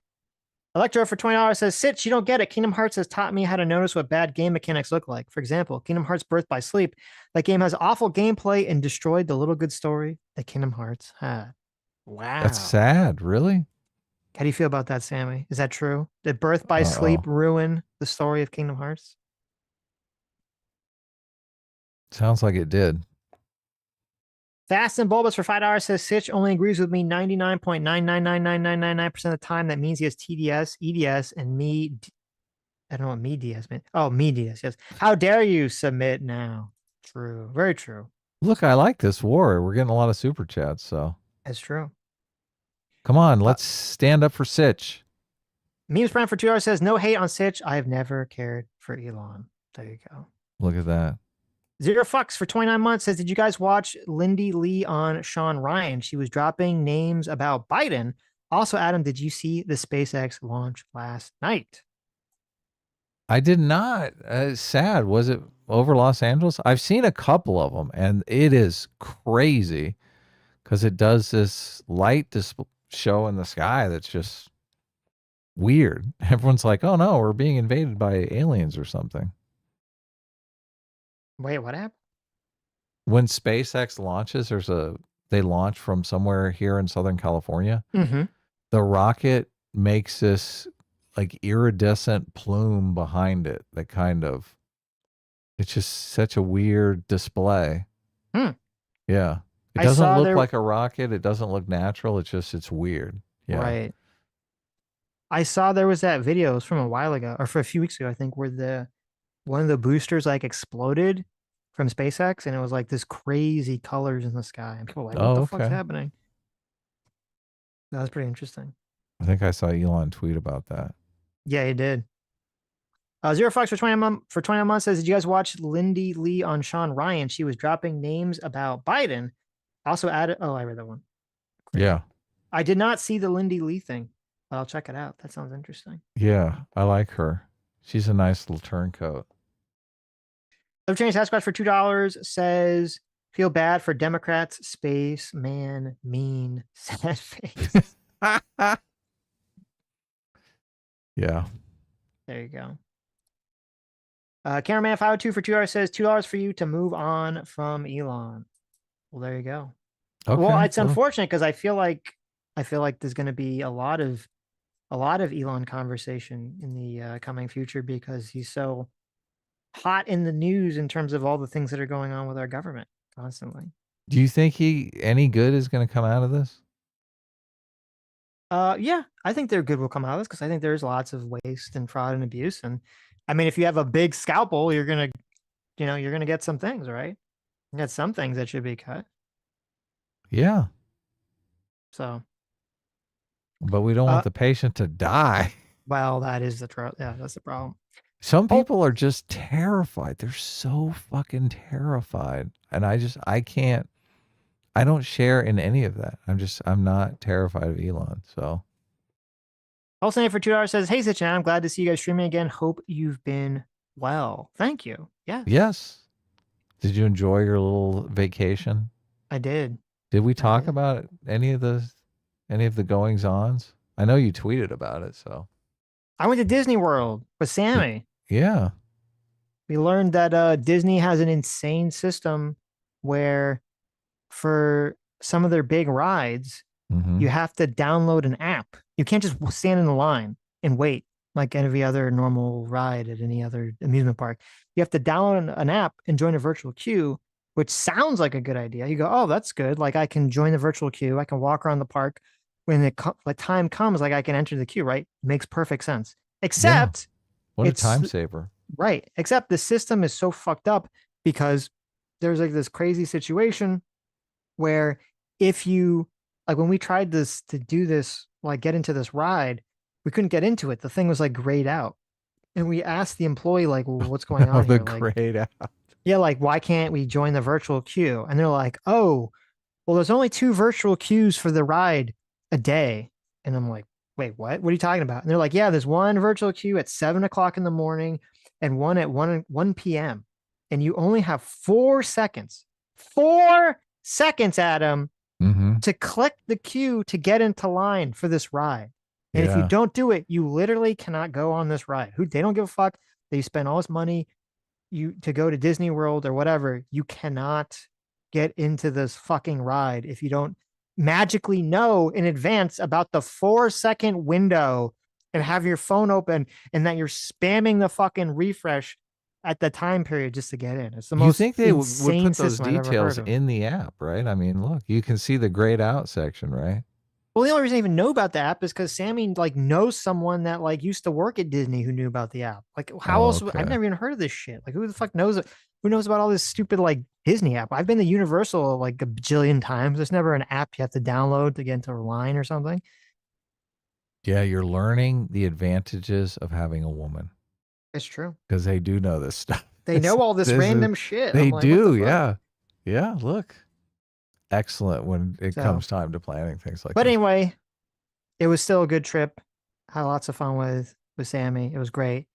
Electro for $20 says, Sitch, you don't get it. Kingdom Hearts has taught me how to notice what bad game mechanics look like. For example, Kingdom Hearts Birth by Sleep. That game has awful gameplay and destroyed the little good story that Kingdom Hearts had. Wow. That's sad. Really? How do you feel about that, Sammy? Is that true? Did Birth by Sleep ruin the story of Kingdom Hearts? Sounds like it did. Fast and Bulbous for $5 says, Sitch only agrees with me 99.9999999% of the time. That means he has TDS, EDS, and me. I don't know what me DS meant. Oh, me DS. Yes. How dare you submit now? True. Very true. Look, I like this war. We're getting a lot of super chats, so. That's true. Come on, let's stand up for Sitch. Memes Prime for $2 says, no hate on Sitch. I have never cared for Elon. There you go. Look at that. Zero Fucks for 29 months says, did you guys watch Lindy Lee on Sean Ryan? She was dropping names about Biden. Also, Adam, did you see the SpaceX launch last night? I did not. Sad. Was it over Los Angeles? I've seen a couple of them, and it is crazy because it does this light show in the sky that's just weird. Everyone's like, oh no, we're being invaded by aliens or something. Wait, what happened? When SpaceX launches, they launch from somewhere here in Southern California. Mm-hmm. The rocket makes this like iridescent plume behind it that it's just such a weird display. Yeah. It doesn't look like a rocket. It doesn't look natural. It's weird. Yeah. Right. I saw there was that video. It was from a while ago, or for a few weeks ago, I think, where one of the boosters exploded from SpaceX, and it was like this crazy colors in the sky, and people were like, what the fuck's happening? That was pretty interesting. I think I saw Elon tweet about that. Yeah, he did. Zero Fox for 20 months says, did you guys watch Lindy Lee on Sean Ryan? She was dropping names about Biden. Also added, I read that one. Great. Yeah. I did not see the Lindy Lee thing, but I'll check it out. That sounds interesting. Yeah, I like her. She's a nice little turncoat. Libertarian Sasquatch for $2 says, feel bad for Democrats, space, man, mean, sad face. Yeah. There you go. Cameraman 502 for $2 says, $2 for you to move on from Elon. Well, there you go. Okay, well, it's unfortunate because I feel like there's going to be a lot of Elon conversation in the coming future because he's so hot in the news in terms of all the things that are going on with our government constantly. Do you think any good is going to come out of this? Yeah, I think their good will come out of this because I think there's lots of waste and fraud and abuse. And I mean, if you have a big scalpel, you're gonna get some things, right? You got some things that should be cut. Yeah. So. But we don't want the patient to die. Well, that is that's the problem. Some people are just terrified. They're so fucking terrified. And I don't share in any of that. I'm not terrified of Elon. So. Also, for $2 says, hey, Sitch, I'm glad to see you guys streaming again. Hope you've been well. Thank you. Yeah. Yes. Did you enjoy your little vacation? I did. Did we talk about any of the goings-ons? I know you tweeted about it. So I went to Disney World with Sammy. yeah. We learned that Disney has an insane system where for some of their big rides, Mm-hmm. you have to download an app. You can't just stand in the line and wait like every other normal ride at any other amusement park. You have to download an app and join a virtual queue, which sounds like a good idea. You go, oh, that's good. Like I can join the virtual queue. I can walk around the park. When the time comes, like I can enter the queue, right? Makes perfect sense. Except What a it's time saver. right. Except the system is so fucked up because there's like this crazy situation where if you like when we tried this to do this, like get into this ride, we couldn't get into it. The thing was like grayed out. And we asked the employee, like, well, what's going Oh, on the here? Like, grayed out. yeah, like why can't we join the virtual queue? And they're like, oh, well, there's only 2 virtual queues for the ride a day. And I'm like, wait, what? What are you talking about? And they're like, yeah, there's one virtual queue at 7 o'clock in the morning and one at 1 p.m. And you only have 4 seconds, 4 seconds, Adam, Mm-hmm. to click the queue to get into line for this ride. And if you Yeah. don't do it, you literally cannot go on this ride. They don't give a fuck. They spend all this money to go to Disney World or whatever. You cannot get into this fucking ride if you don't magically know in advance about the 4-second window and have your phone open and that you're spamming the fucking refresh at the time period just to get in. It's the You most think they would insane put those system I've ever details heard of. in the app, right? I mean, look, you can see the grayed out section, right? Well, the only reason I even know about the app is because Sammy like knows someone that like used to work at Disney who knew about the app. Like, how Oh, else? okay. I've never even heard of this shit. Like, who the fuck knows it? Who knows about all this stupid like Disney app? I've been to Universal like a bajillion times. There's never an app you have to download to get into a line or something. Yeah, you're learning the advantages of having a woman It's true. because they do know this stuff. They know all this is- random shit. They I'm like, what do, the fuck? yeah. Yeah, look. Excellent when it So- comes time to planning things like But this. anyway, it was still a good trip. Had lots of fun with Sammy. It was great.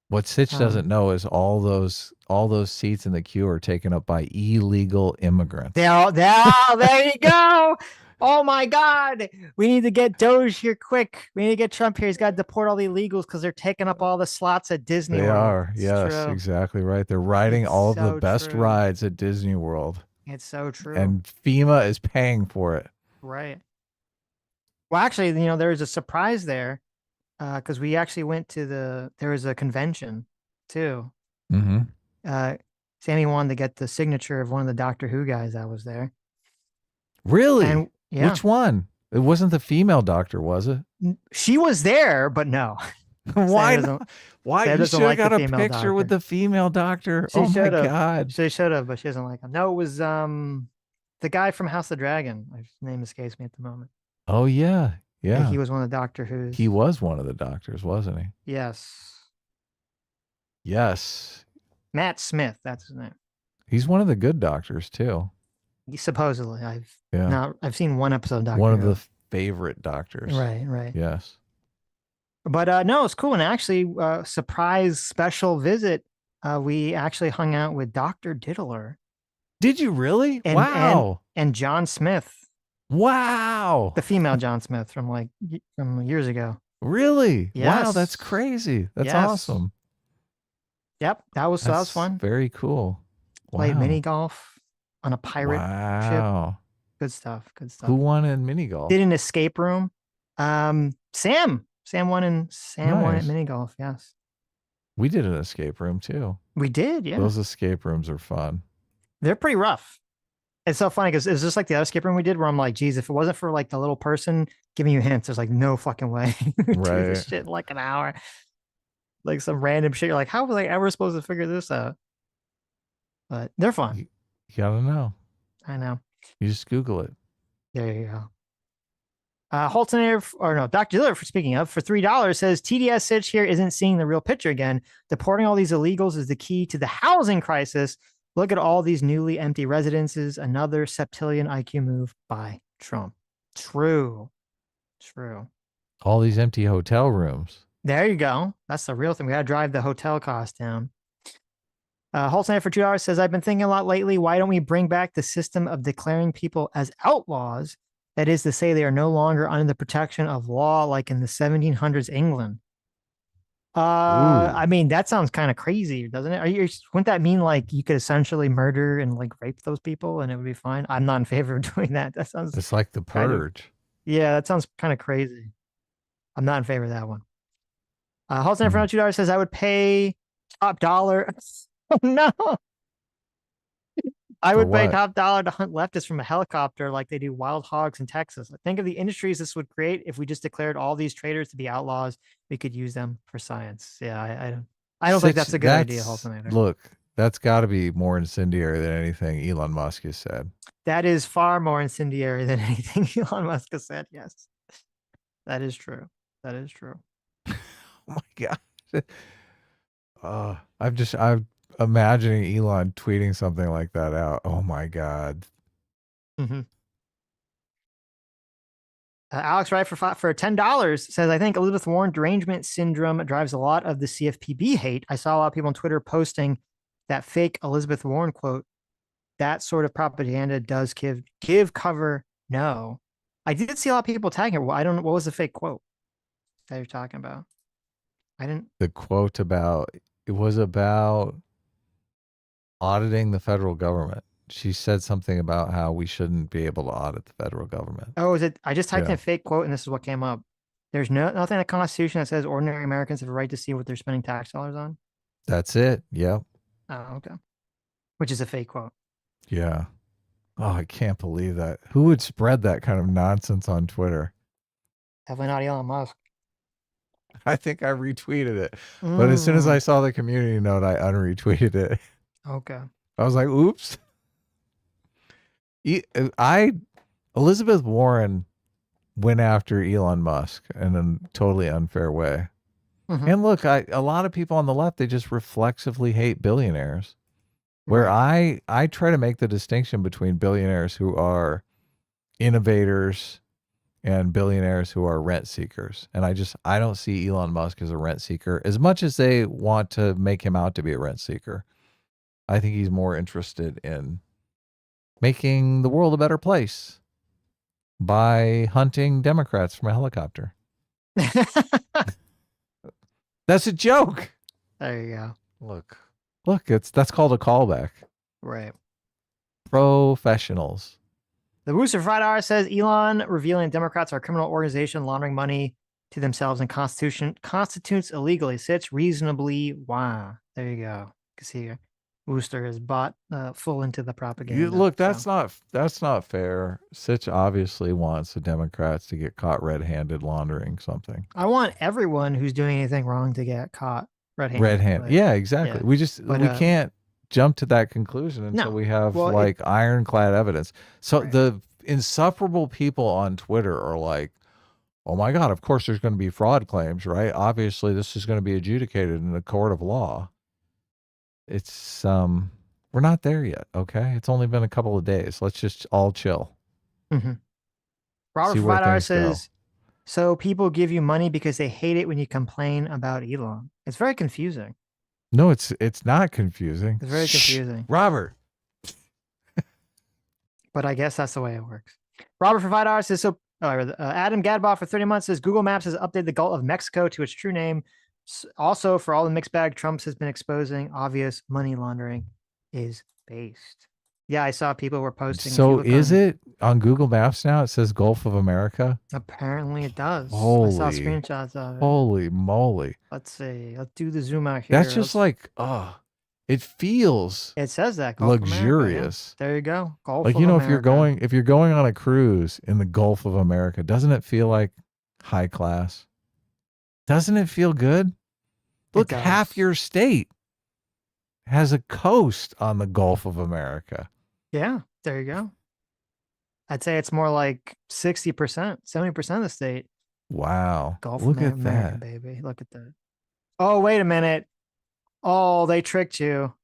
What Sitch doesn't know is all those seats in the queue are taken up by illegal immigrants. There you go. Oh my God. We need to get Doge here quick. We need to get Trump here. He's got to deport all the illegals because they're taking up all the slots at Disney They World. are. It's Yes, true. exactly right. They're riding It's all of so the best true. rides at Disney World. It's so true. And FEMA is paying for it. Right. Well, actually, there was a surprise there because we actually went to there was a convention too. Mm-hmm. Sammy wanted to get the signature of one of the Doctor Who guys that was there. Really? And yeah, Which one? It wasn't the female doctor, was it? she was there, but no. Why doesn't- not? Why Sam you doesn't should have like the got a female picture with doctor. the female doctor? She Oh my should've. God. She should have, but she doesn't like him. No, it was the guy from House of the Dragon. His name escapes me at the moment. Oh yeah. Yeah, Yeah. he was one of the Doctor Who's. He was one of the doctors, wasn't he? Yes, Yes. Matt Smith. That's his name. He's one of the good doctors too. Supposedly, Yeah. I've seen one episode of Doctor One of Who. the favorite doctors. Right. Yes. But no, it's cool. And actually, surprise special visit. We actually hung out with Dr. Diddler Did you really? And- Wow. and John Smith, Wow. the female John Smith from from years ago. Really? Wow, that's Yes. crazy. That's Yes. awesome. Yep, that was That's fun. Very cool. Played Wow. mini golf on a pirate. Wow. Good stuff. Good stuff. Who won in mini golf? Did an escape room. Sam won at Nice. mini golf. Yes, We did an escape room too. we did. Yeah, Those escape rooms are fun. they're pretty rough. It's so funny because it's just like the other escape room we did where I'm like, geez, if it wasn't for like the little person giving you hints, there's like no fucking way. We do Right. this shit in like an hour. Like some random shit. You're like, how was I ever supposed to figure this out? But they're fun. You gotta know. I know. You just Google it. There you go. Dr. Diller, for speaking of, for $3 says TDS Sitch here isn't seeing the real picture again. Deporting all these illegals is the key to the housing crisis. Look at all these newly empty residences. Another septillion IQ move by Trump. True. All these empty hotel rooms. There you go. That's the real thing. We got to drive the hotel cost down. Holtzner for $2 says, I've been thinking a lot lately. Why don't we bring back the system of declaring people as outlaws That is to say, they are no longer under the protection of law like in the 1700s England. I mean, that sounds kind of crazy, doesn't it? Wouldn't that mean like you could essentially murder and like rape those people and it would be fine? I'm not in favor of doing that. That sounds It's like the purge. Yeah, that sounds kind of crazy. I'm not in favor of that one. Halston for $2 says I would pay top dollar. Oh no. I would pay top dollar to hunt leftists from a helicopter like they do wild hogs in Texas. Think of the industries this would create if we just declared all these traitors to be outlaws. We could use them for science. Yeah, I don't think that's a good idea, Halston. Look, that's got to be more incendiary than anything Elon Musk has said. That is far more incendiary than anything Elon Musk has said. Yes, that is true. That is true. Oh my God. I'm imagining Elon tweeting something like that out. Oh my God. Alex Wright for $10 says, I think Elizabeth Warren derangement syndrome drives a lot of the CFPB hate. I saw a lot of people on Twitter posting that fake Elizabeth Warren quote. That sort of propaganda does give cover. No, I did see a lot of people tagging her. Well, I don't know. What was the fake quote that you're talking about? I didn't. The quote it was about auditing the federal government. She said something about how we shouldn't be able to audit the federal government. Oh, is it? I just typed in a fake quote and this is what came up. There's nothing in the Constitution that says ordinary Americans have a right to see what they're spending tax dollars on. That's it. Yep. Oh, okay. Which is a fake quote. Yeah. Oh, I can't believe that. Who would spread that kind of nonsense on Twitter? Definitely not Elon Musk. I think I retweeted it. But as soon as I saw the community note, I unretweeted it. Okay. I was like, oops. Elizabeth Warren went after Elon Musk in a totally unfair way. And look, a lot of people on the left, they just reflexively hate billionaires. Where I try to make the distinction between billionaires who are innovators and billionaires who are rent seekers. And I don't see Elon Musk as a rent seeker as much as they want to make him out to be a rent seeker. I think he's more interested in making the world a better place by hunting Democrats from a helicopter. That's a joke. There you go. Look, that's called a callback. Right. Professionals. The Rooster Fried Hour says Elon revealing Democrats are a criminal organization laundering money to themselves and constitutes illegally. Sitch reasonably. Wow. There you go. You can see Rooster is bought full into the propaganda. Look, that's not fair. Sitch obviously wants the Democrats to get caught red-handed laundering something. I want everyone who's doing anything wrong to get caught red-handed. Yeah, exactly. Yeah. We can't jump to that conclusion until we have ironclad evidence. So the insufferable people on Twitter are like, oh my God, of course there's going to be fraud claims, right? Obviously this is going to be adjudicated in a court of law. It's we're not there yet, okay? It's only been a couple of days. Let's just all chill. Robert Friedar says, so people give you money because they hate it when you complain about Elon. It's very confusing. No, it's not confusing. It's very confusing. Robert. But I guess that's the way it works. Robert for $5 says, Adam Gadbaugh for 30 months says, Google Maps has updated the Gulf of Mexico to its true name. Also, for all the mixed bag Trump has been exposing, obvious money laundering is based. Yeah, I saw people were posting. So is it on Google Maps now? It says Gulf of America? Apparently it does. Holy, I saw screenshots of it. Holy moly. Let's see. Let's do the zoom out here. That's just like, it feels it says that Gulf luxurious. Yeah. There you go. Gulf like, of America. if you're going on a cruise in the Gulf of America, doesn't it feel like high class? Doesn't it feel good? Look, half your state has a coast on the Gulf of America. Yeah, there you go. I'd say it's more like 60%, 70% of the state. Wow. Gulf Look of at America, that. baby. Look at that. Oh, wait a minute. Oh, they tricked you.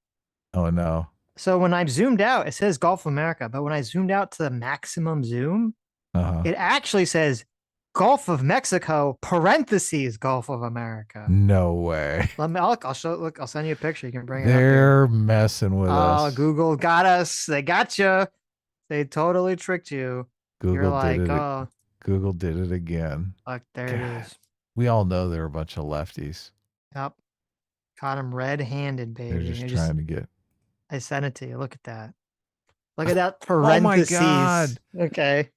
Oh, no. So when I zoomed out, it says Gulf of America. But when I zoomed out to the maximum zoom, it actually says Gulf of Mexico, parentheses, Gulf of America. No way. I'll show. Look, I'll send you a picture. You can bring it up. They're messing with us. Oh, Google got us. They got you. They totally tricked you. You're like, oh, Google did it again. look, there it God. is. We all know they're a bunch of lefties. Yep. Caught him red-handed, They're baby. just trying to get. I sent it to you. Look at that. Look at that Oh my parentheses. God. Okay.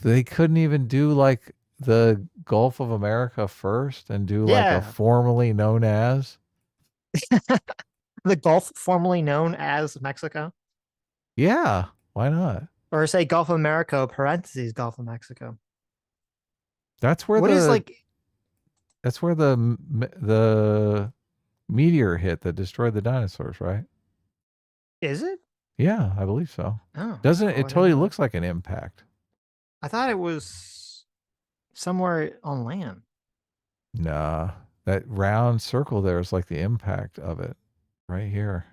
They couldn't even do like the Gulf of America first and do like Yeah. a formerly known as. The Gulf, formerly known as Mexico. Yeah, why not? Or say Gulf of America, parentheses, Gulf of Mexico. That's where What is like, that's where the meteor hit that destroyed the dinosaurs, right? is it? Yeah, I believe so. Oh. Doesn't I it didn't totally know. looks like an impact? I thought it was somewhere on land. Nah, that round circle there is like the impact of it right here.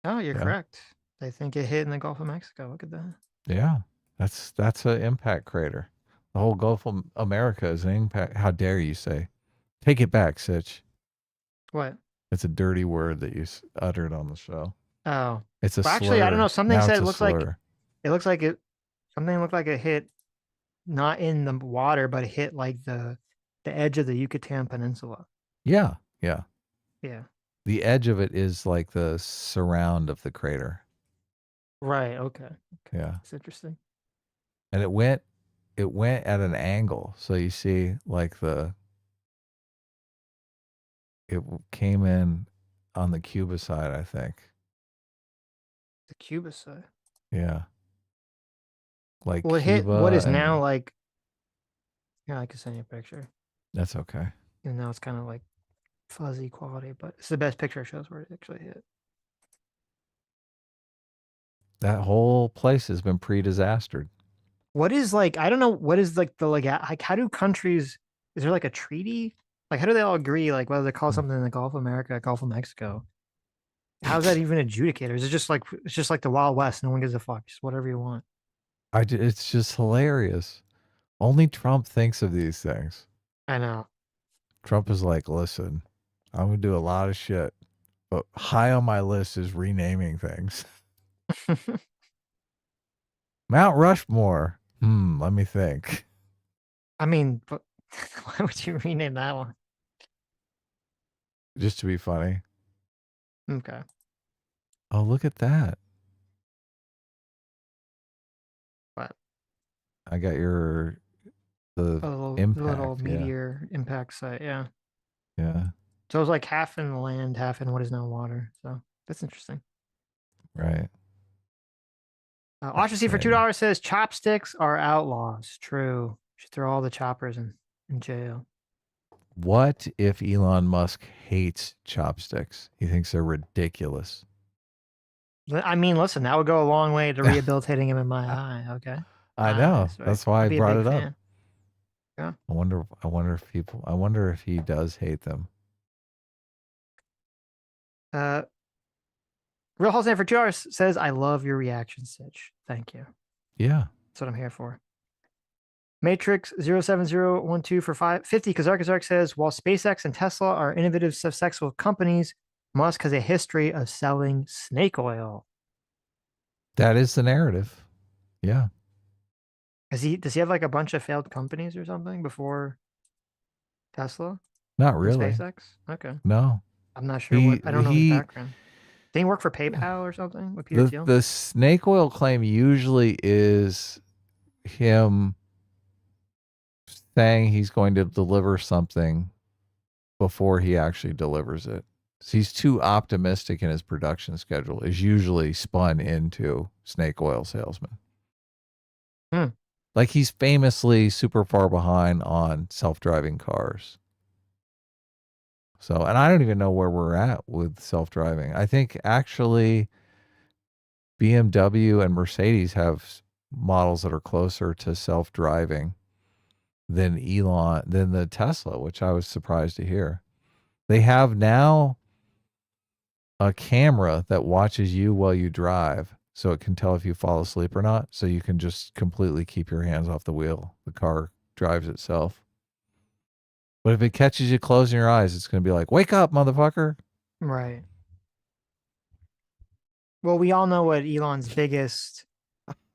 Oh, you're Yeah. correct. I think it hit in the Gulf of Mexico. Look at that. Yeah, that's an impact crater. The whole Gulf of America is an impact. How dare you say? Take it back, Sitch. What? It's a dirty word that you uttered on the show. Oh. It's a Well, actually, I don't slur. know. Something Now said it's it a looks like slur. something looked like it hit not in the water, but it hit like the edge of the Yucatan Peninsula. Yeah, yeah. Yeah. The edge of it is like the surround of the crater. Right. Okay. Yeah. That's interesting. And it went at an angle. So you see like it came in on the Cuba side, I think. The Cuba side. Yeah. Like Well, it Cuba hit what is and- now like. Yeah, I could send you a picture. That's okay. Even though it's kind of like fuzzy quality, but it's the best picture it shows where it actually hit. That whole place has been pre-disastered. What is like? I don't know. What is like the like? How do countries? Is there like a treaty? Like, how do they all agree? Like, whether they call something the Gulf of America, Gulf of Mexico? How's that even adjudicated? Is it just like the Wild West? No one gives a fuck. Just whatever you want. It's just hilarious. Only Trump thinks of these things. I know. Trump is like, listen, I'm going to do a lot of shit, but high on my list is renaming things. Mount Rushmore. Let me think. I mean, but why would you rename that one? Just to be funny. Okay. Oh, look at that. What? I got the The impact. little meteor impact site. Yeah. Yeah. So it was like half in the land, half in what is now water. So that's interesting. Right. Ostracy for $2 says chopsticks are outlaws. True. Should throw all the choppers in jail. What if Elon Musk hates chopsticks? He thinks they're ridiculous. I mean, listen, that would go a long way to rehabilitating him in my eye. Okay. I know. So That's why I'd I be a brought big it up. fan. Yeah. I wonder if he does hate them. Real Hall's name for $2 says, I love your reaction, Sitch. Thank you. Yeah. That's what I'm here for. Matrix 07012 for 50. Kazark says, while SpaceX and Tesla are innovative, successful companies, Musk has a history of selling snake oil. That is the narrative. Yeah. Does he have like a bunch of failed companies or something before Tesla? Not and really. SpaceX? Okay. No. I'm not sure I don't know his background. Did he work for PayPal or something with Peter Thiel? The snake oil claim usually is him saying he's going to deliver something before he actually delivers it. So he's too optimistic in his production schedule, is usually spun into snake oil salesman. Like he's famously super far behind on self-driving cars. So, and I don't even know where we're at with self-driving. I think actually BMW and Mercedes have models that are closer to self-driving than the Tesla, which I was surprised to hear. They have now a camera that watches you while you drive, so it can tell if you fall asleep or not. So you can just completely keep your hands off the wheel. The car drives itself. But if it catches you closing your eyes, it's going to be like, wake up, motherfucker. Right. Well, we all know what Elon's biggest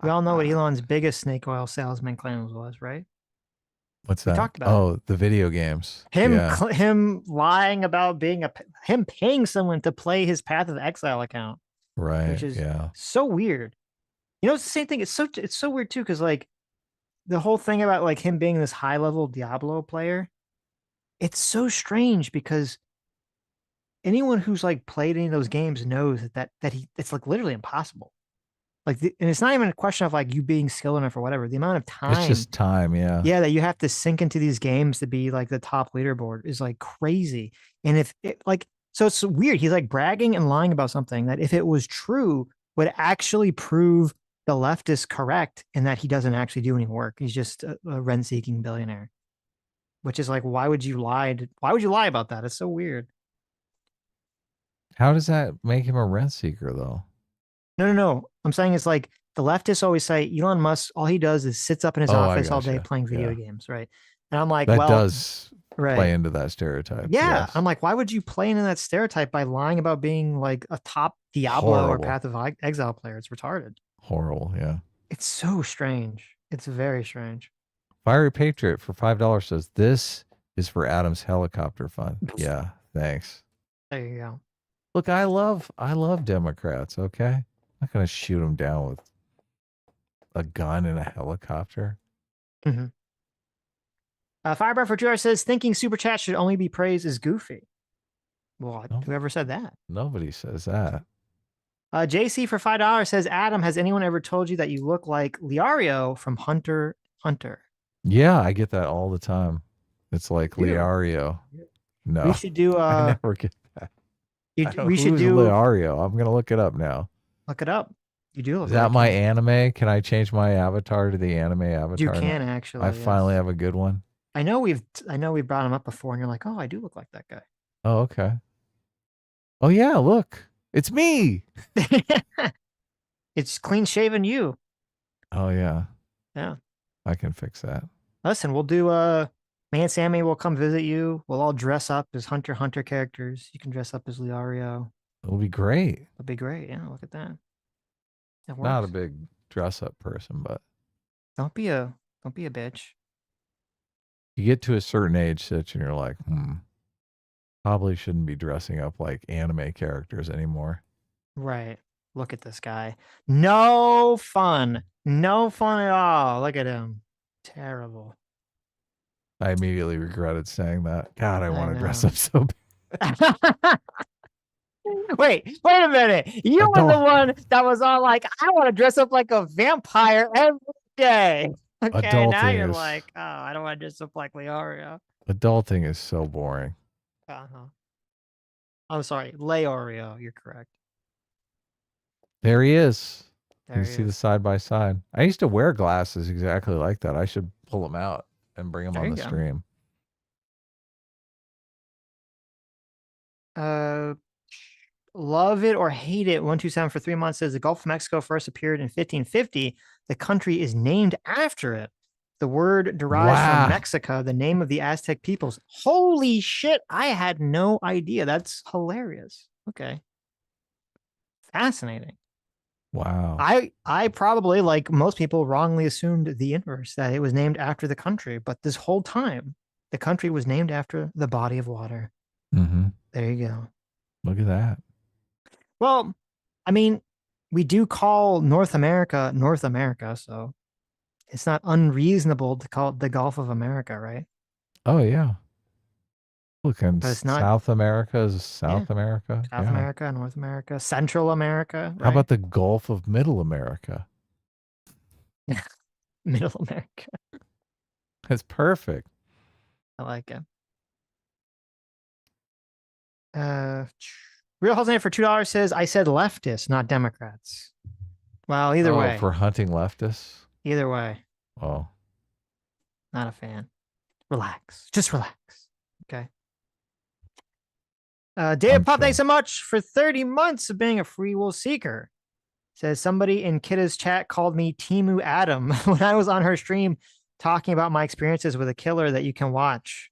We all know what Elon's biggest snake oil salesman claims was, right? What's We that? talked about it. Oh, the video games. Him Yeah. him lying about being him paying someone to play his Path of Exile account, Right. which is Yeah. so weird. You know, it's the same thing. It's so weird too, because like the whole thing about like him being this high level Diablo player, it's so strange because anyone who's like played any of those games knows that it's like literally impossible. Like, and it's not even a question of like you being skilled enough or whatever. The amount of time, It's just time. Yeah. yeah, that you have to sink into these games to be like the top leaderboard is like crazy. And if it like, so it's weird. He's like bragging and lying about something that if it was true would actually prove the leftist correct in that he doesn't actually do any work. He's just a rent-seeking billionaire, which is like, why would you lie? Why would you lie about that? It's so weird. How does that make him a rent seeker, though? No. I'm saying it's like the leftists always say Elon Musk, all he does is sits up in his office all day gotcha. playing video Yeah. games, right? And I'm like, That well, does right. play into that stereotype. Yeah. Yes. I'm like, why would you play into that stereotype by lying about being like a top Diablo Horrible. or Path of Exile player? It's retarded. Horrible. Yeah. It's so strange. It's very strange. Fiery Patriot for $5 says this is for Adam's helicopter fund. Yeah. Thanks. There you go. Look, I love Democrats. Okay. I'm not going to shoot them down with a gun and a helicopter. Mm-hmm. Firebird for $2 says thinking super chat should only be praised is goofy. Well, No. whoever said that? Nobody says that. JC for $5 says, Adam, has anyone ever told you that you look like Liario from Hunter x Hunter? Yeah, I get that all the time. It's like Yeah. Liario. No, We should do I never get that. we should Who's do Liario. I'm gonna look it up now. look it up. You do look Is that like my him. anime? Can I change my avatar to the anime avatar? You now? can actually. I yes. finally have a good one. I know we've brought him up before, and you're like, oh, I do look like that guy. Oh, okay. Oh yeah, look, it's me. It's clean shaven you. Oh yeah. Yeah. I can fix that. Listen, we'll do me and Sammy will come visit you. We'll all dress up as Hunter x Hunter characters. You can dress up as Liario. It'll be great. It'll be great. Yeah, look at that. That Not a works. big dress up person, but Don't be a bitch. you get to a certain age, Sitch, and you're like, probably shouldn't be dressing up like anime characters anymore. Right. Look at this guy. No fun. No fun at all. Look at him. Terrible. I immediately regretted saying that. God, I want to dress know. up so bad. Wait a minute. You were the one that was all like, I want to dress up like a vampire every day. Okay, now Adulting you're is- like, oh, I don't want to dress up like Leorio. Adulting is so boring. Uh-huh. I'm sorry, Leorio, you're correct. There he is. There You he see the is. side by side. I used to wear glasses exactly like that. I should pull them out and bring them There on you the go. stream. Love it or hate it. 127 for 3 months says the Gulf of Mexico first appeared in 1550. The country is named after it. The word derives Wow. from Mexico, the name of the Aztec peoples. Holy shit. I had no idea. That's hilarious. Okay. Fascinating. Wow. I probably, like most people, wrongly assumed the inverse, that it was named after the country. But this whole time, the country was named after the body of water. Mm-hmm. There you go. Look at that. Well, I mean, we do call North America, so it's not unreasonable to call it the Gulf of America, right? Oh, yeah. Look, and But it's not- South America is South America. South Yeah. America, North America, Central America, right? How about the Gulf of Middle America? Middle America? That's perfect. I like it. Real Hell's Name for $2 says, I said leftists, not Democrats. Well, either way. For hunting leftists? Either way. Oh. Not a fan. Relax. Just relax. Okay. David Pop, thanks so much for 30 months of being a free will seeker. Says somebody in Kidda's chat called me Timu Adam when I was on her stream talking about my experiences with a killer that you can watch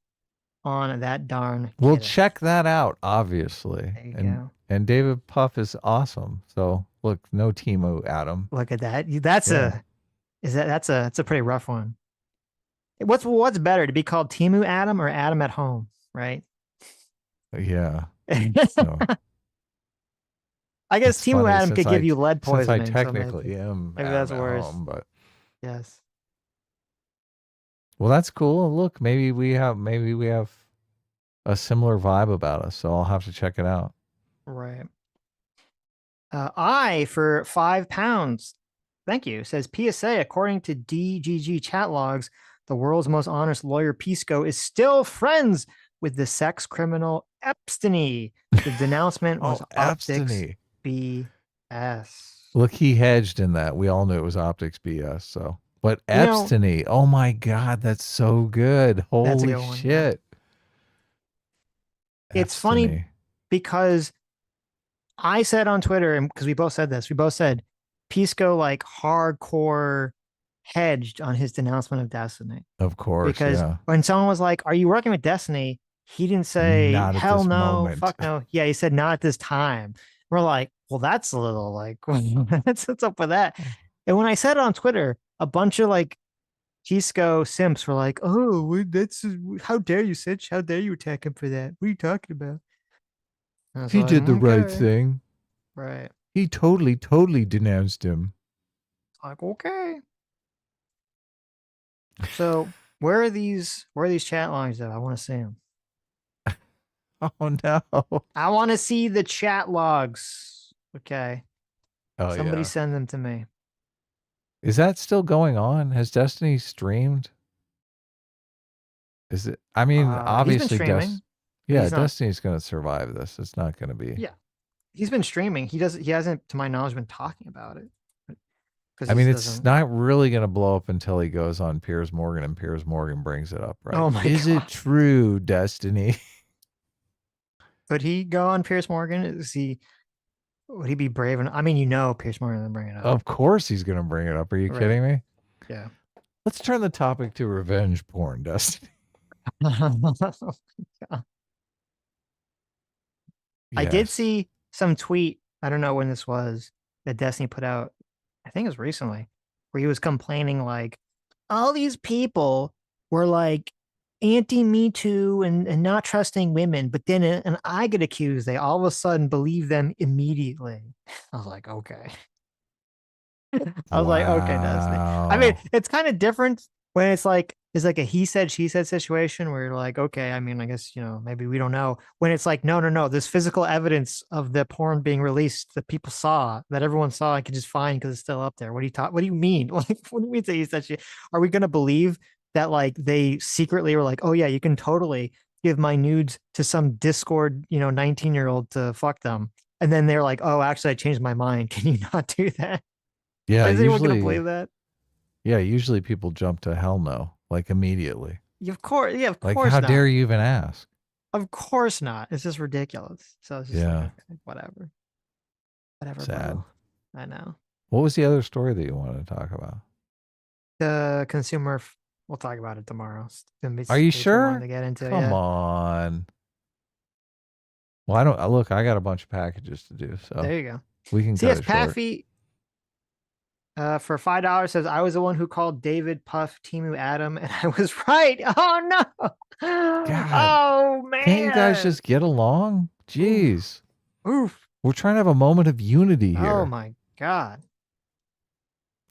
on that darn We'll Kidda. check that out, obviously. There you go. And David Puff is awesome. So Look, no Timo, Adam. Look at that. That's Yeah. that's a pretty rough one. What's better, to be called Timu Adam or Adam at home, right? Yeah. I No. guess It's Timu funny Adam could give you lead since I poisoning. So technically am maybe Adam that's at worse. home, but Yes. well, that's cool. Look, maybe we have a similar vibe about us, so I'll have to check it out. Right. I for £5. Thank you. Says PSA, according to DGG chat logs, the world's most honest lawyer Pisco is still friends with the sex criminal Epstein. The denouncement was optics Epstein. BS. Look, he hedged in that. We all knew it was optics BS. So, but Epstein, oh my God, that's so good. Holy good one, shit. Yeah. It's funny because I said on Twitter, and because we both said this, we both said Pisco like hardcore hedged on his denouncement of Destiny. Of course. Because when someone was like, "Are you working with Destiny?" He didn't say, not "Hell no, moment. fuck no." Yeah, he said, "Not at this time." We're like, well, that's a little like, what's up with that? And when I said it on Twitter, a bunch of like Pisco simps were like, "Oh, that's how dare you, Sitch? How dare you attack him for that? What are you talking about?" He did the right thing. Right. He totally denounced him. Like, okay. So where are these chat logs though? I want to see them. Oh no. I want to see the chat logs. Okay. Oh, Somebody send them to me. Is that still going on? Has Destiny streamed? Is it? I mean, obviously, Destiny's going to survive this. It's not going to be. Yeah, he's been streaming. He hasn't, to my knowledge, been talking about it. I mean, it's not really going to blow up until he goes on Piers Morgan and Piers Morgan brings it up, right? Oh my God. Is it true, Destiny? Could he go on Piers Morgan? Would he be brave enough? I mean, Piers Morgan will bring it up. Of course he's going to bring it up. Are you kidding me? Yeah. Let's turn the topic to revenge porn, Destiny. I did see some tweet, I don't know when this was, that Destiny put out, I think it was recently, where he was complaining like, all these people were like anti-Me Too and not trusting women, but then and I get accused, they all of a sudden believe them immediately. I was like, okay. I was like, okay, Destiny. I mean, it's kind of different when it's like a he said, she said situation where you're like, okay, I mean, I guess, maybe we don't know. When it's like, no, there's physical evidence of the porn being released that people saw, that everyone saw and can just find because it's still up there. What do you mean? Like, what do you mean that he said she? Are we going to believe that like they secretly were like, oh yeah, you can totally give my nudes to some Discord, 19-year-old to fuck them. And then they're like, oh, actually I changed my mind. Can you not do that? Yeah. Is anyone going to believe that? Yeah. Usually people jump to hell no, like immediately. Of course. Yeah, of course not. Like, how dare you even ask? Of course not. It's just ridiculous. So it's just like, okay, whatever. Sad. Bro. I know. What was the other story that you wanted to talk about? The consumer. We'll talk about it tomorrow. Are you sure? To get into, Come on. Well, I don't look. I got a bunch of packages to do, so there you go. We can. CS Paffy. For $5 says, I was the one who called David Puff Timu Adam, and I was right. Oh no! God. Oh man! Can't you guys just get along? Jeez. Oof. We're trying to have a moment of unity here. Oh my God.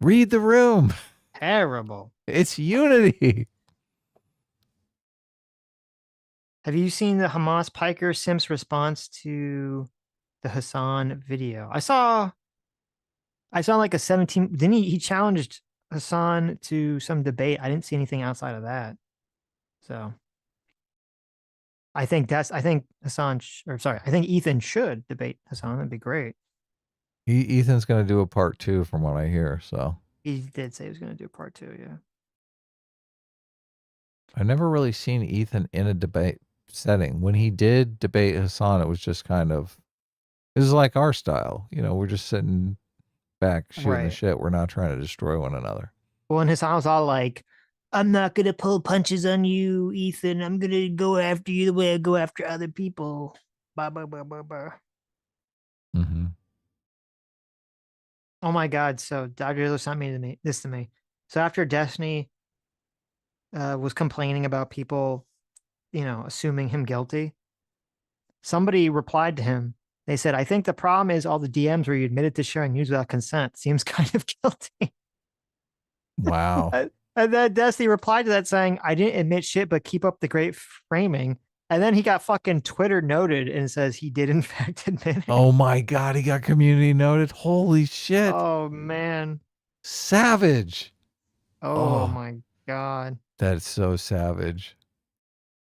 Read the room. Terrible. It's unity. Have you seen the Hamas Piker Simps response to the Hassan video? I saw like a 17. Then he challenged Hassan to some debate. I didn't see anything outside of that. So I think Hassan, I think Ethan should debate Hassan. That'd be great. Ethan's going to do a part 2 from what I hear. So he did say he was going to do a part 2. Yeah. I've never really seen Ethan in a debate setting. When he did debate Hassan, it was just kind of, this is like our style. We're just sitting back shooting the shit. We're not trying to destroy one another. Well, and Hassan was all like, I'm not going to pull punches on you, Ethan. I'm going to go after you the way I go after other people. Blah, blah, blah, blah, blah. Mm-hmm. Oh my God. So Dr. Diller sent this to me. So after Destiny was complaining about people, assuming him guilty, somebody replied to him. They said, I think the problem is all the DMs where you admitted to sharing news without consent. Seems kind of guilty. Wow. And then Destiny replied to that saying, I didn't admit shit, but keep up the great framing. And then he got fucking Twitter noted and says he did in fact admit it. Oh my God, he got community noted. Holy shit. Oh man. Savage. Oh my God. That's so savage.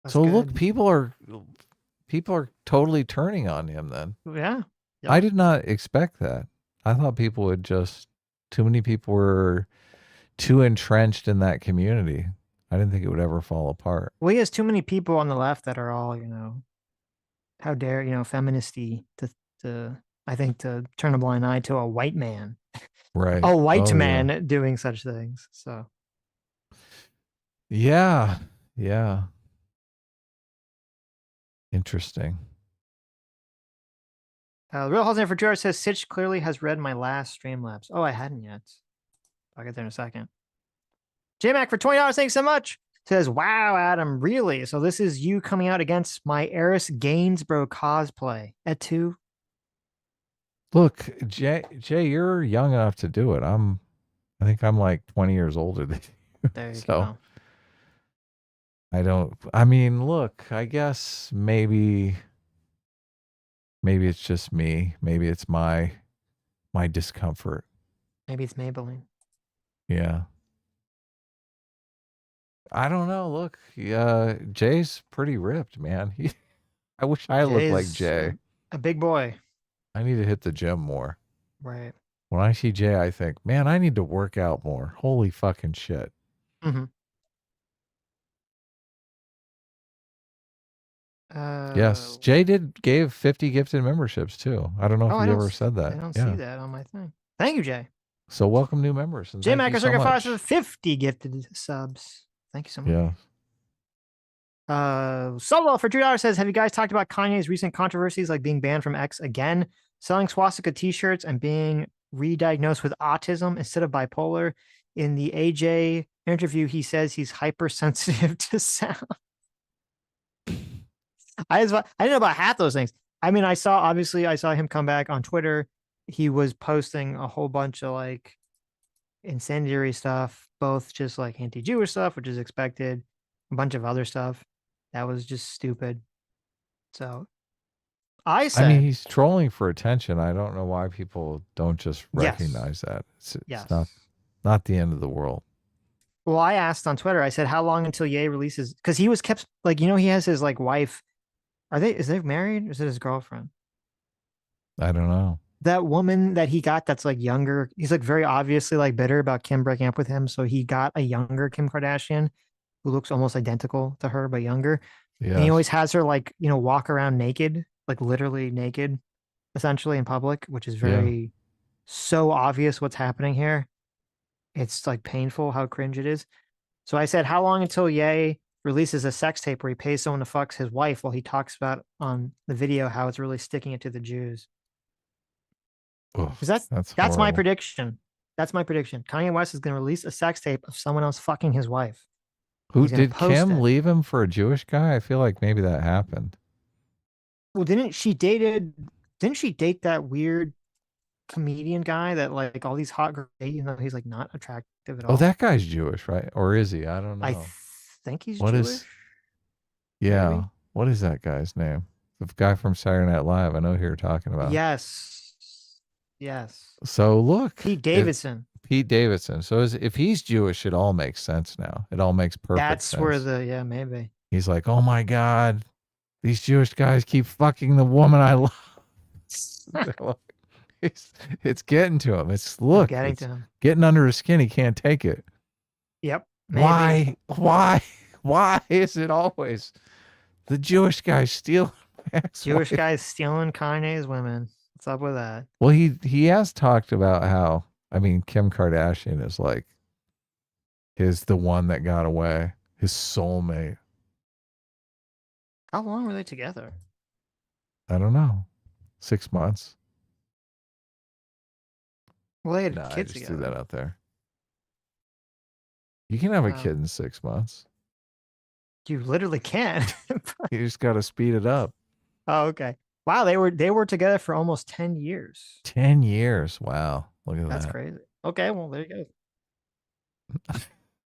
That's so good. look, people are totally turning on him then. Yeah. Yep. I did not expect that. I thought people would too many people were too entrenched in that community. I didn't think it would ever fall apart. Well, he has too many people on the left that are all, how dare, feministy to I think to turn a blind eye to a white man. Right. A white man doing such things. So yeah. Yeah. Interesting. Real Halsner for George says Sitch clearly has read my last Streamlabs. Oh, I hadn't yet. I'll get there in a second. J-Mac for $20. Thanks so much. Says, wow, Adam, really? So this is you coming out against my Eris Gainsborough cosplay at 2? Look, Jay, you're young enough to do it. I think I'm like 20 years older than you. There you so go. I mean, look, I guess maybe it's just me. Maybe it's my discomfort. Maybe it's Maybelline. Yeah. I don't know. Look, Jay's pretty ripped, man. I wish I looked like Jay. A big boy. I need to hit the gym more. Right. When I see Jay, I think, man, I need to work out more. Holy fucking shit. Mm-hmm. Yes, Jay gave 50 gifted memberships too. I don't know if he ever said that. I don't see that on my thing. Thank you, Jay. So welcome new members. J Mac is for 50 gifted subs. Thank you so much. Yeah. Solo for $2 says, have you guys talked about Kanye's recent controversies like being banned from X again, selling swastika t-shirts, and being re-diagnosed with autism instead of bipolar? In the AJ interview, he says he's hypersensitive to sound. I didn't know about half those things. I mean, I saw him come back on Twitter. He was posting a whole bunch of like incendiary stuff, both just like anti-Jewish stuff, which is expected, a bunch of other stuff that was just stupid. So I mean, he's trolling for attention. I don't know why people don't just recognize that. It's not the end of the world. Well, I asked on Twitter, I said, how long until Ye releases? Because he was kept like, he has his like wife. Is they married or is it his girlfriend? I don't know. That woman that he got that's like younger, he's like very obviously like bitter about Kim breaking up with him. So he got a younger Kim Kardashian who looks almost identical to her, but younger. Yes. And he always has her like, walk around naked, like literally naked, essentially in public, which is so obvious what's happening here. It's like painful how cringe it is. So I said, how long until Ye releases a sex tape where he pays someone to fuck his wife while he talks about on the video how it's really sticking it to the Jews? Because that's my prediction. That's my prediction. Kanye West is going to release a sex tape of someone else fucking his wife. Who did Kim leave him for a Jewish guy? I feel like maybe that happened. Well, didn't she date that weird comedian guy that like all these hot girls date, he's like not attractive at all? Oh, that guy's Jewish, right? Or is he? I don't know. I think he's Jewish. Yeah. Maybe? What is that guy's name? The guy from Saturday Night Live. I know who you're talking about. Yes. So look, Pete Davidson. So if he's Jewish, it all makes sense now. It all makes perfect sense. That's where maybe. He's like, oh my God, these Jewish guys keep fucking the woman I love. It's getting to him. It's getting under his skin. He can't take it. Yep. Maybe. Why is it always the Jewish guys stealing? Jewish guys stealing Kanye's women. What's up with that? Well, he has talked about how, Kim Kardashian is like the one that got away, his soulmate. How long were they together? I don't know. 6 months. Well, they had No, I kids just threw that together. out there. You can have a Wow. kid in 6 months. You literally can. You just got to speed it up. Oh, okay. Wow, they were together for almost 10 years. 10 years. Wow. Look at That's that. crazy. Okay, well, there you go.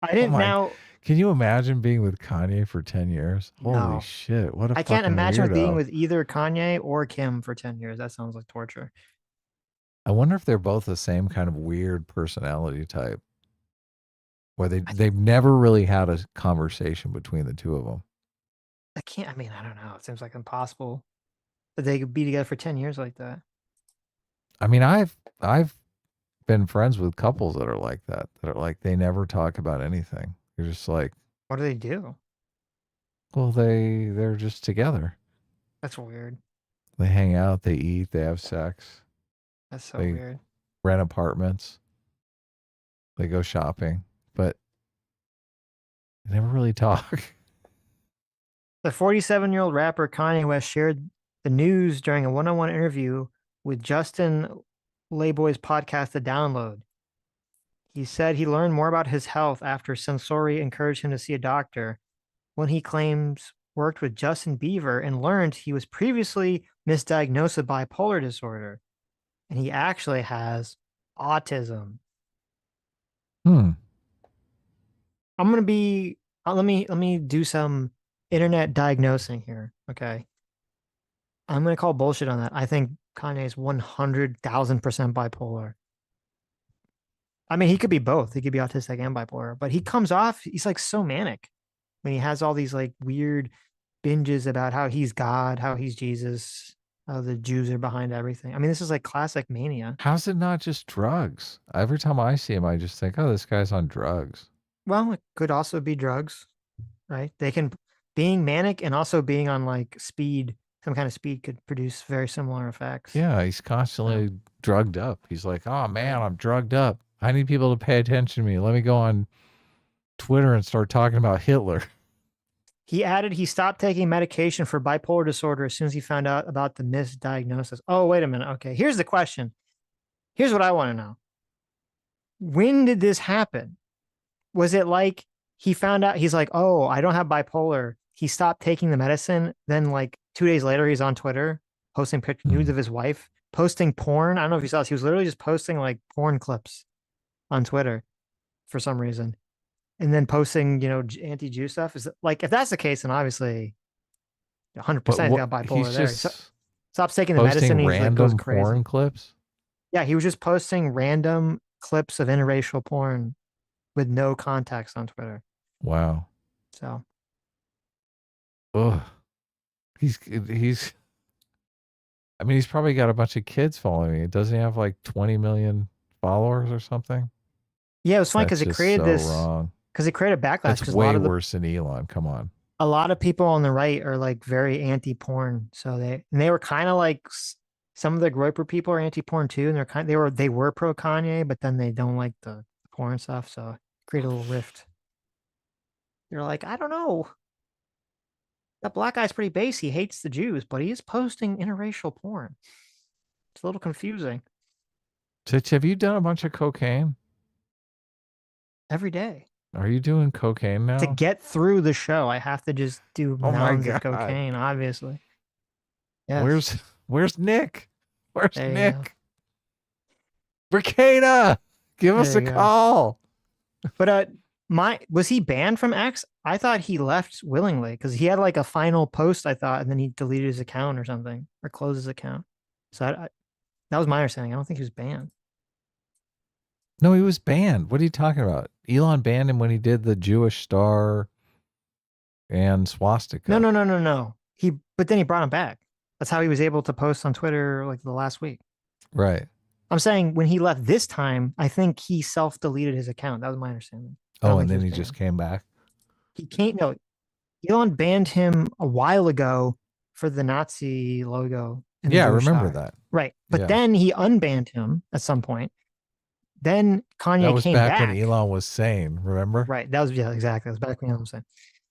I Oh didn't my- now. Can you imagine being with Kanye for 10 years? Holy No. shit. What a I can't fucking imagine being weirdo. with either Kanye or Kim for 10 years. That sounds like torture. I wonder if they're both the same kind of weird personality type where they've never really had a conversation between the two of them. I can't. I mean, I don't know. It seems like impossible that they could be together for 10 years like that. I mean, I've been friends with couples that are like that are like they never talk about anything. They're just like, What do they do? well, they're just together. That's weird. They hang out, they eat, they have sex, That's so They- weird. rent apartments, they go shopping, but they never really talk. The 47-year-old rapper Kanye West shared the news during a one-on-one interview with Justin Layboy's podcast, The Download. He said he learned more about his health after Sensori encouraged him to see a doctor, when he claims worked with Justin Bieber and learned he was previously misdiagnosed with bipolar disorder, and he actually has autism. Hmm. I'm gonna be. Let me do some internet diagnosing here. Okay. I'm gonna call bullshit on that. I think Kanye is 100,000% bipolar. I mean, he could be both. He could be autistic and bipolar, but he comes off. He's like so manic when he has all these like weird binges about how he's God, how he's Jesus, how the Jews are behind everything. I mean, this is like classic mania. How's it not just drugs? Every time I see him, I just think, oh, this guy's on drugs. Well, it could also be drugs, right? They can being manic and also being on like speed, some kind of speed could produce very similar effects. Yeah, he's constantly drugged up. He's like, oh man, I'm drugged up. I need people to pay attention to me. Let me go on Twitter and start talking about Hitler. He added he stopped taking medication for bipolar disorder as soon as he found out about the misdiagnosis. Oh, wait a minute. Okay, here's the question. Here's what I want to know. When did this happen? Was it like he found out, he's like, oh, I don't have bipolar. He stopped taking the medicine. Then like 2 days later, he's on Twitter posting nudes of his wife, posting porn. I don't know if you saw this. He was literally just posting like porn clips on Twitter for some reason. And then posting, anti-Jew stuff. Is like, if that's the case, then obviously 100% he's got bipolar He's there. just Stops taking the medicine. posting He's like, random goes crazy. porn clips. Yeah, he was just posting random clips of interracial porn with no context on Twitter. Wow. So, Ugh. He's I mean, he's probably got a bunch of kids following me. Doesn't he have like 20 million followers or something? yeah, it was funny because That's it just created so this, wrong. because it created backlash. That's Because way worse than Elon. Come on. a lot of people on the right are like very anti-porn. So they were kind of like some of the Groyper people are anti-porn too, and they were pro Kanye, but then they don't like the porn stuff. So it created a little rift. They're like, I don't know. That black guy's pretty base. He hates the Jews, but he is posting interracial porn. It's a little confusing. Sitch, have you done a bunch of cocaine? Every day. Are you doing cocaine now? To get through the show, I have to just do Oh my mounds of God. cocaine, obviously. Yes. Where's Nick? Where's There you go. Nick? Bricada, give us There a you go. call. But was he banned from X? I thought he left willingly because he had like a final post, I thought, and then he deleted his account or something or closed his account. So that was my understanding. I don't think he was banned. No, he was banned. What are you talking about? Elon banned him when he did the Jewish star and swastika. No. But then he brought him back. That's how he was able to post on Twitter like the last week. Right. I'm saying when he left this time, I think he self-deleted his account. That was my understanding. Oh, and then he just came back. He can't. No, Elon banned him a while ago for the Nazi logo. in the Yeah, I Jewish remember star. that. Right, but Yeah. then he unbanned him at some point. Then Kanye That was came back back. when Elon was sane, remember? Right, that was exactly. That was back when Elon was saying.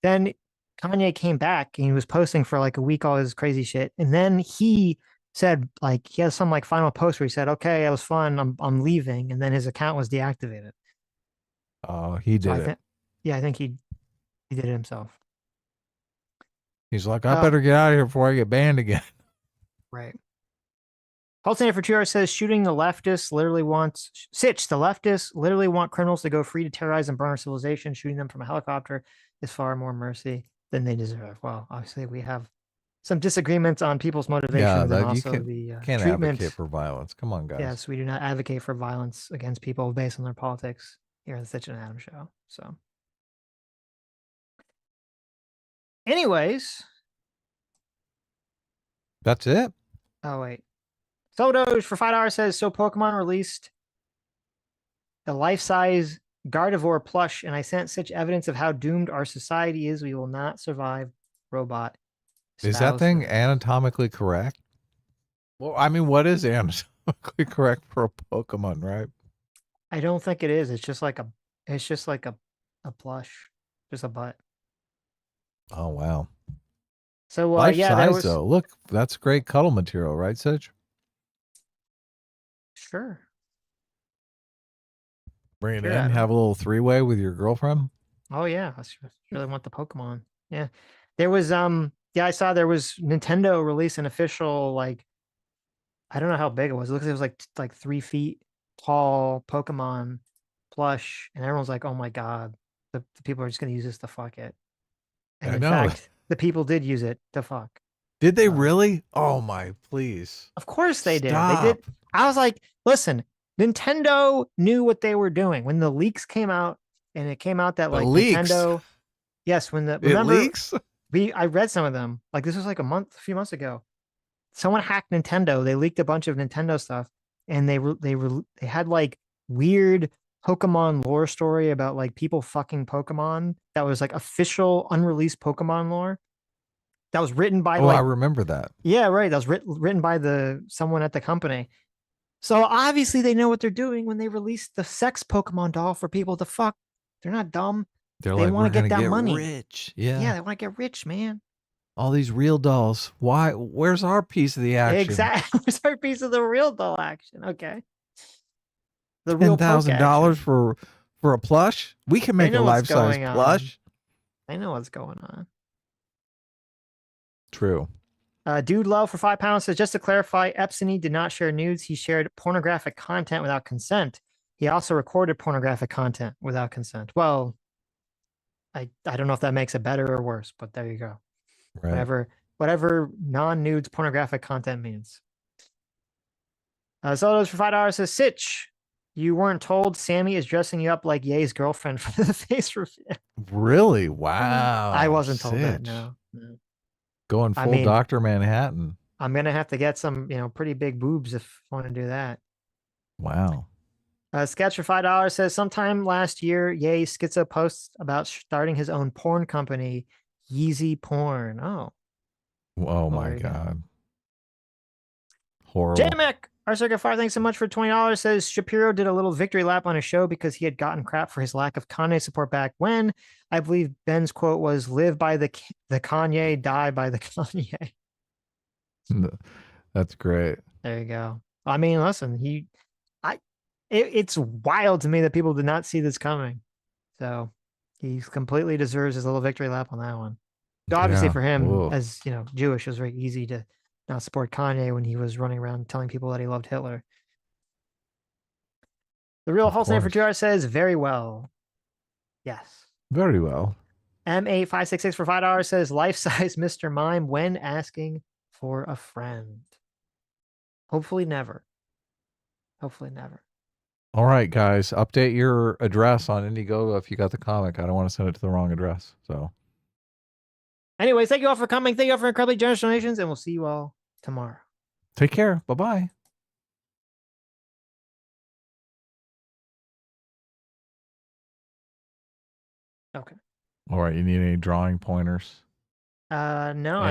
Then Kanye came back and he was posting for like a week all his crazy shit, and then he said like he has some like final post where he said, "Okay, it was fun. I'm leaving," and then his account was deactivated. Oh, he So did I it. think, yeah, I think he did it himself. He's like, I better get out of here before I get banned again. Right. Pulsator for 2 hours says shooting the leftists literally wants Sitch. The leftists literally want criminals to go free to terrorize and burn our civilization. Shooting them from a helicopter is far more mercy than they deserve. Well, obviously we have some disagreements on people's motivations and You also the can't treatment. advocate for violence. Come on, guys. Yes, we do not advocate for violence against people based on their politics here at the Sitch and Adam show. So, anyways, That's it. oh wait, Sodoge for $5 says so. Pokemon released a life-size Gardevoir plush, and I sent such evidence of how doomed our society is. We will not survive. Robot. Is that Spouse thing for- anatomically correct? Well, I mean, what is anatomically correct for a Pokemon, right? I don't think it is. It's just like a. It's just like a plush, just a butt. Oh wow. So Life yeah, there size was though. Look, that's great cuddle material, right, Sitch? sure. Bring it Sure, in, Adam. have a little three-way with your girlfriend. Oh yeah, I really want the Pokemon. Yeah, there was yeah, I saw there was Nintendo release an official like I don't know how big it was. It looks like it was like 3 feet tall Pokemon plush, and everyone's like, "Oh my god, the people are just gonna use this to fuck it." And I in know. fact, the people did use it to fuck. Did they really? Oh my, please. Of course they did. They Stop. did. I was like, listen, Nintendo knew what they were doing when the leaks came out, and it came out that The like leaks. Nintendo. Yes, when the It remember leaks? I read some of them. Like this was like a few months ago. Someone hacked Nintendo. They leaked a bunch of Nintendo stuff, and they had like weird Pokemon lore story about like people fucking Pokemon. That was like official unreleased Pokemon lore. That was written by Oh, I like remember that. yeah, right. That was written by someone at the company. So obviously they know what they're doing when they release the sex Pokemon doll for people to fuck. They're not dumb. They're They like, want we're to get gonna that money. rich. Yeah, Yeah. they want to get rich, man. All these real dolls. Why? Where's our piece of the action? Exactly. It's our piece of the real doll action. Okay. The real $10,000 for a plush? We can make a know what's life-size going on. plush. I know what's going on. True. Dude Love for £5 says, just to clarify, Epstein did not share nudes. He shared pornographic content without consent. He also recorded pornographic content without consent. Well, I don't know if that makes it better or worse, but there you go. Right. Whatever non-nudes pornographic content means. Solos for $5 says, Sitch, you weren't told Sammy is dressing you up like Ye's girlfriend for the face reveal. Really? Wow. I wasn't told that. Sitch. No. Going full Dr. Manhattan. I'm gonna have to get some, pretty big boobs if I want to do that. Wow. Sketch for $5 says, sometime last year, Ye Schizo posts about starting his own porn company, Yeezy Porn. Oh. Oh my God. Horrible. Jamek, our Circuit Fire, thanks so much for $20. Says Shapiro did a little victory lap on his show because he had gotten crap for his lack of Kanye support back when. I believe Ben's quote was, live by the Kanye, die by the Kanye. That's great. There you go. I mean, listen, it's wild to me that people did not see this coming. So he completely deserves his little victory lap on that one. Obviously for him, as Jewish, it was very easy to not support Kanye when he was running around telling people that he loved Hitler. The real Hulk name for 2 hours says, very well. Yes. Very well. M8566 for $5 says, life-size Mr. Mime when asking for a friend. Hopefully never. Hopefully never. All right, guys, update your address on Indiegogo if you got the comic. I don't want to send it to the wrong address. So anyways, thank you all for coming. Thank you all for incredibly generous donations, and we'll see you all tomorrow. Take care. Bye-bye. Okay. All right, you need any drawing pointers? No,